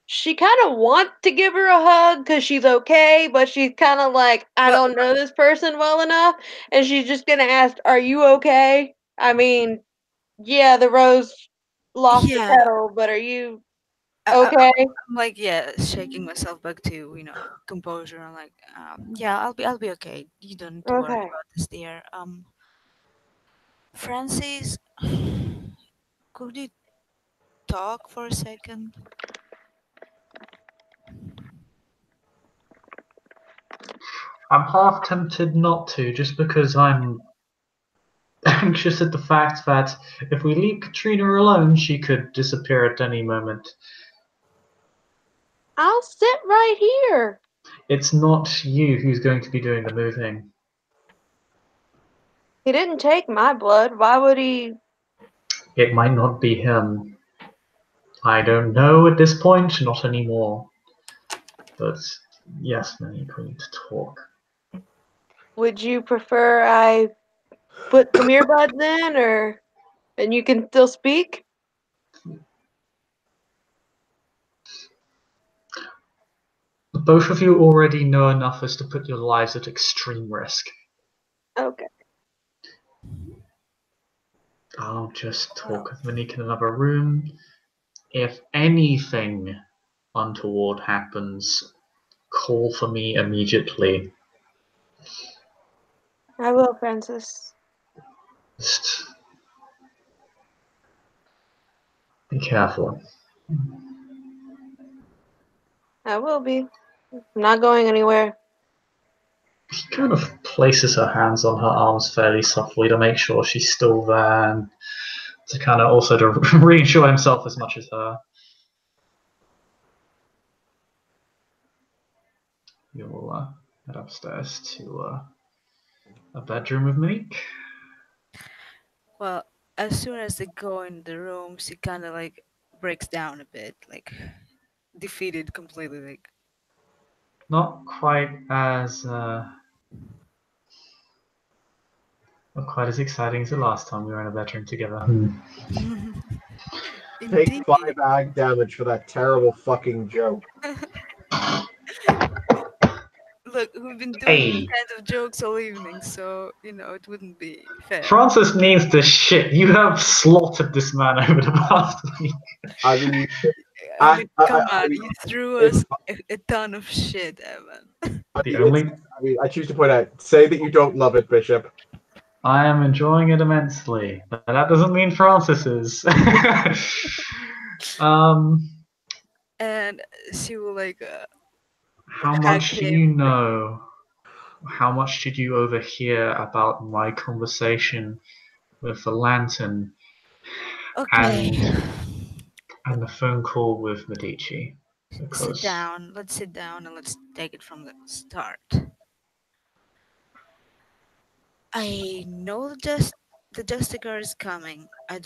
she kind of wants to give her a hug because she's okay, but she's kind of like, I don't know this person well enough, and she's just gonna ask, "Are you okay?" I mean, yeah, the rose lost the Yeah. petal, but are you I- okay? I'm like, yeah, shaking myself back to, composure. I'm like, yeah, I'll be okay. You don't need to worry Okay. about this, dear. Francis, could you talk for a second? I'm half tempted not to, just because I'm anxious at the fact that if we leave Katrina alone, she could disappear at any moment. I'll sit right here. It's not you who's going to be doing the moving. He didn't take my blood. Why would he? It might not be him. I don't know at this point, not anymore. But yes, Monique, we need to talk. Would you prefer I put some earbuds in, or and you can still speak? Both of you already know enough as to put your lives at extreme risk. Okay. I'll just talk with Monique in another room. If anything untoward happens, call for me immediately. I will, Francis. Just be careful. I will be. I'm not going anywhere. She kind of places her hands on her arms fairly softly to make sure she's still there, and to kind of also to reassure himself as much as her. You'll head upstairs to a bedroom with Monique. Well, as soon as they go in the room, she kind of like breaks down a bit, like defeated completely. Like, Not quite as exciting as the last time we were in a bedroom together. Take indeed. 5 ag damage for that terrible fucking joke. Look, we've been doing Hey. these kinds of jokes all evening, so it wouldn't be fair. Francis needs this shit. You have slaughtered this man over the past week. I mean, I mean, come I on, mean, you threw it's- us a ton of shit, Evan. I choose to point out, say that you don't love it, Bishop. I am enjoying it immensely, but that doesn't mean Francis is. And she will like. How Hug much do him. you know? How much did you overhear about my conversation with the lantern Okay. and the phone call with Medici? Sit down. Let's sit down and let's take it from the start. I know the Justicar is coming. I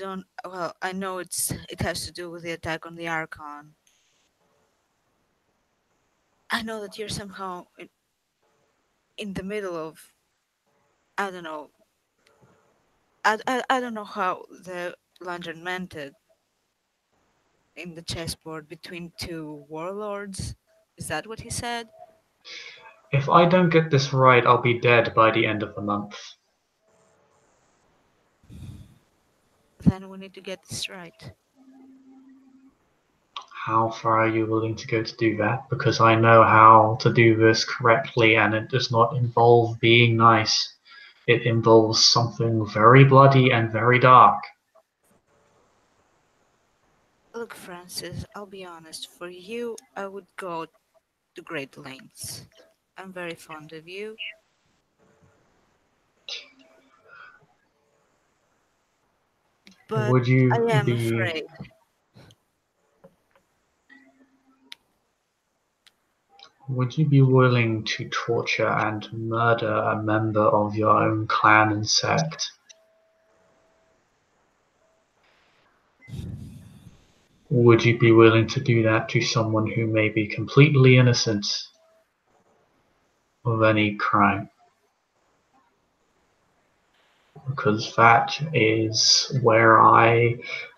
know it has to do with the attack on the Archon. I know that you're somehow in the middle of, I don't know. I don't know how the lantern meant it in the chessboard between two warlords. Is that what he said? If I don't get this right, I'll be dead by the end of the month. Then we need to get this right. How far are you willing to go to do that? Because I know how to do this correctly, and it does not involve being nice. It involves something very bloody and very dark. Look, Francis, I'll be honest. For you, I would go to great lengths. I'm very fond of you. But Would you I am be afraid. Would you be willing to torture and murder a member of your own clan and sect? Would you be willing to do that to someone who may be completely innocent of any crime? Because that is where I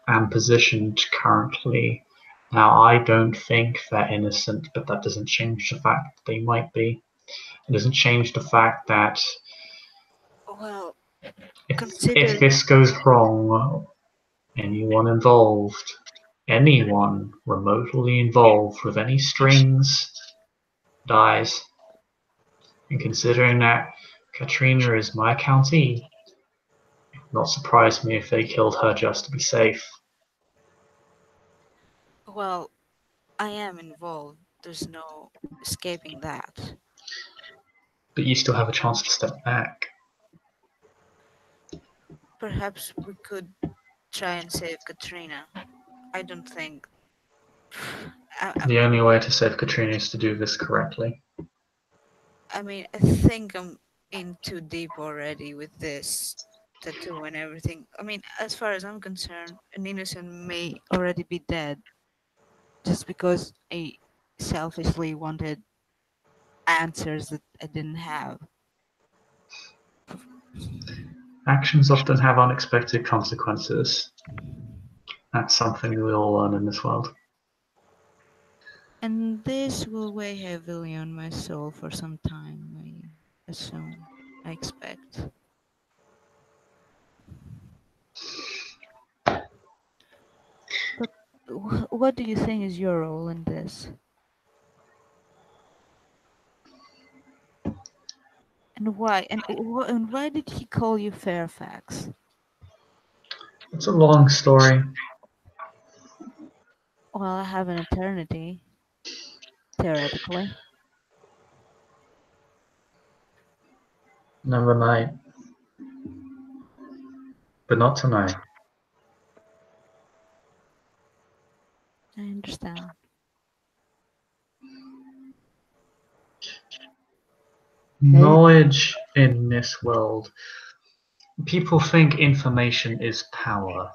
am positioned currently. Now, I don't think they're innocent, but that doesn't change the fact that they might be. It doesn't change the fact that Well, if this goes wrong, anyone remotely involved with any strings, dies. And considering that Katrina is my county, it would not surprise me if they killed her just to be safe. well, I am involved. There's no escaping that. But you still have a chance to step back. Perhaps we could try and save Katrina. I don't think. The only way to save Katrina is to do this correctly. I mean, I think I'm in too deep already with this tattoo and everything. I mean, as far as I'm concerned, an innocent may already be dead just because I selfishly wanted answers that I didn't have. Actions often have unexpected consequences. That's something we all learn in this world. And this will weigh heavily on my soul for some time, I assume. I expect. what do you think is your role in this? And why? And why did he call you Fairfax? It's a long story. Well, I have an eternity, theoretically. Another night. But not tonight. I understand. Knowledge in this world. People think information is power.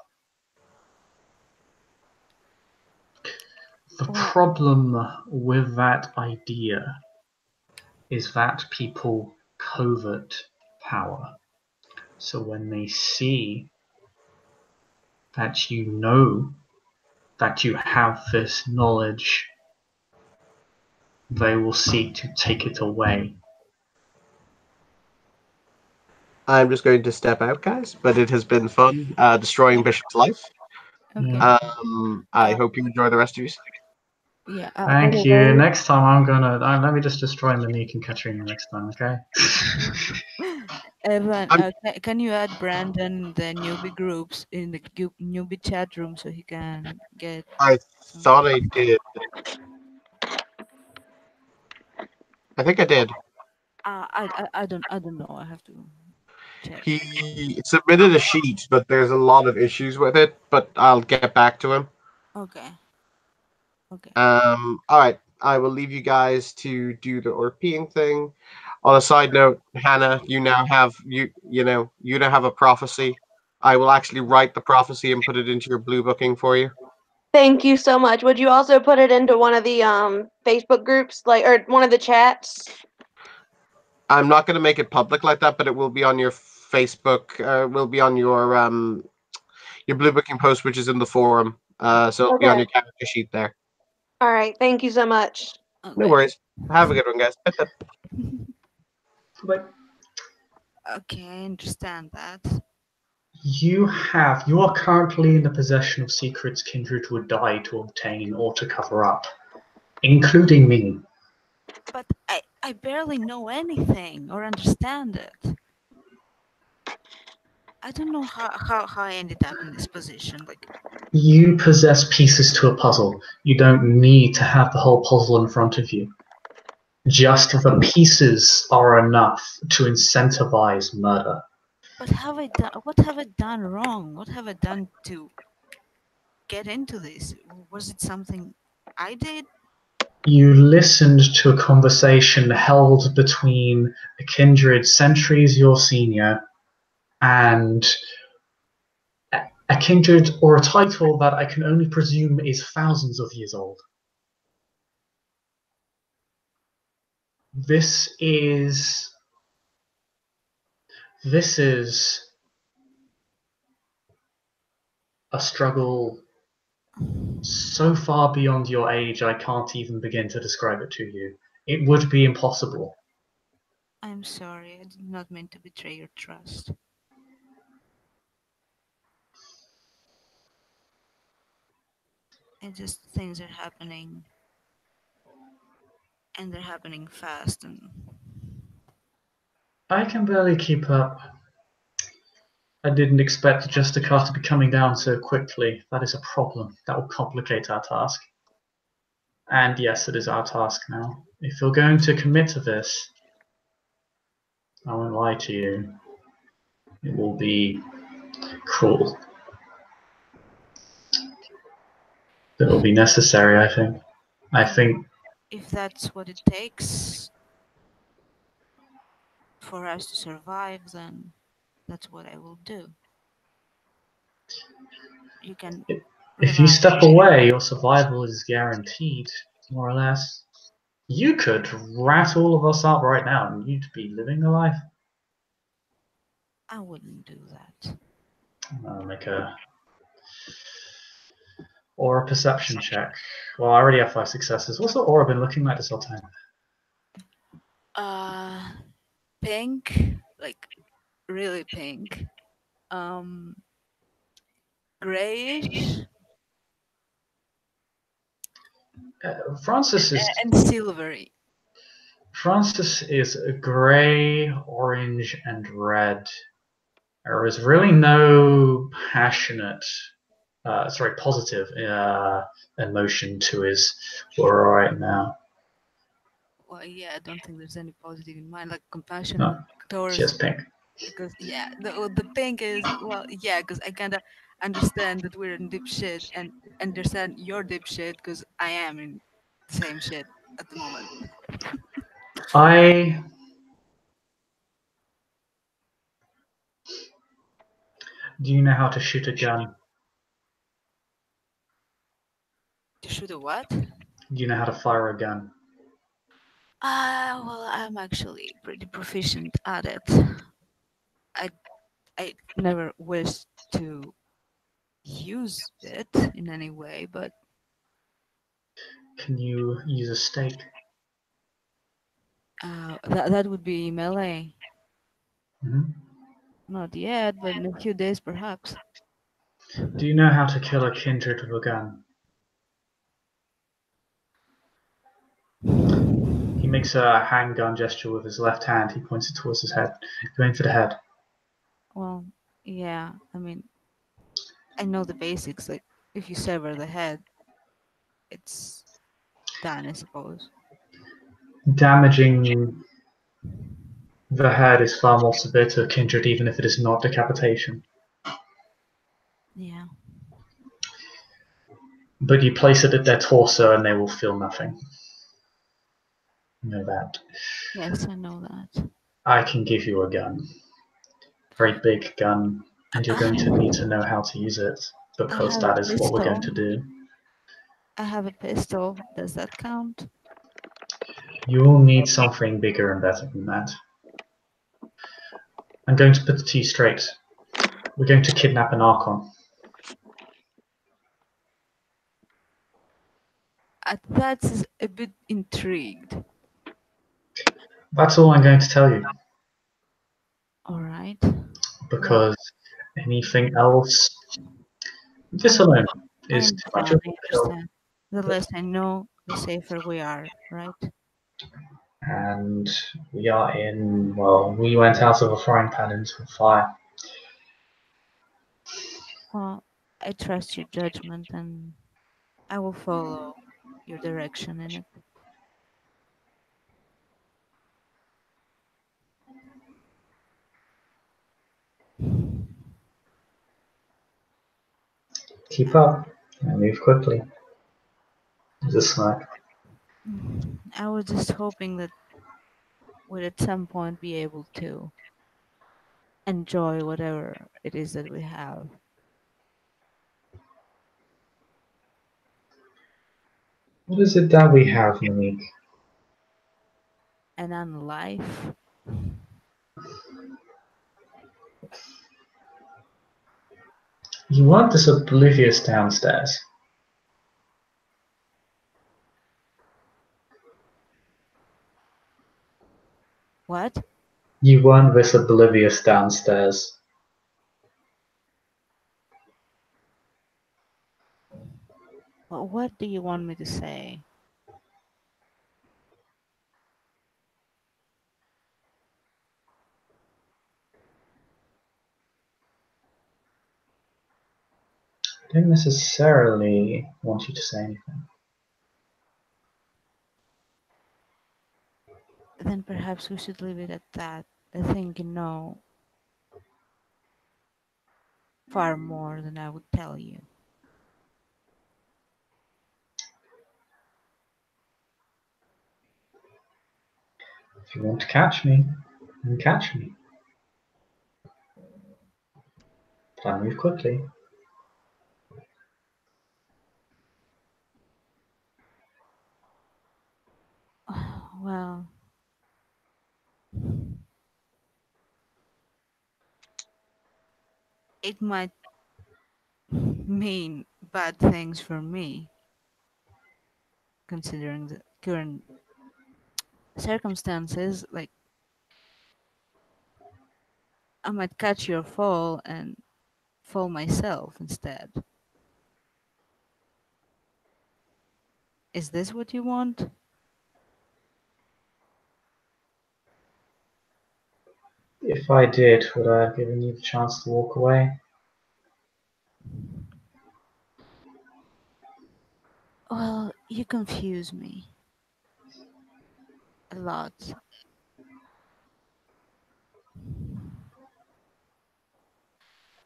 The Well- problem with that idea is that people covert power. So when they see that you know that you have this knowledge, they will seek to take it away. I'm just going to step out, guys, but it has been fun destroying Bishop's life. Okay. I hope you enjoy the rest of your stay. Yeah. Thank you. Next time I'm gonna let me just destroy Monique and Katrina next time, okay? Evan, can you add Brandon in the newbie groups in the newbie chat room so he can get? I thought I did. I think I did. I don't know. I have to check. He submitted a sheet, but there's a lot of issues with it. But I'll get back to him. Okay. Okay. All right. I will leave you guys to do the Orpeing thing. On a side note, Hannah, you now have you now have a prophecy. I will actually write the prophecy and put it into your blue booking for you. Thank you so much. Would you also put it into one of the Facebook groups, or one of the chats? I'm not going to make it public like that, but it will be on your Facebook. Will be on your blue booking post, which is in the forum. So it'll be on your character sheet there. All right. Thank you so much. Okay. No worries. Have a good one, guys. But Okay, I understand that. you are currently in the possession of secrets Kindred would die to obtain or to cover up, including me. But I barely know anything or understand it. I don't know how I ended up in this position. Like, You possess pieces to a puzzle. You don't need to have the whole puzzle in front of you. Just the pieces are enough to incentivize murder. but what have I done wrong? What have I done to get into this? Was it something I did? You listened to a conversation held between a kindred centuries your senior and a kindred or a title that I can only presume is thousands of years old. This is a struggle so far beyond your age I can't even begin to describe it to you. It would be impossible. I'm sorry. I did not mean to betray your trust. It's just things are happening, and they're happening fast, and I can barely keep up. I didn't expect Justicar to be coming down so quickly. That is a problem. That will complicate our task. And yes, it is our task now. If you're going to commit to this, I won't lie to you. It will be cruel. But it will be necessary, I think. I think if that's what it takes for us to survive, then that's what I will do. You can. if you step away, your survival is guaranteed, more or less. You could rat all of us out right now and you'd be living a life. I wouldn't do that. I'll make a aura perception check. Well, I already have 5 successes. What's the aura been looking like this whole time? Pink, like really pink. Grayish. Francis is And silvery. Francis is grey, orange, and red. There is really no positive emotion to his aura right now. Well, yeah, I don't think there's any positive in mind, like compassion No, towards. just pink. Because yeah, the thing is, well, yeah, because I kind of understand that we're in deep shit and understand your deep shit because I am in the same shit at the moment. Do you know how to shoot a gun? To shoot a what? Do you know how to fire a gun? Well, I'm actually pretty proficient at it. I never wished to use it in any way, but Can you use a stake? that would be melee. Hmm. Not yet, but in a few days perhaps. Do you know how to kill a kindred with a gun? He makes a handgun gesture with his left hand. He points it towards his head. Going for the head. Well, yeah, I mean, I know the basics. Like, if you sever the head, it's done, I suppose. Damaging the head is far more severe to a kindred, even if it is not decapitation. Yeah. But you place it at their torso and they will feel nothing. You know that. Yes, I know that. I can give you a gun. Very big gun, and you're going to need to know how to use it, because have a that is what we're going to pistol. do. I have a pistol. Does that count? You will need something bigger and better than that. I'm going to put it to you straight. We're going to kidnap an Archon. That's a bit intrigued. That's all I'm going to tell you, All right. because anything else, this alone, I is too much understand. of I a kill. understand. The less I know, the safer we are, right? And we are in, well, we went out of a frying pan into a fire. Well, I trust your judgment and I will follow your direction in it. Keep up and move quickly. There's a smirk. I was just hoping that we'd at some point be able to enjoy whatever it is that we have. What is it that we have, Monique? And on life, You weren't this oblivious downstairs. what? You weren't this oblivious downstairs. Well, what do you want me to say? I don't necessarily want you to say anything. Then perhaps we should leave it at that. I think you know far more than I would tell you. If you want to catch me, then catch me. But I move quickly. Well, it might mean bad things for me, considering the current circumstances. Like, I might catch your fall and fall myself instead. Is this what you want? If I did, would I have given you the chance to walk away? Well, you confuse me. A lot.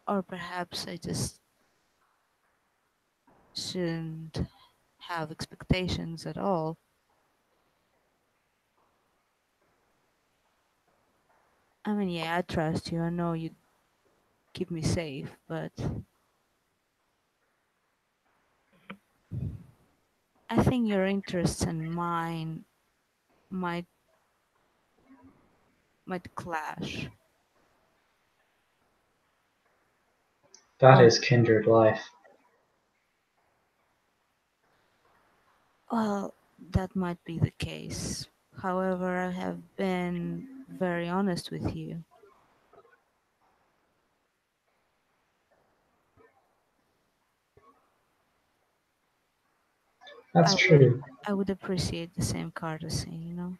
Or perhaps I just shouldn't have expectations at all. I mean, yeah, I trust you. I know you keep me safe, but I think your interests and mine might clash. That Um, is kindred life. well, that might be the case. However, I have been very honest with you. That's I would true. I would appreciate the same courtesy, you know?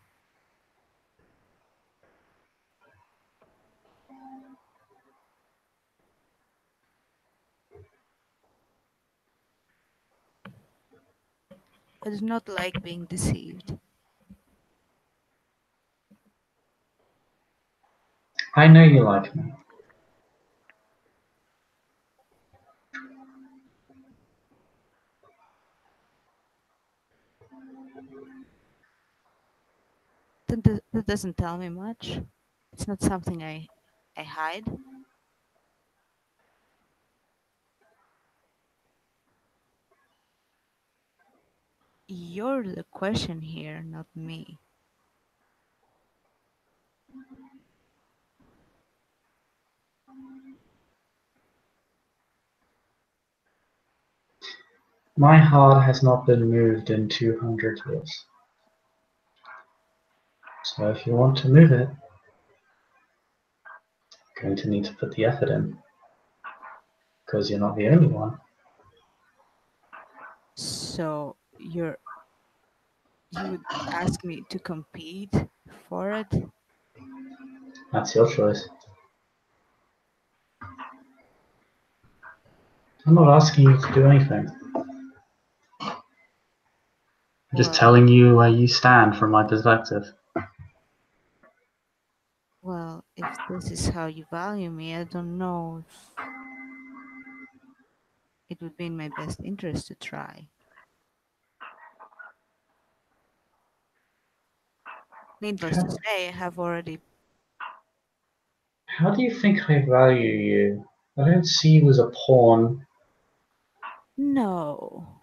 I do not like being deceived. I know you like me. That doesn't tell me much. It's not something I hide. You're the question here, not me. My heart has not been moved in 200 years. So if you want to move it, you're going to need to put the effort in. Because you're not the only one. So you would ask me to compete for it? That's your choice. I'm not asking you to do anything. I'm just Well, telling you where you stand from my perspective. well, if this is how you value me, I don't know if it would be in my best interest to try. Needless to say, I have already. How do you think I value you? I don't see you as a pawn. No,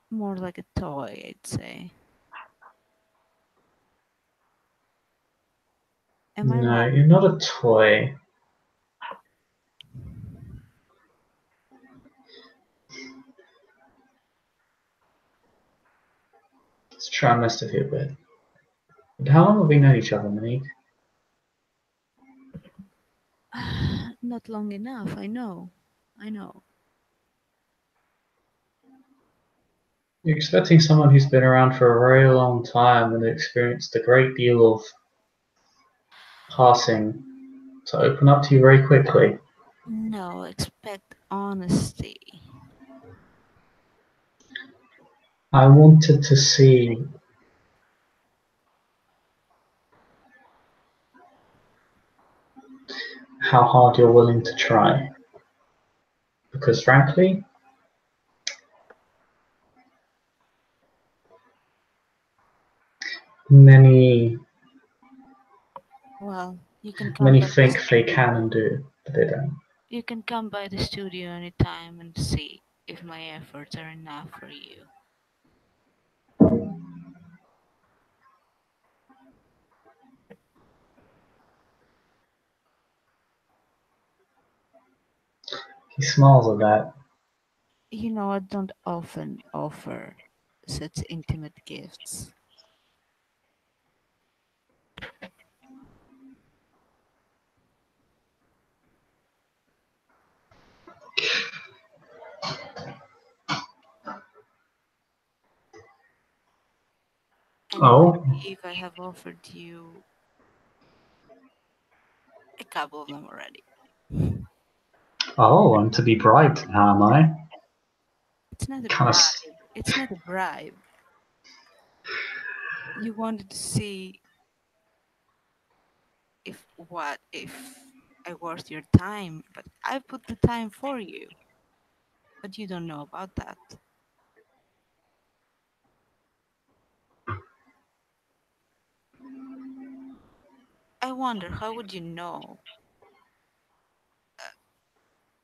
more like a toy, I'd say. Am I No, wrong? you're not a toy. Let's try and mess with you a bit. But how long have we known each other, Monique? Not long enough, I know. I know. You're expecting someone who's been around for a very long time and experienced a great deal of passing to open up to you very quickly. No, expect honesty. I wanted to see how hard you're willing to try. Because frankly, many Well, you can come many by the think they studio. can and do, but they don't. You can come by the studio anytime and see if my efforts are enough for you. He smiles at that. You know, I don't often offer such intimate gifts. Oh. if I have offered you a couple of them already. Oh, I'm to be bribed, am I? It's not a Kind of. bribe. It's not a bribe. You wanted to see if I worth your time, but I put the time for you. But you don't know about that. I wonder, how would you know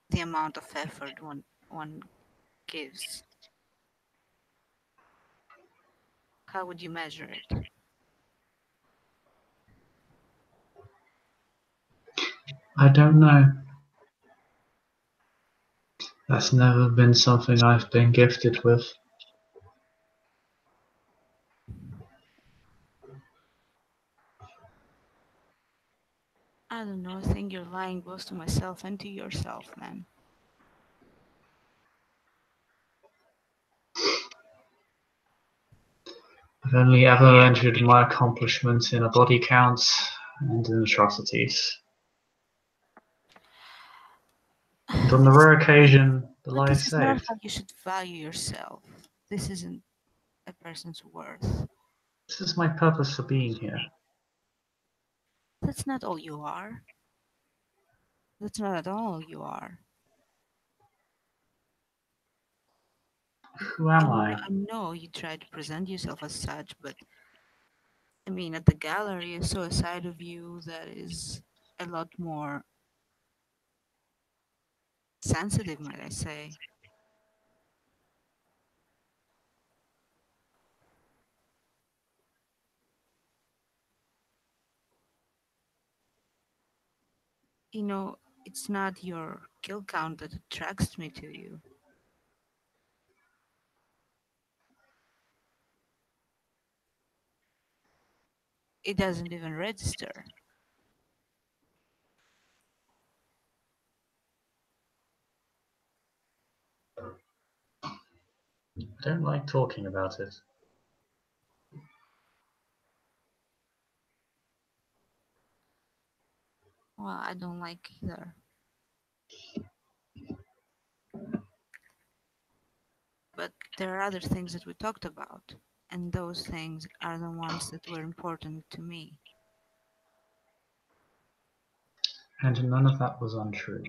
the amount of effort one gives? How would you measure it? I don't know. That's never been something I've been gifted with. I don't know. I think you're lying both to myself and to yourself, man. I've only ever entered my accomplishments in a body count and in atrocities. And on the rare occasion, the But life this is not saved. how you should value yourself. This isn't a person's worth. This is my purpose for being here. That's not all you are. That's not at all you are. Who am I? I know you try to present yourself as such, but I mean, at the gallery, I saw a side of you that is a lot more sensitive, might I say. You know, it's not your kill count that attracts me to you. It doesn't even register. I don't like talking about it. Well, I don't like either. But there are other things that we talked about, and those things are the ones that were important to me. And none of that was untrue.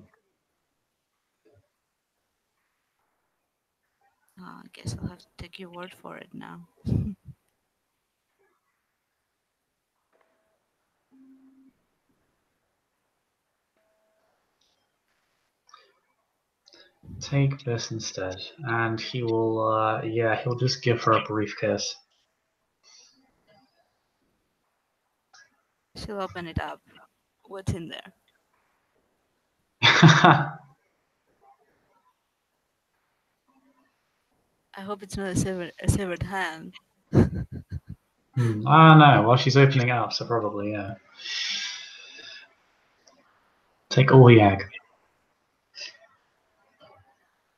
I guess I'll have to take your word for it now. Take this instead. And he will, he'll just give her a briefcase. She'll open it up. What's in there? I hope it's not a severed hand. I don't know. Well, she's opening it up, so probably, yeah. Take all the egg.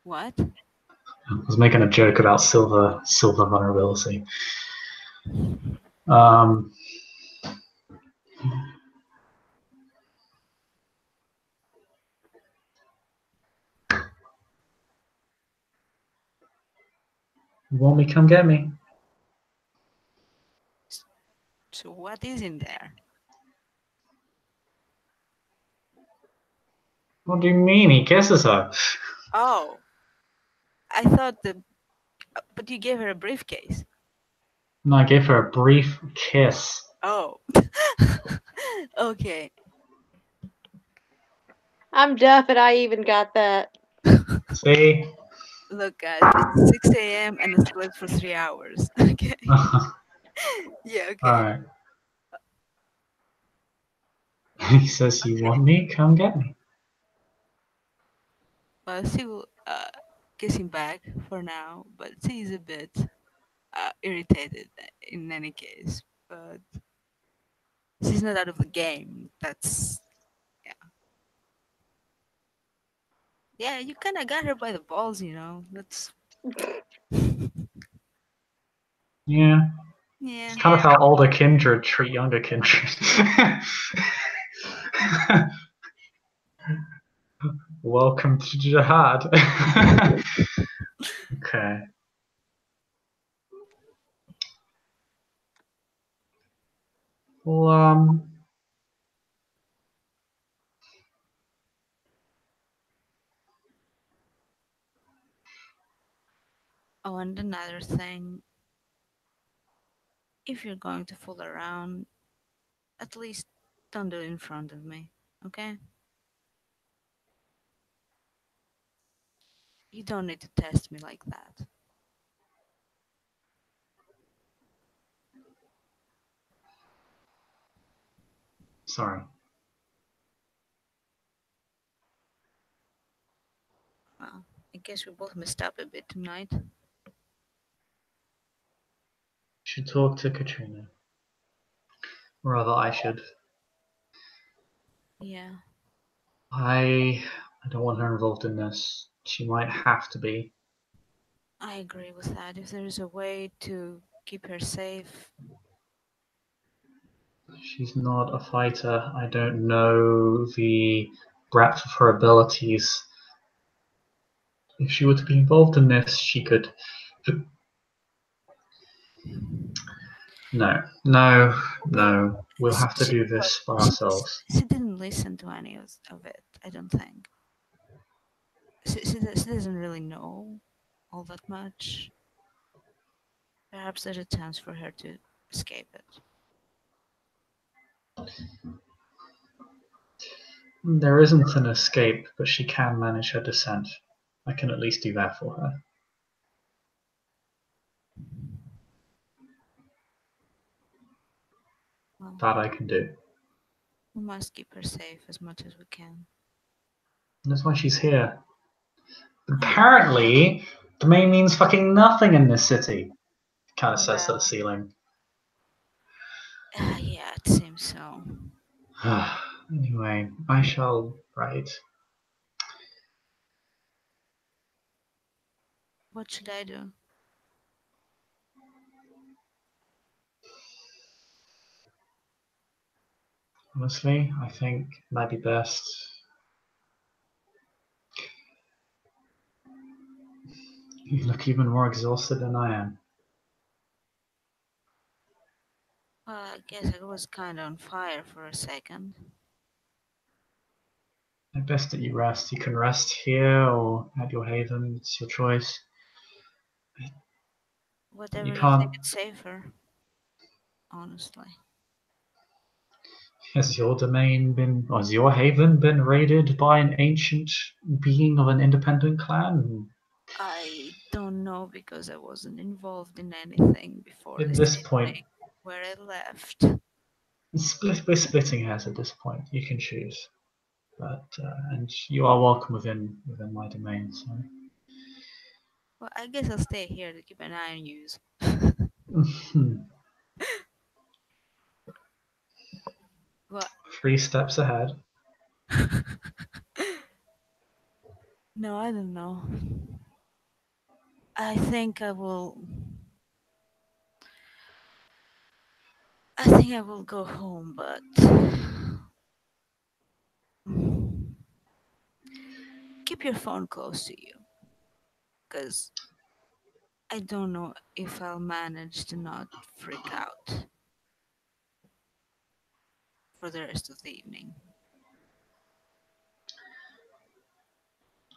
What? I was making a joke about silver vulnerability. Um, won't me come get me? So what is in there? What do you mean? He kisses her. Oh, I thought but you gave her a briefcase. No, I gave her a brief kiss. Oh. Okay. I'm deaf and I even got that. See? Look, guys, it's 6 a.m. and I slept for 3 hours. Okay. Yeah, okay. Alright. He says, you want me? Come get me. Well, she will kiss him back for now, but she's a bit irritated in any case. But she's not out of the game. That's yeah. You kind of got her by the balls, you know. That's Yeah. Yeah. Kind of how older kindred treat younger kindred. Welcome to jihad. Okay. Well, Oh, and another thing, if you're going to fool around, at least don't do it in front of me, okay? You don't need to test me like that. sorry. Well, I guess we both messed up a bit tonight. Should talk to Katrina. Or rather, I should. Yeah. I don't want her involved in this. She might have to be. I agree with that. If there is a way to keep her safe, She's not a fighter. I don't know the breadth of her abilities. If she were to be involved in this, she could. No. We'll have to do this by ourselves. she didn't listen to any of it, I don't think. She doesn't really know all that much. Perhaps there's a chance for her to escape it. There isn't an escape, but she can manage her descent. I can at least do that for her. Well, That I can do. we must keep her safe as much as we can. And that's why she's here. Apparently, domain means fucking nothing in this city. Kind of says to the ceiling. Yeah, it seems so. Anyway, I shall write. What should I do? Honestly, I think it might be best. You look even more exhausted than I am. Well, I guess I was kind of on fire for a second. It's best that you rest. You can rest here or at your haven. It's your choice. Whatever You you can't. think it's safer. Honestly. Has your domain been, or has your haven been raided by an ancient being of an independent clan? I don't know because I wasn't involved in anything before At this this point, evening where I left. we're splitting hairs at this point. You can choose, but and you are welcome within my domain. So. Well, I guess I'll stay here to keep an eye on you. What? 3 steps ahead. No, I don't know. I think I will. I think I will go home, but keep your phone close to you, because I don't know if I'll manage to not freak out for the rest of the evening.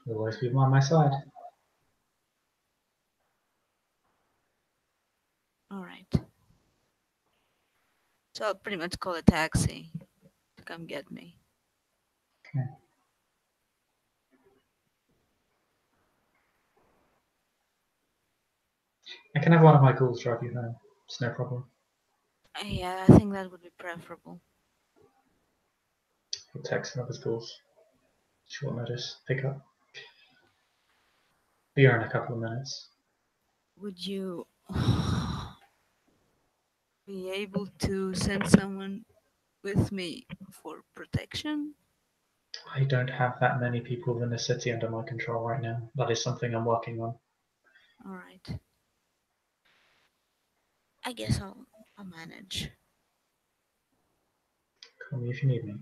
You'll always be by my side. Alright. So I'll pretty much call a taxi to come get me. Okay. I can have one of my ghouls drive you home. It's no problem. Yeah, I think that would be preferable. He'll text one of his ghouls. She won't notice. Pick up. Be here in a couple of minutes. Would you be able to send someone with me for protection? I don't have that many people in the city under my control right now. That is something I'm working on. Alright. I guess I'll manage. Call me if you need me.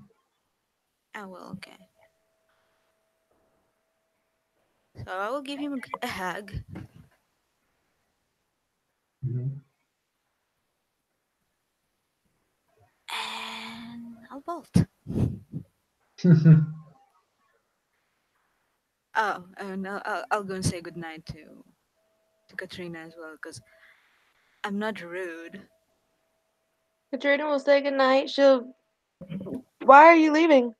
I will, okay. So I will give him a hug. Mm-hmm. And I'll bolt. Oh, and I'll go and say goodnight to Katrina as well, because I'm not rude. Katrina will say goodnight. She'll. Why are you leaving?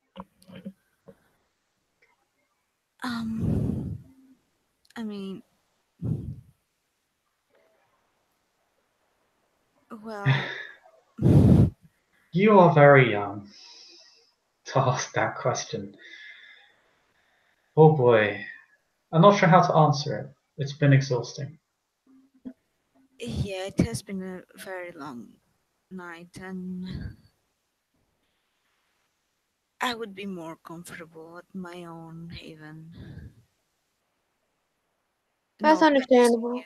I mean, well, You are very young to ask that question. Oh boy. I'm not sure how to answer it. It's been exhausting. yeah, it has been a very long night, and I would be more comfortable at my own haven. That's No offense to understandable. you,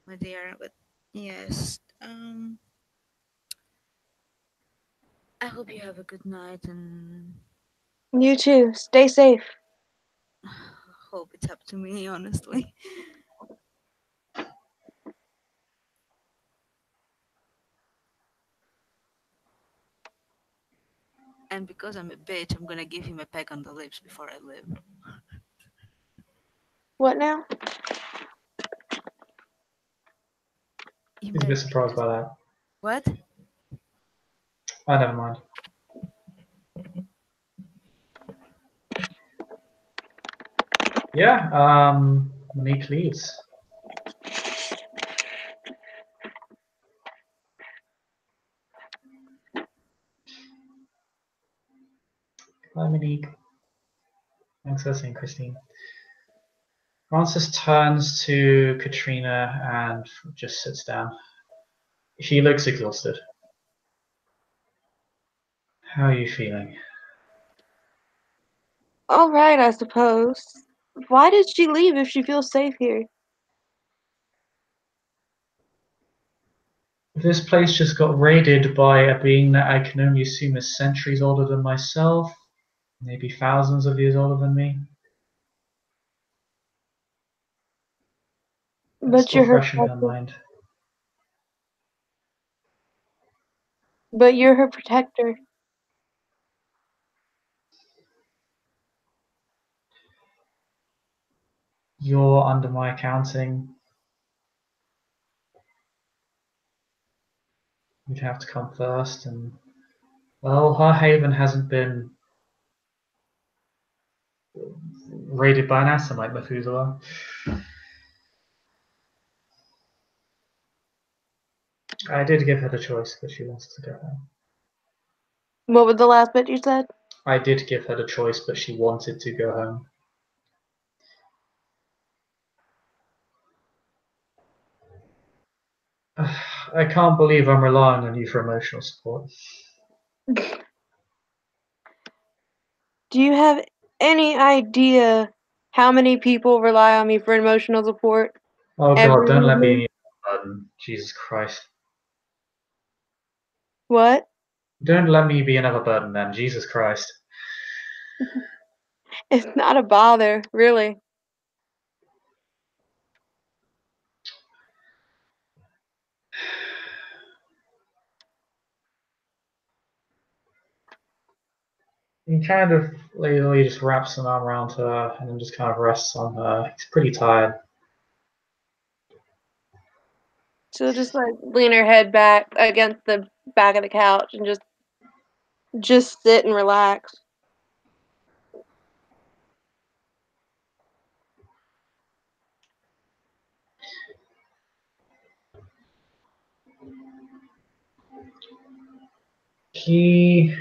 my dear, but yes. I hope you have a good night, and You too. Stay safe. hope it's up to me, honestly. And because I'm a bitch, I'm gonna give him a peck on the lips before I leave. What now? You He's a might bit be surprised by that. what? Oh, never mind. Yeah, Monique leaves. Hi, Monique. Thanks for listening, Christine. Francis turns to Katrina and just sits down. She looks exhausted. How are you feeling? All right, I suppose. Why did she leave if she feels safe here? This place just got raided by a being that I can only assume is centuries older than myself, maybe thousands of years older than me. That's But still you're her fresh in her protector. mind. But you're her protector. You're under my accounting. You'd have to come first, and well, her haven hasn't been raided by an assassin like Methuselah. I did give her the choice, but she wants to go home. What was the last bit you said? I did give her the choice, but she wanted to go home. I can't believe I'm relying on you for emotional support. Do you have any idea how many people rely on me for emotional support Oh god, every don't let me evening? be a burden. Jesus Christ. What? Don't let me be another burden then. Jesus Christ. It's not a bother, really. He kind of lazily just wraps an arm around her and then just kind of rests on her. He's pretty tired. She'll just like lean her head back against the back of the couch and just sit and relax. He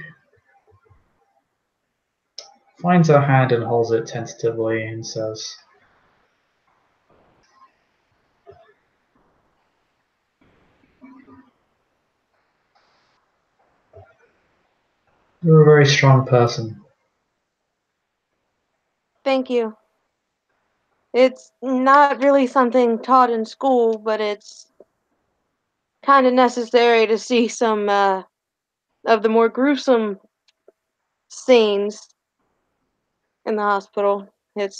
finds her hand and holds it tentatively and says, "You're a very strong person." Thank you. It's not really something taught in school, but it's kind of necessary to see some of the more gruesome scenes in the hospital. It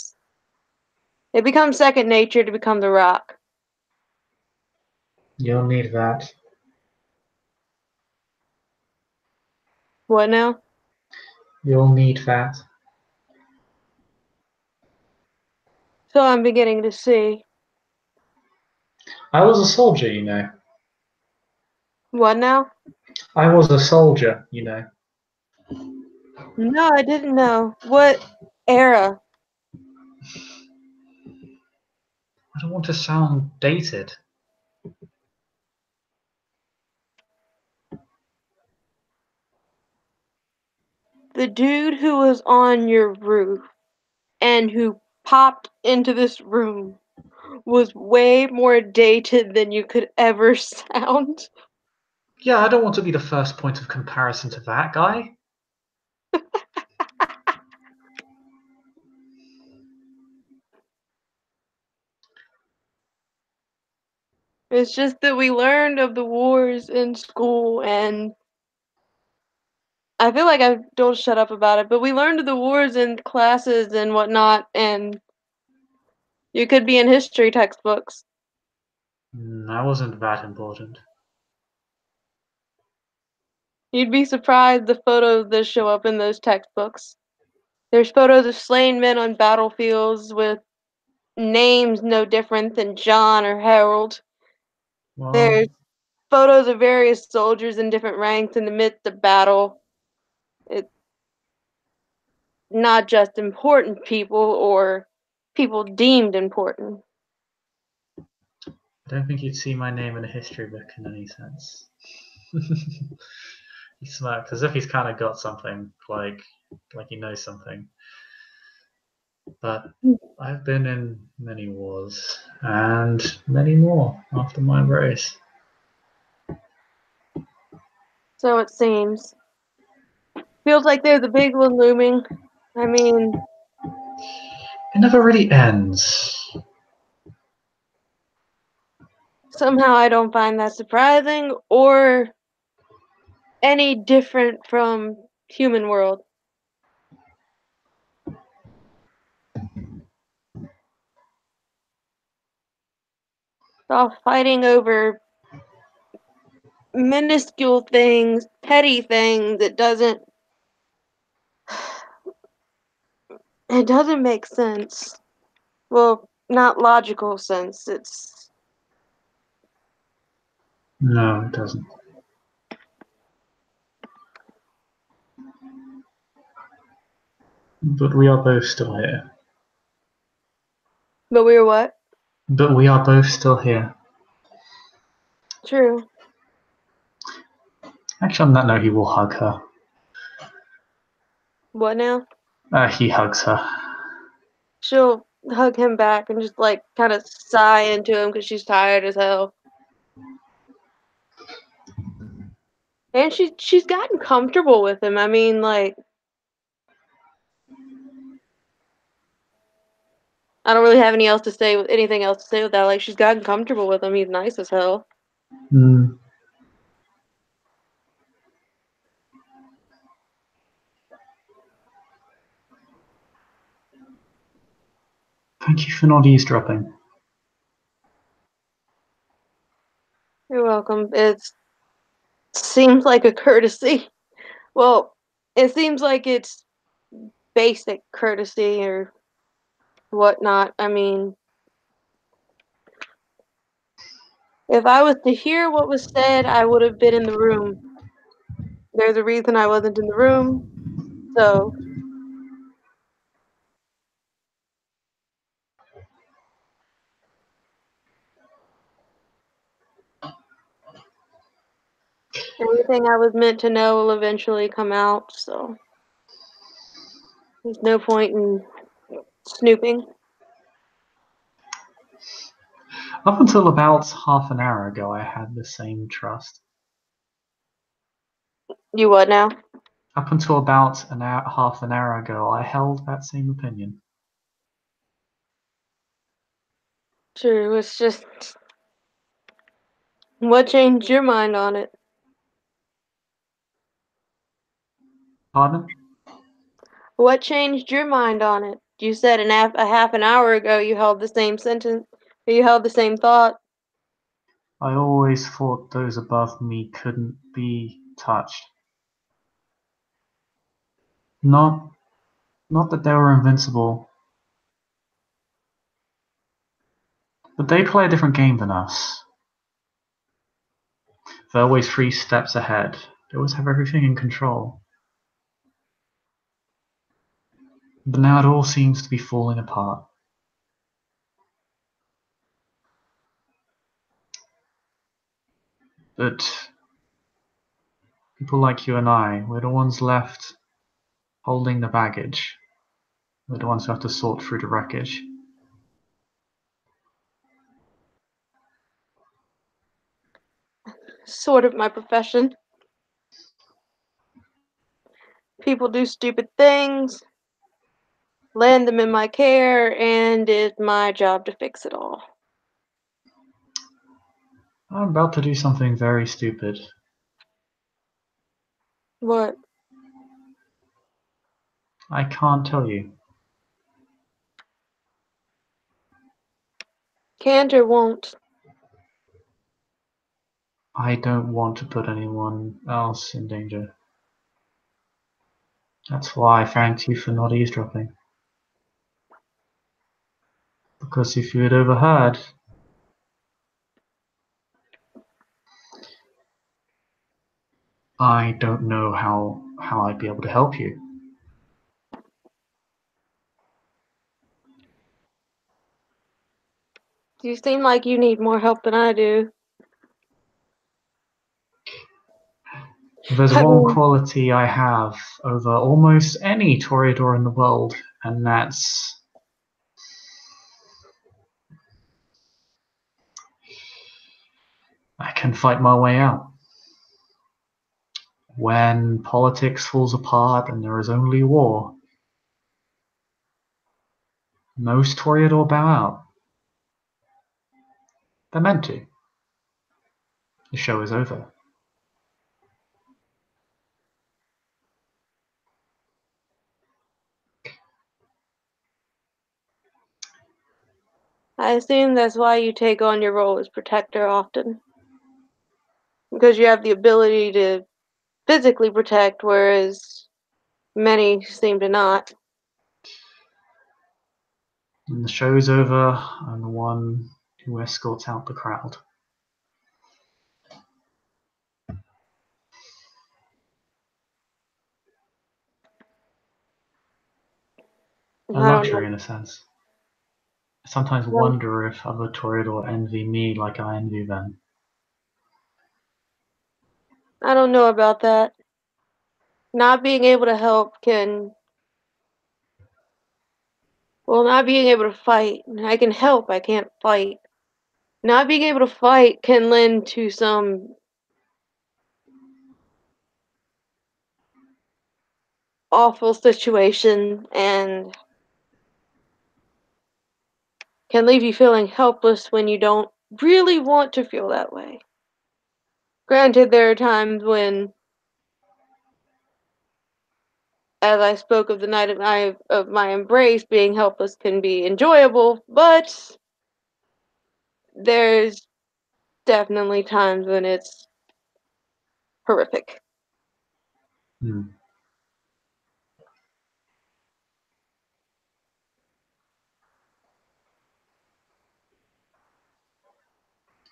becomes second nature to become the Rock. You'll need that. What now? You'll need that. So I'm beginning to see. I was a soldier, you know. What now? I was a soldier, you know. No, I didn't know. What era? I don't want to sound dated. The dude who was on your roof and who popped into this room was way more dated than you could ever sound. Yeah, I don't want to be the first point of comparison to that guy. It's just that we learned of the wars in school, and I feel like I don't shut up about it, but we learned of the wars in classes and whatnot, and you could be in history textbooks. I wasn't that important. You'd be surprised the photos that show up in those textbooks. There's photos of slain men on battlefields with names no different than John or Harold. Well, There's photos of various soldiers in different ranks in the midst of battle. It's not just important people or people deemed important. I don't think you'd see my name in a history book in any sense. He smirks as if he's kind of got something, like he knows something. But I've been in many wars, and many more after my race. So it seems. Feels like there's a big one looming. I mean, It never really ends. somehow I don't find that surprising or any different from human world. It's all fighting over minuscule things, petty things. It doesn't make sense. Well, not logical sense. It's No, it doesn't. But we are both still here. but we're what? But we are both still here. True. Actually, on that note, he will hug her. What now? He hugs her. She'll hug him back and just like kind of sigh into him because she's tired as hell. And she's gotten comfortable with him. I mean, like, I don't really have anything else to say with that. Like, she's gotten comfortable with him. He's nice as hell. Mm. Thank you for not eavesdropping. You're welcome. It seems like a courtesy. Well, it seems like it's basic courtesy or whatnot. I mean, if I was to hear what was said, I would have been in the room. There's a reason I wasn't in the room. So, everything I was meant to know will eventually come out. So, there's no point in snooping. Up until about half an hour ago, I had the same trust. You what now? Up until about half an hour ago, I held that same opinion. True. It's just What changed your mind on it? Pardon? What changed your mind on it? You said a half an hour ago you held the same sentence. You held the same thought. I always thought those above me couldn't be touched. Not that they were invincible, but they play a different game than us. They're always 3 steps ahead. They always have everything in control. But now it all seems to be falling apart. But people like you and I, we're the ones left holding the baggage. We're the ones who have to sort through the wreckage. Sort of my profession. People do stupid things, land them in my care, and it's my job to fix it all. I'm about to do something very stupid. What? I can't tell you. Can't or won't? I don't want to put anyone else in danger. That's why I thanked you for not eavesdropping. Because if you had overheard, I don't know how I'd be able to help you. You seem like you need more help than I do. There's I one mean, quality I have over almost any Toreador in the world, and that's I can fight my way out. When politics falls apart and there is only war, most Toreador bow out. They're meant to. The show is over. I assume that's why you take on your role as protector often. Because you have the ability to physically protect, whereas many seem to not. When the show is over, I'm the one who escorts out the crowd. A I don't luxury know. in a sense. I sometimes Well, wonder if other Toreador envy me like I envy them. I don't know about that. Not being able to help can. Well, not being able to fight. I can help, I can't fight. Not being able to fight can lend to some awful situation and can leave you feeling helpless when you don't really want to feel that way. Granted, there are times when, as I spoke of the night of my embrace, being helpless can be enjoyable, but there's definitely times when it's horrific. Hmm.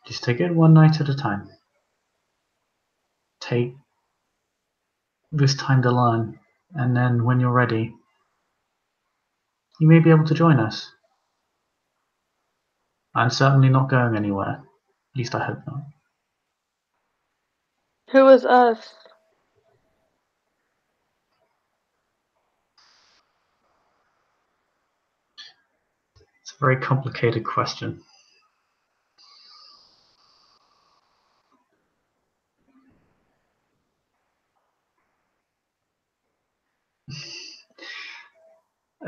Just take it one night at a time. Take this time to learn, and then when you're ready, you may be able to join us. I'm certainly not going anywhere. At least I hope not. Who is us? It's a very complicated question.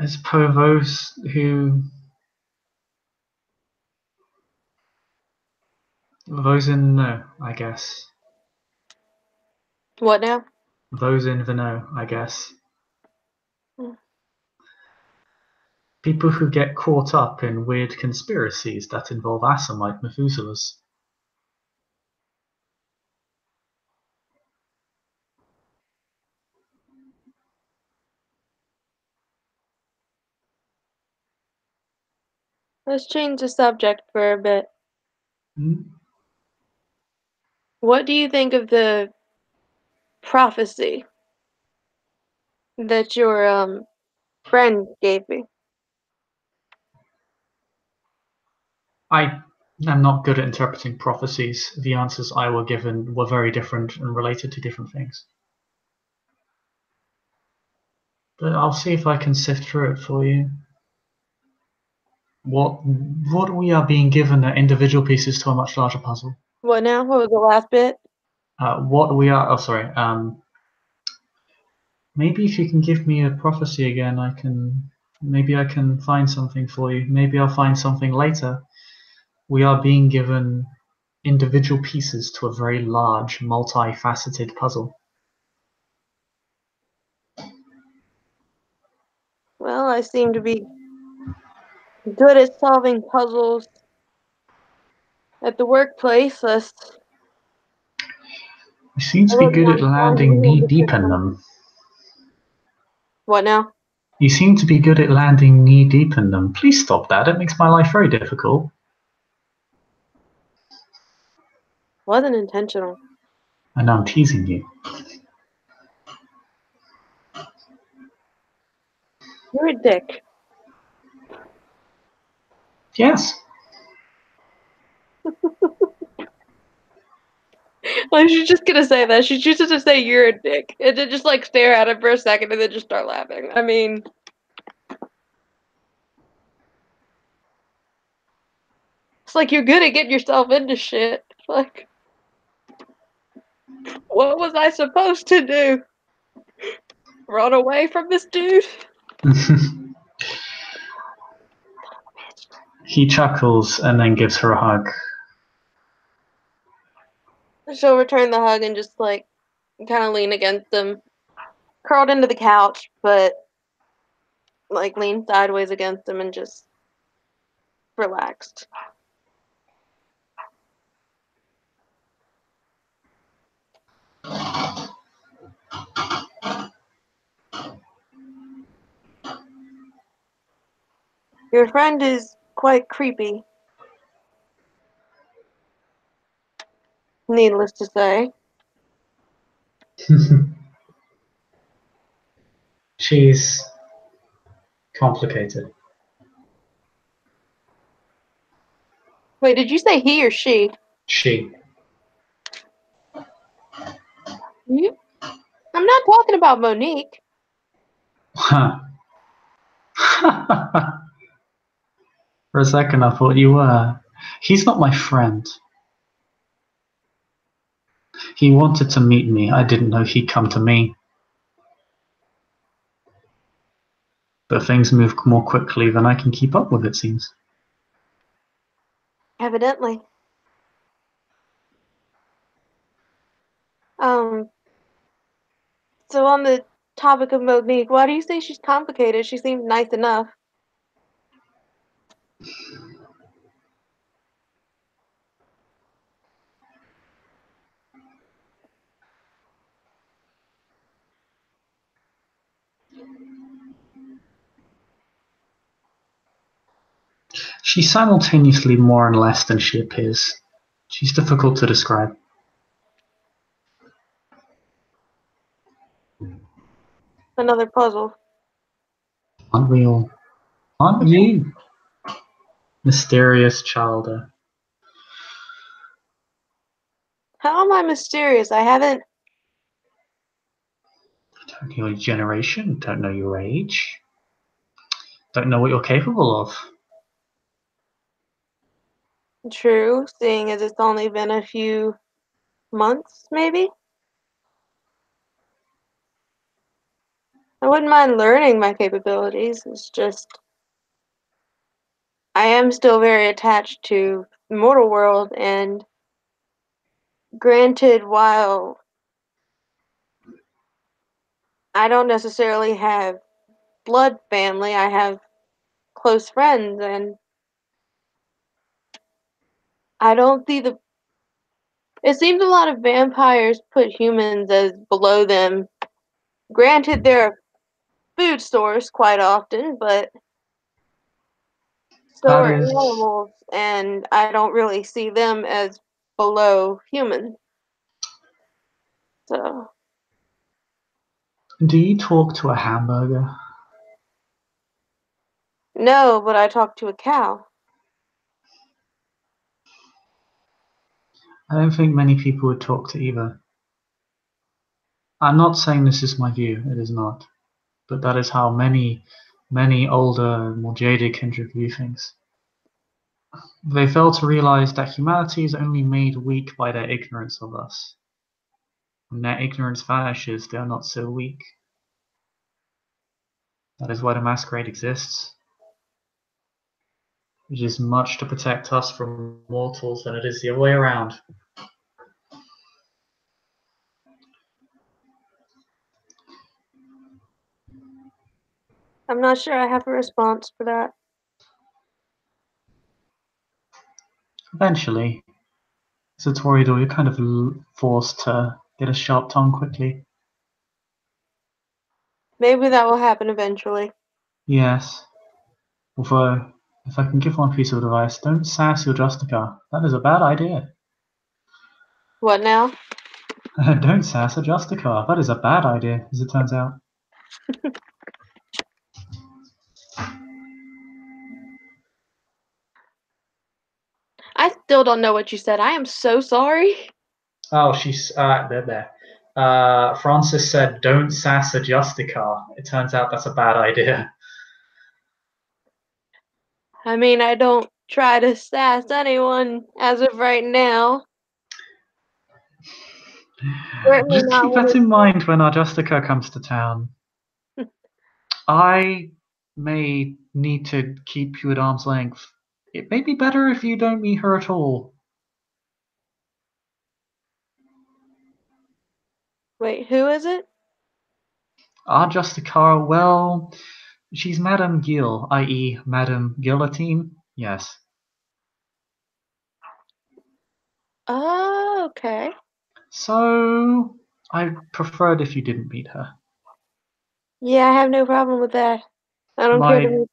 As Povos, who Those in no, I guess. What now? Those in the know, I guess. Hmm. People who get caught up in weird conspiracies that involve Assamite Methuselahs. Let's change the subject for a bit. Hmm? What do you think of the prophecy that your friend gave me? I am not good at interpreting prophecies. The answers I were given were very different and related to different things. But I'll see if I can sift through it for you. What we are being given are individual pieces to a much larger puzzle. What now? What was the last bit? What we are. Oh, sorry. Maybe if you can give me a prophecy again, I can. Maybe I can find something for you. Maybe I'll find something later. We are being given individual pieces to a very large, multifaceted puzzle. Well, I seem to be good at solving puzzles at the workplace. You seem to I be wouldn't good at mind finding landing you in knee the deep in system. them. What now? You seem to be good at landing knee deep in them. Please stop that. It makes my life very difficult. Wasn't intentional. I know I'm teasing you. You're a dick. Yes. Well, she's just gonna say that. She chooses to say you're a dick, and then just like stare at him for a second, and then just start laughing. I mean, it's like you're good at getting yourself into shit. Like, what was I supposed to do? Run away from this dude? He chuckles and then gives her a hug. She'll return the hug and just like kind of lean against him, curled into the couch, but like lean sideways against him and just relaxed. Your friend is quite creepy, needless to say. She's complicated. Wait, did you say he or she? She. You? I'm not talking about Monique. Huh. For a second, I thought you were. He's not my friend. He wanted to meet me. I didn't know he'd come to me. But things move more quickly than I can keep up with, it seems. Evidently. So on the topic of Monique, why do you say she's complicated? She seems nice enough. She's simultaneously more and less than she appears. She's difficult to describe. Another puzzle. Aren't we all? Aren't you? Mysterious childer. How am I mysterious? I haven't. Don't know your generation, don't know your age, don't know what you're capable of. True, seeing as it's only been a few months, maybe? I wouldn't mind learning my capabilities. It's just. I am still very attached to the mortal world, and Granted, while I don't necessarily have blood family, I have close friends, and I don't see the. It seems a lot of vampires put humans as below them. Granted, there are food stores quite often, but so That are is. animals, and I don't really see them as below humans. So, Do you talk to a hamburger? no, but I talked to a cow. I don't think many people would talk to either. I'm not saying this is my view, it is not. But that is how many older, more jaded kindred view things. They fail to realize that humanity is only made weak by their ignorance of us. When their ignorance vanishes, they are not so weak. That is why the masquerade exists. It is much to protect us from mortals than it is the other way around. I'm not sure I have a response for that. Eventually, as a Toreador, you're kind of forced to get a sharp tongue quickly. Maybe that will happen eventually. Yes. Although, if I can give one piece of advice, don't sass your Justicar. That is a bad idea. What now? Don't sass a Justicar. That is a bad idea, as it turns out. I still don't know what you said. I am so sorry. Oh, she's there. Francis said, "Don't sass a Justicar." It turns out that's a bad idea. I mean, I don't try to sass anyone as of right now. Certainly Just not keep when that it's. in mind when our Justicar comes to town. I may need to keep you at arm's length. It may be better if you don't meet her at all. Wait, who is it? Our Justicar, well, she's Madame Gill, i.e., Madame Guillotine. Yes. Oh, okay. So, I preferred if you didn't meet her. Yeah, I have no problem with that. I don't care to My meet.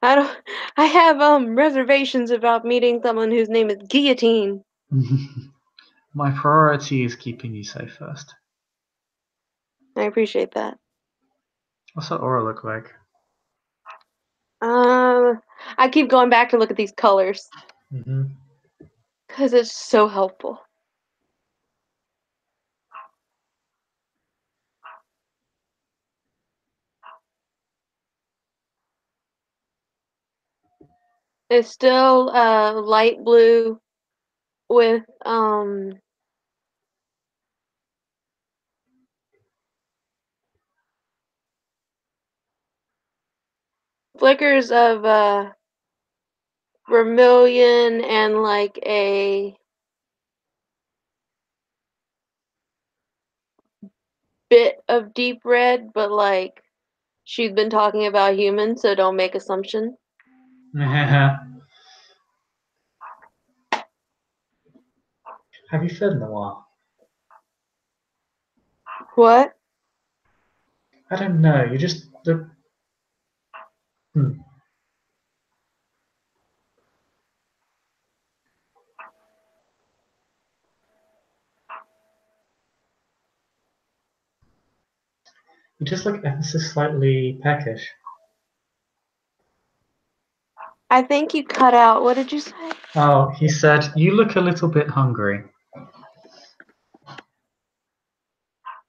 I don't. I have reservations about meeting someone whose name is Guillotine. my priority is keeping you safe first. I appreciate that. What's that aura look like? I keep going back to look at these colors Mm-hmm. because it's so helpful. It's still light blue with flickers of vermilion and like a bit of deep red, but like she's been talking about humans, so don't make assumptions. Have you fed in a while? What? I don't know. You just look. Hmm. You just look ever so slightly peckish. I think you cut out. What did you say? Oh, he said, "You look a little bit hungry."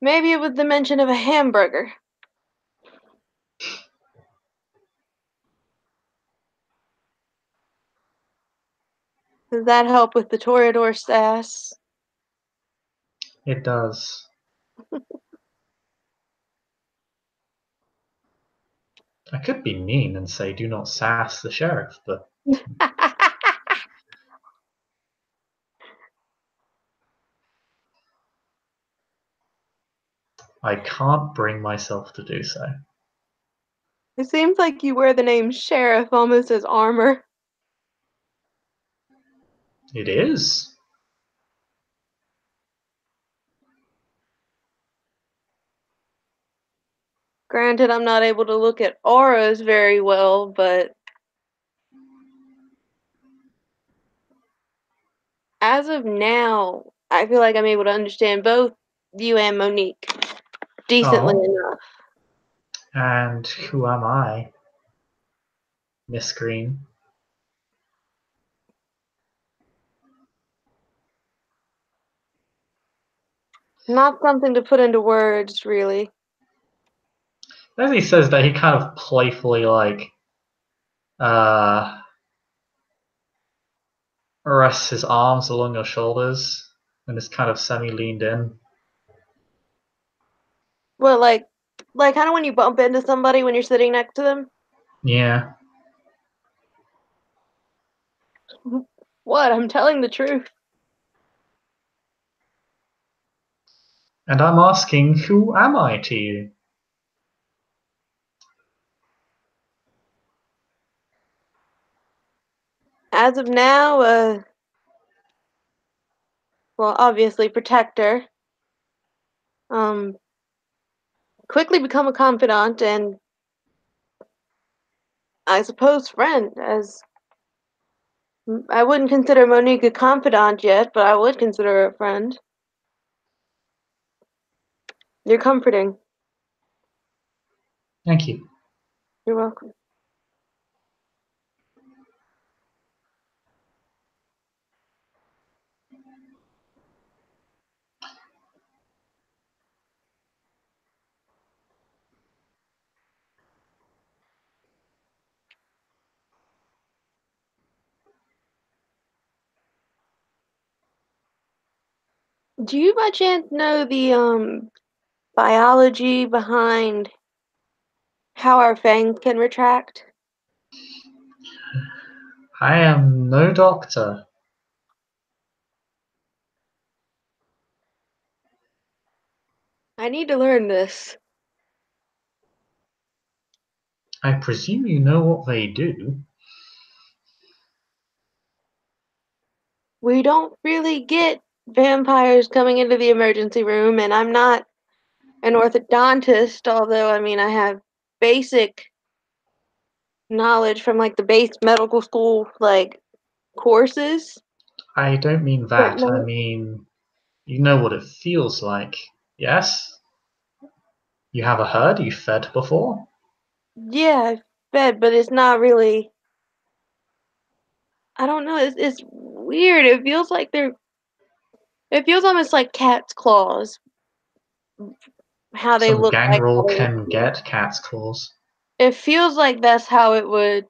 Maybe it was the mention of a hamburger. Does that help with the Toreador sass? It does. I could be mean and say, "Do not sass the sheriff," but I can't bring myself to do so. It seems like you wear the name Sheriff almost as armor. It is. Granted, I'm not able to look at auras very well, but as of now, I feel like I'm able to understand both you and Monique decently Oh. enough. And who am I, Miss Green? Not something to put into words, really. As he says that, he kind of playfully rests his arms along your shoulders and is kind of semi-leaned in. Well, like kind of when you bump into somebody when you're sitting next to them? Yeah. What? I'm telling the truth. And I'm asking, who am I to you? As of now, well, obviously protector. Quickly become a confidant and I suppose friend, as I wouldn't consider Monique a confidant yet, but I would consider her a friend. You're comforting. Thank you. You're welcome. Do you by chance know the biology behind how our fangs can retract? I am no doctor. I need to learn this. I presume you know what they do. We don't really get vampires coming into the emergency room, and I'm not an orthodontist, although I mean I have basic knowledge from like the base medical school like courses. I don't mean But that. I no, mean, you know what it feels like. Yes? You have a herd you fed before? yeah, I've fed, but it's not really. I don't know. It's weird. It feels like they're. It feels almost like cat's claws. How they Some look like. How gangrel they can feel. get cat's claws. It feels like that's how it would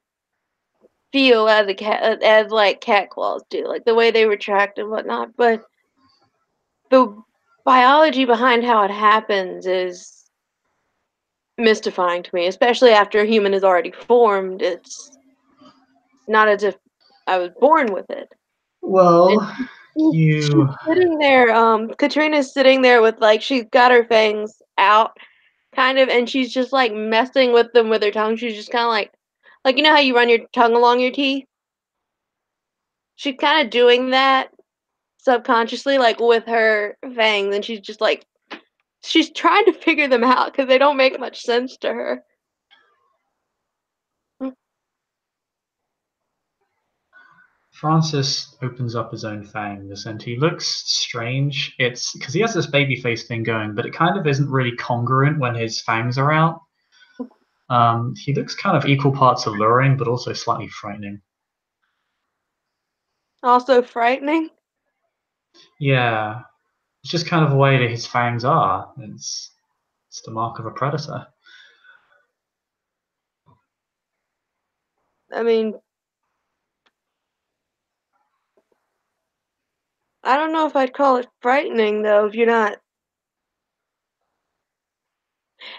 feel as a cat, as like cat claws do, like the way they retract and whatnot. But the biology behind how it happens is mystifying to me, especially after a human is already formed. It's not as if I was born with it. And Well, she's you. sitting there, Katrina's sitting there with like she's got her fangs out, kind of, and she's just like messing with them with her tongue. She's just kind of like you know how you run your tongue along your teeth. She's kind of doing that subconsciously, like with her fangs, and she's just like she's trying to figure them out because they don't make much sense to her. Francis opens up his own fangs and he looks strange. It's because he has this baby face thing going, but it kind of isn't really congruent when his fangs are out. He looks kind of equal parts alluring, but also slightly frightening. Also frightening. Yeah, it's just kind of the way that his fangs are. It's the mark of a predator. I mean, I don't know if I'd call it frightening though.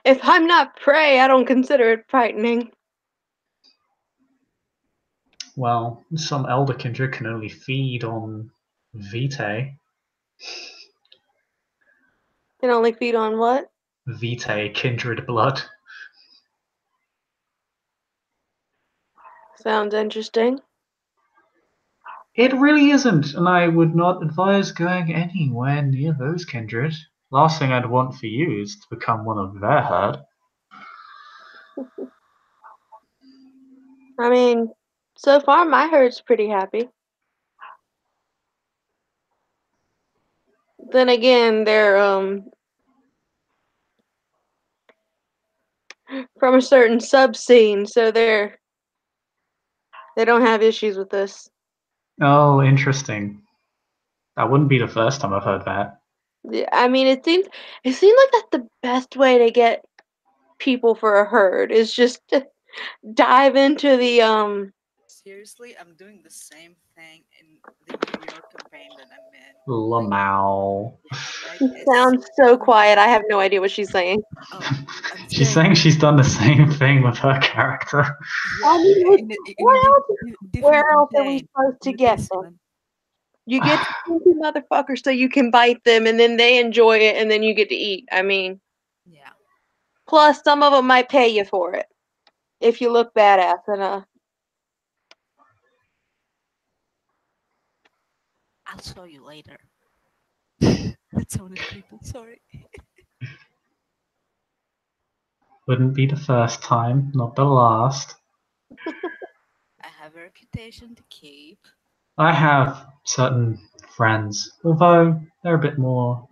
If I'm not prey, I don't consider it frightening. Well, some elder kindred can only feed on vitae. Can only feed on what? Vitae kindred blood. Sounds interesting. It really isn't, and I would not advise going anywhere near those kindred. Last thing I'd want for you is to become one of their herd. I mean, so far my herd's pretty happy. Then again, they're from a certain sub scene, so they don't have issues with this. Oh, interesting. That wouldn't be the first time I've heard that. Yeah, I mean, it seems like that's the best way to get people for a herd is just to dive into the. Seriously, I'm doing the same thing in the New York campaign that I'm in. Lamau. Yeah, like She sounds so quiet. I have no idea what she's saying. Oh, I'm She's saying saying she's done the same thing with her character. yeah, I mean, in a where different else are we campaign. supposed to Not get this them? one. You get stinky motherfuckers so you can bite them, and then they enjoy it, and then you get to eat. I mean, Yeah, plus some of them might pay you for it if you look badass enough. I'll show you later. That sounded creepy. Sorry. Wouldn't be the first time, not the last. I have a reputation to keep. I have certain friends, although they're a bit more.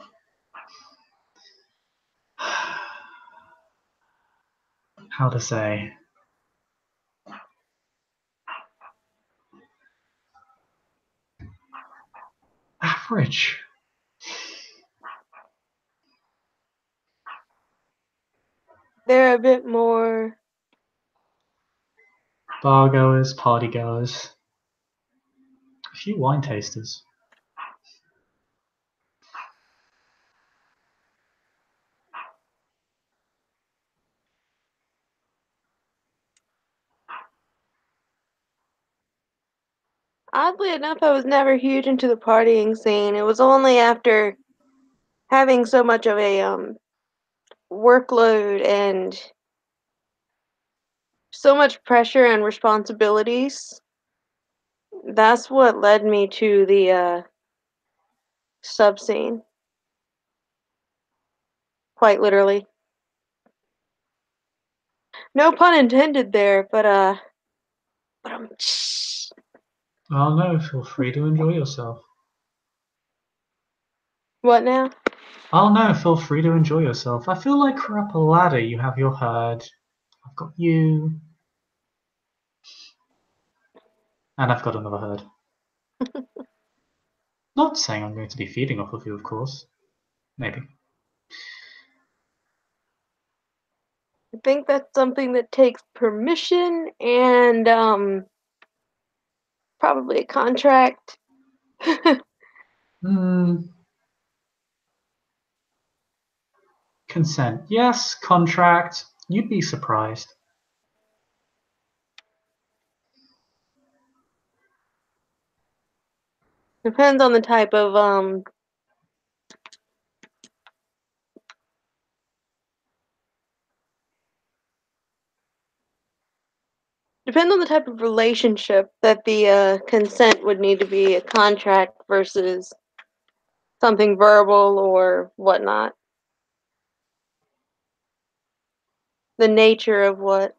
How to say? Average. They're a bit more. Bar goers, party goers. A few wine tasters. Oddly enough, I was never huge into the partying scene. It was only after having so much of a workload and so much pressure and responsibilities. That's what led me to the sub scene. Quite literally. No pun intended there, but Oh no, feel free to enjoy yourself. what now? Oh no, feel free to enjoy yourself. I feel like we're up a ladder. You have your herd. I've got you. And I've got another herd. Not saying I'm going to be feeding off of you, of course. Maybe. I think that's something that takes permission and probably a contract. Consent. Yes, contract. You'd be surprised. Depends on the type of relationship that the consent would need to be a contract versus something verbal or whatnot. The nature of what.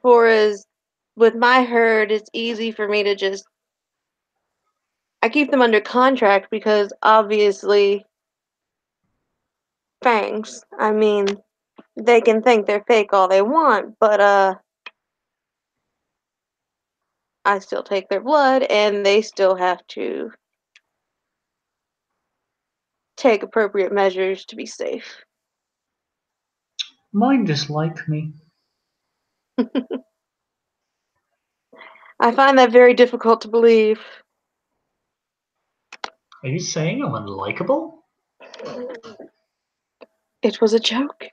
For as with my herd, it's easy for me to just. I keep them under contract because obviously, fangs. I mean, they can think they're fake all they want, but I still take their blood and they still have to take appropriate measures to be safe. Mine dislike me. I find that very difficult to believe. Are you saying I'm unlikable? It was a joke.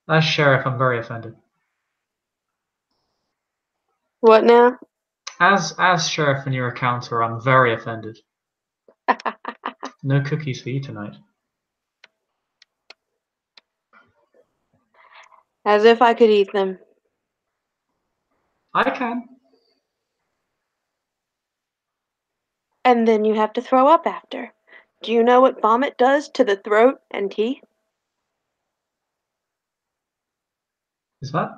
As sheriff, I'm very offended. What now? As sheriff and your accountant, I'm very offended. No cookies for you tonight. As if I could eat them. I can. And then you have to throw up after. Do you know what vomit does to the throat and teeth? Is that?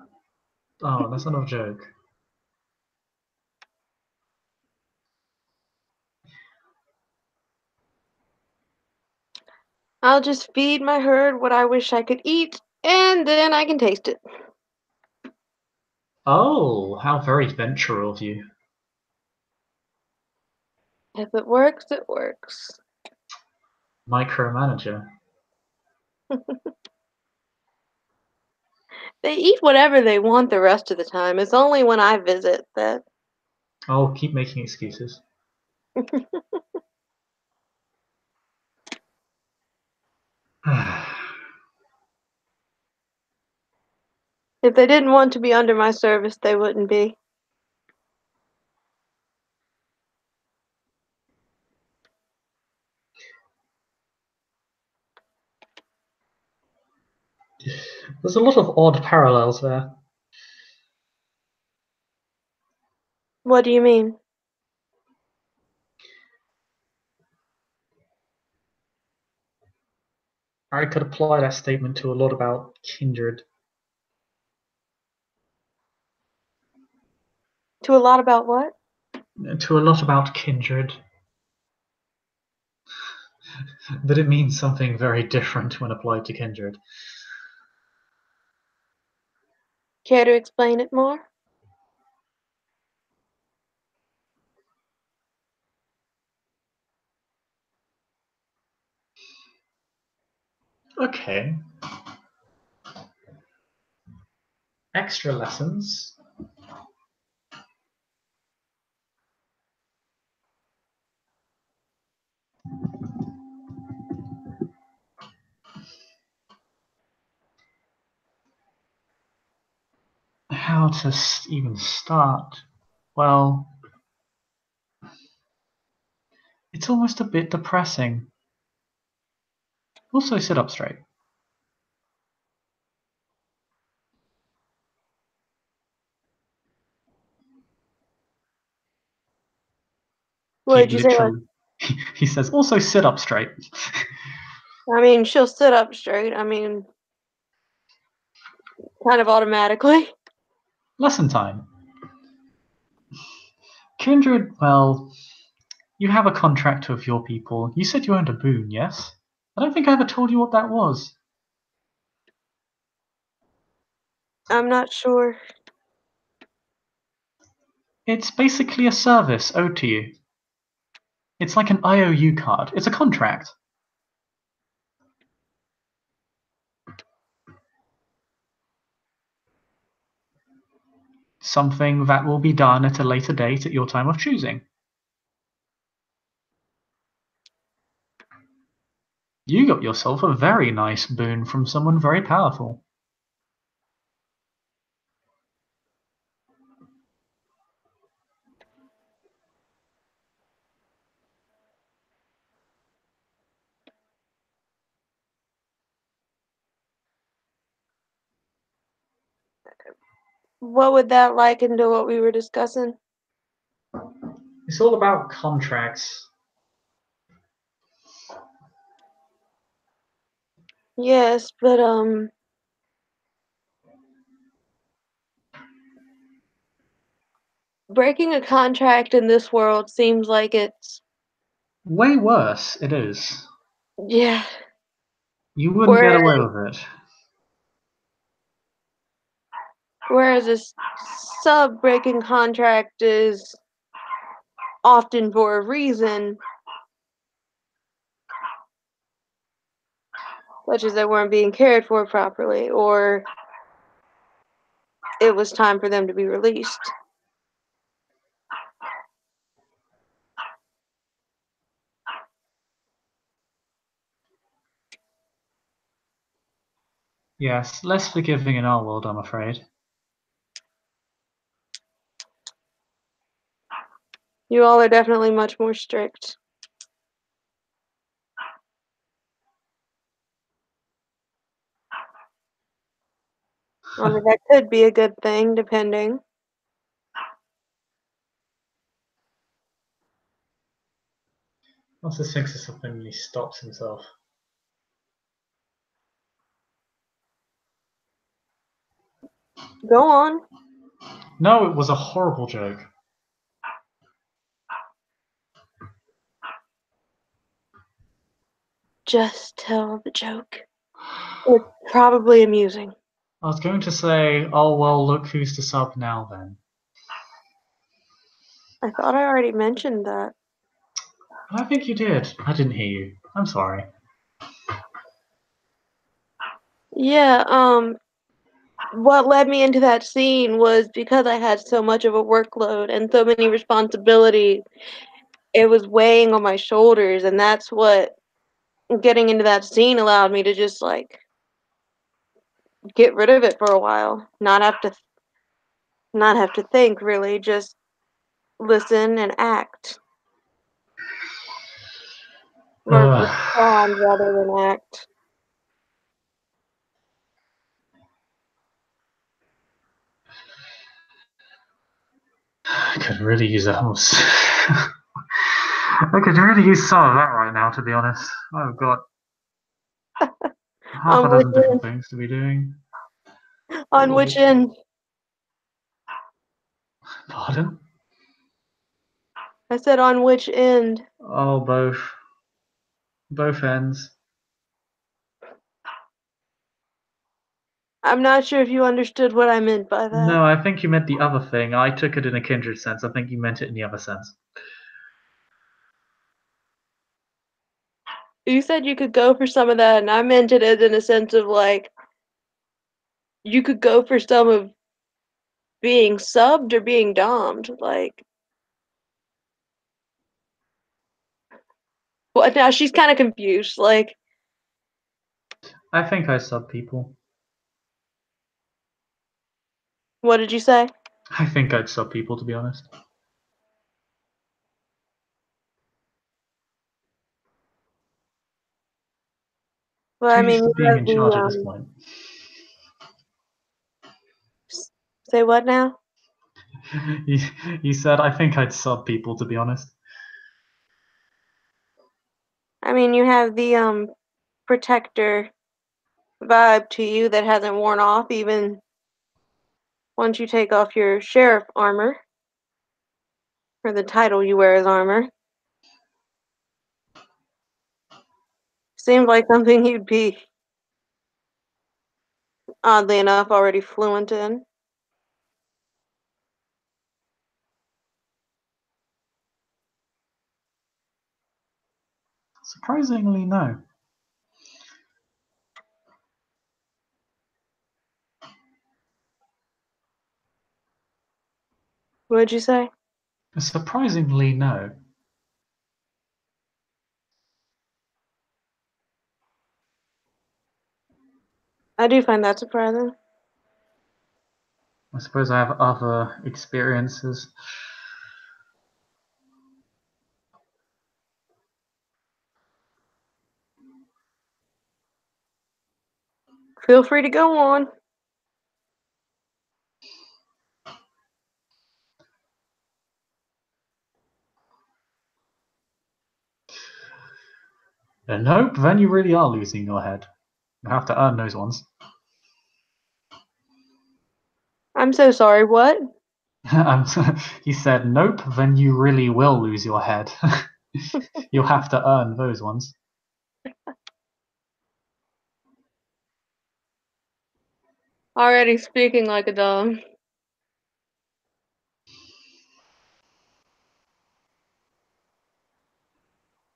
Oh, that's not a joke. I'll just feed my herd what I wish I could eat, and then I can taste it. Oh, how very adventurous of you. If it works, it works. Micromanager. They eat whatever they want the rest of the time. It's only when I visit that. Oh, keep making excuses. If they didn't want to be under my service, they wouldn't be. There's a lot of odd parallels there. What do you mean? I could apply that statement to a lot about kindred. To a lot about what? To a lot about kindred. But it means something very different when applied to kindred. Care to explain it more? Okay. Extra lessons. How to even start? Well, it's almost a bit depressing. Also, sit up straight. What He did you say? literally, he says, also sit up straight. I mean, she'll sit up straight. I mean, kind of automatically. Lesson time. Kindred, well, you have a contract with your people. You said you owned a boon, yes? I don't think I ever told you what that was. I'm not sure. It's basically a service owed to you. It's like an IOU card. It's a contract. Something that will be done at a later date at your time of choosing. You got yourself a very nice boon from someone very powerful. What would that like into what we were discussing? It's all about contracts. Yes, but breaking a contract in this world seems like it's Way worse, it is. yeah. You wouldn't get Whereas away with it. whereas a sub breaking contract is often for a reason, such as they weren't being cared for properly, or it was time for them to be released. Yes, less forgiving in our world, I'm afraid. You all are definitely much more strict. I mean, that could be a good thing, depending. What's this thinks of something when he stops himself? Go on. No, it was a horrible joke. Just tell the joke. It's probably amusing. I was going to say, oh well, look who's to sub now then. I thought I already mentioned that. I think you did. I didn't hear you. I'm sorry. Yeah, what led me into that scene was because I had so much of a workload and so many responsibilities. It was weighing on my shoulders, and that's what getting into that scene allowed me to just like get rid of it for a while, not have to think really, just listen and act or respond rather than act. I could really use a host. I could really use some of that right now, to be honest. I've got half a dozen different things to be doing. On which end? Pardon? I said on which end? Oh, both. Both ends. I'm not sure if you understood what I meant by that. No, I think you meant the other thing. I took it in a kindred sense. I think you meant it in the other sense. You said you could go for some of that, and I meant it as in a sense of like you could go for some of being subbed or being dommed. Like, what now? She's kind of confused. Like, I think I sub people. what did you say? I think I'd sub people, to be honest. Well, I mean, Who's you being have in charge at this the point? say what now? You said I think I'd sub people, to be honest. I mean, you have the protector vibe to you that hasn't worn off even once you take off your sheriff armor or the title you wear as armor. Seems like something you'd be oddly enough already fluent in. Surprisingly, no. What'd you say? Surprisingly, no. I do find that surprising. I suppose I have other experiences. Feel free to go on. Nope, then you really are losing your head. You have to earn those ones. I'm so sorry, what? He said, nope, then you really will lose your head. You'll have to earn those ones. Already speaking like a dumb.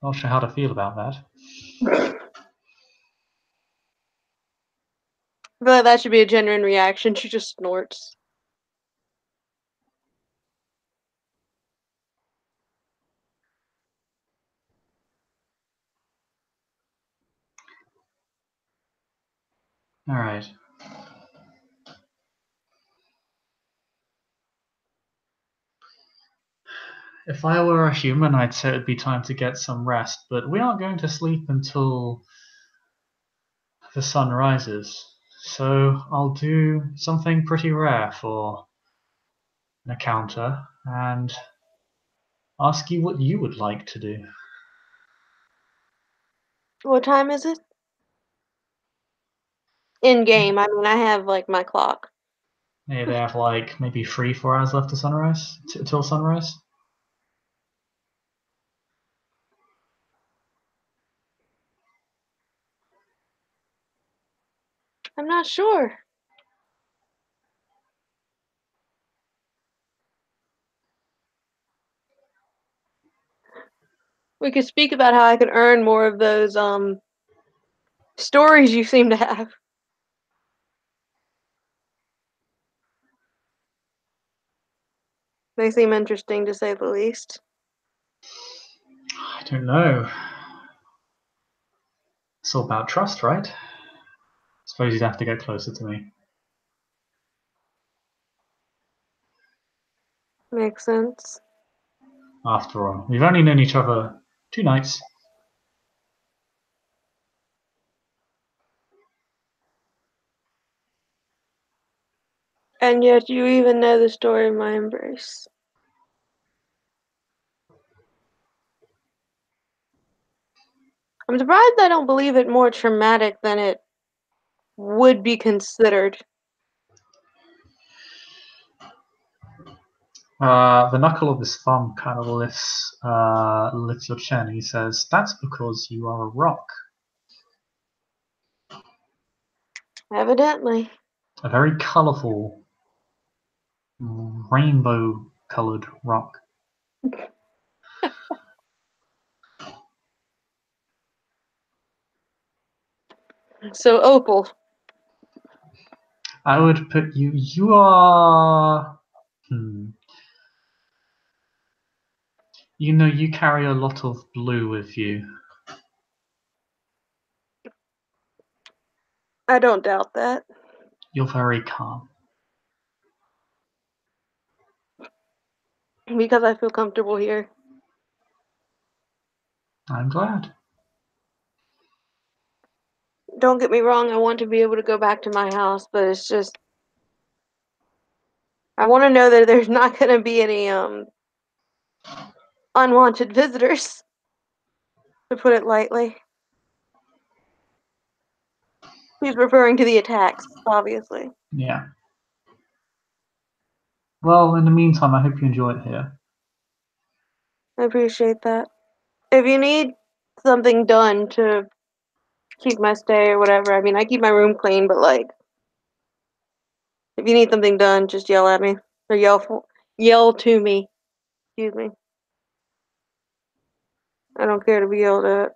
Not sure how to feel about that. I feel like that should be a genuine reaction. She just snorts. Alright. If I were a human, I'd say it'd be time to get some rest, but we aren't going to sleep until the sun rises. So I'll do something pretty rare for an encounter and ask you what you would like to do. What time is it? In game. I mean, I have like my clock. Maybe they have like maybe 3-4 hours left to sunrise till sunrise. I'm not sure. We could speak about how I can earn more of those stories you seem to have. They seem interesting to say the least. I don't know. It's all about trust, right? Suppose you'd have to get closer to me. Makes sense. After all, we've only known each other 2 nights. And yet you even know the story of my embrace. I'm surprised I don't believe it more traumatic than it would be considered. The knuckle of his thumb kind of lifts your chin. He says, "That's because you are a rock. Evidently. A very colourful, rainbow-coloured rock." So opal. I would put you. You are. You know, you carry a lot of blue with you. I don't doubt that. You're very calm. Because I feel comfortable here. I'm glad. Don't get me wrong, I want to be able to go back to my house, but it's just I want to know that there's not going to be any unwanted visitors, to put it lightly. He's referring to the attacks, obviously. Yeah. Well, in the meantime, I hope you enjoy it here. I appreciate that. If you need something done to keep my stay or whatever, I mean, I keep my room clean, but like, if you need something done, just yell at me or yell to me. Excuse me. I don't care to be yelled at.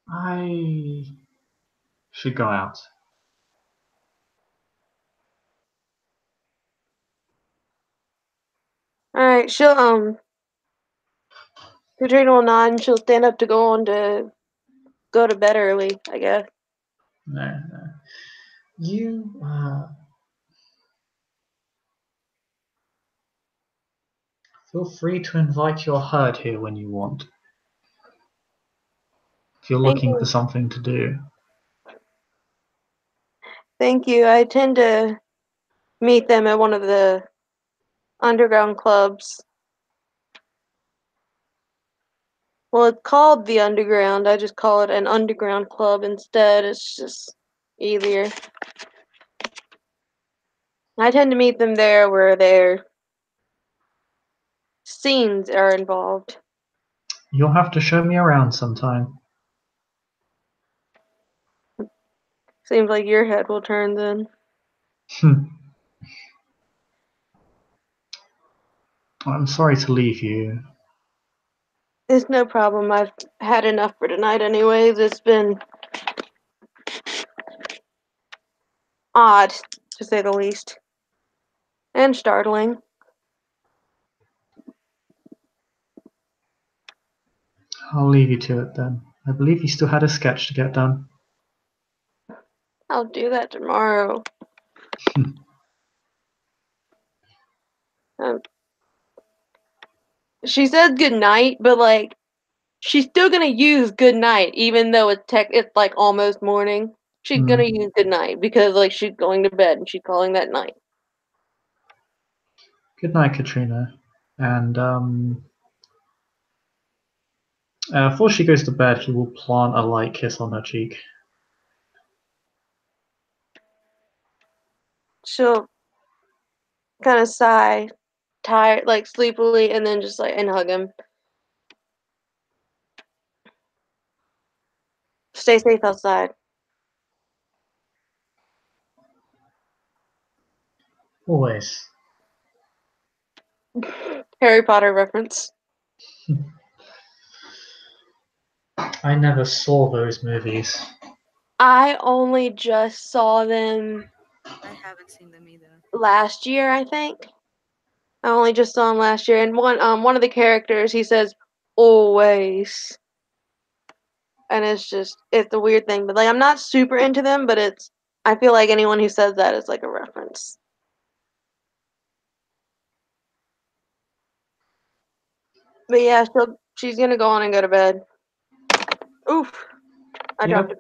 I should go out. All right, Katrina will nod and she'll stand up to go to bed early, I guess. No. You, feel free to invite your herd here when you want. If you're Thank looking you. for something to do. Thank you. I tend to meet them at one of the underground clubs. Well, it's called the Underground. I just call it an underground club instead. It's just easier. I tend to meet them there where their scenes are involved. You'll have to show me around sometime. Seems like your head will turn then. I'm sorry to leave you. It's no problem. I've had enough for tonight anyways. It's been odd, to say the least. And startling. I'll leave you to it then. I believe you still had a sketch to get done. I'll do that tomorrow. She said good night, but like she's still gonna use good night, even though it's like almost morning. She's gonna use good night because like she's going to bed and she's calling that night. Good night, Katrina. And before she goes to bed, he will plant a light kiss on her cheek. She'll kind of sigh, tired, like sleepily, and then just like and hug him. Stay safe outside. Always. Harry Potter reference. I never saw those movies. I only just saw them I haven't seen them either. last year, I think. I only just saw them last year, and one of the characters he says always, and it's a weird thing. But like I'm not super into them, but I feel like anyone who says that is like a reference. But yeah, she's gonna go on and go to bed. Oof! I dropped it.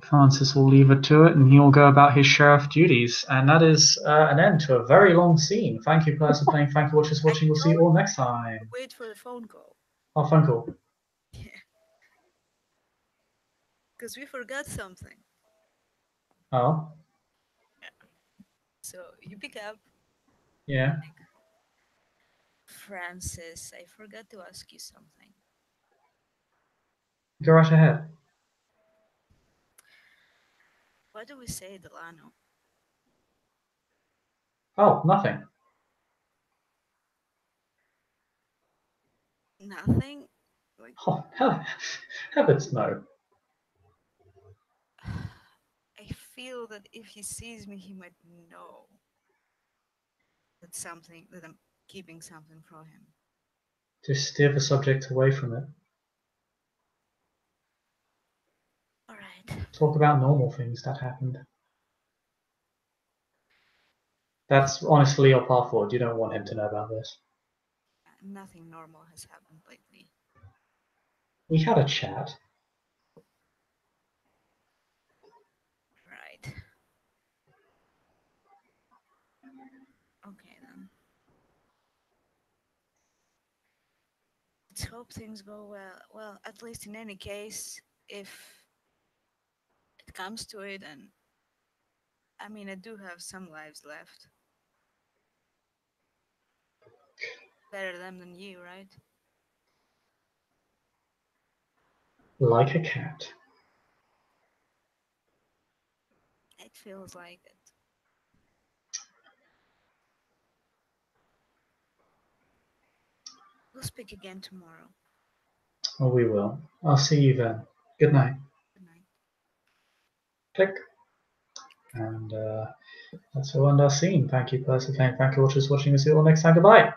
Francis will leave her to it, and he will go about his sheriff duties. And that is an end to a very long scene. Thank you, players, for playing. Thank you, watchers, for watching. We'll see you all next time. Wait for the phone call. Oh, phone call. Yeah. Because we forgot something. Oh, So you pick up. yeah. Francis, I forgot to ask you something. Go right ahead. What do we say, Delano? Oh, nothing. Nothing? Like, Oh, heavens no. I feel that if he sees me, he might know that I'm keeping something from him. Just steer the subject away from it. Alright. Talk about normal things that happened. That's honestly your path forward. You don't want him to know about this. Nothing normal has happened lately. We had a chat. Right. Okay then. Let's hope things go well. Well, at least in any case, if it comes to it, and I mean, I do have some lives left. Better them than you, right? Like a cat. It feels like it. We'll speak again tomorrow. Oh, we will. I'll see you then. Good night. Good night. Click. And that's all end our scene. Thank you, players, for playing. Thank you, watchers, for watching. We'll see you all next time. Goodbye.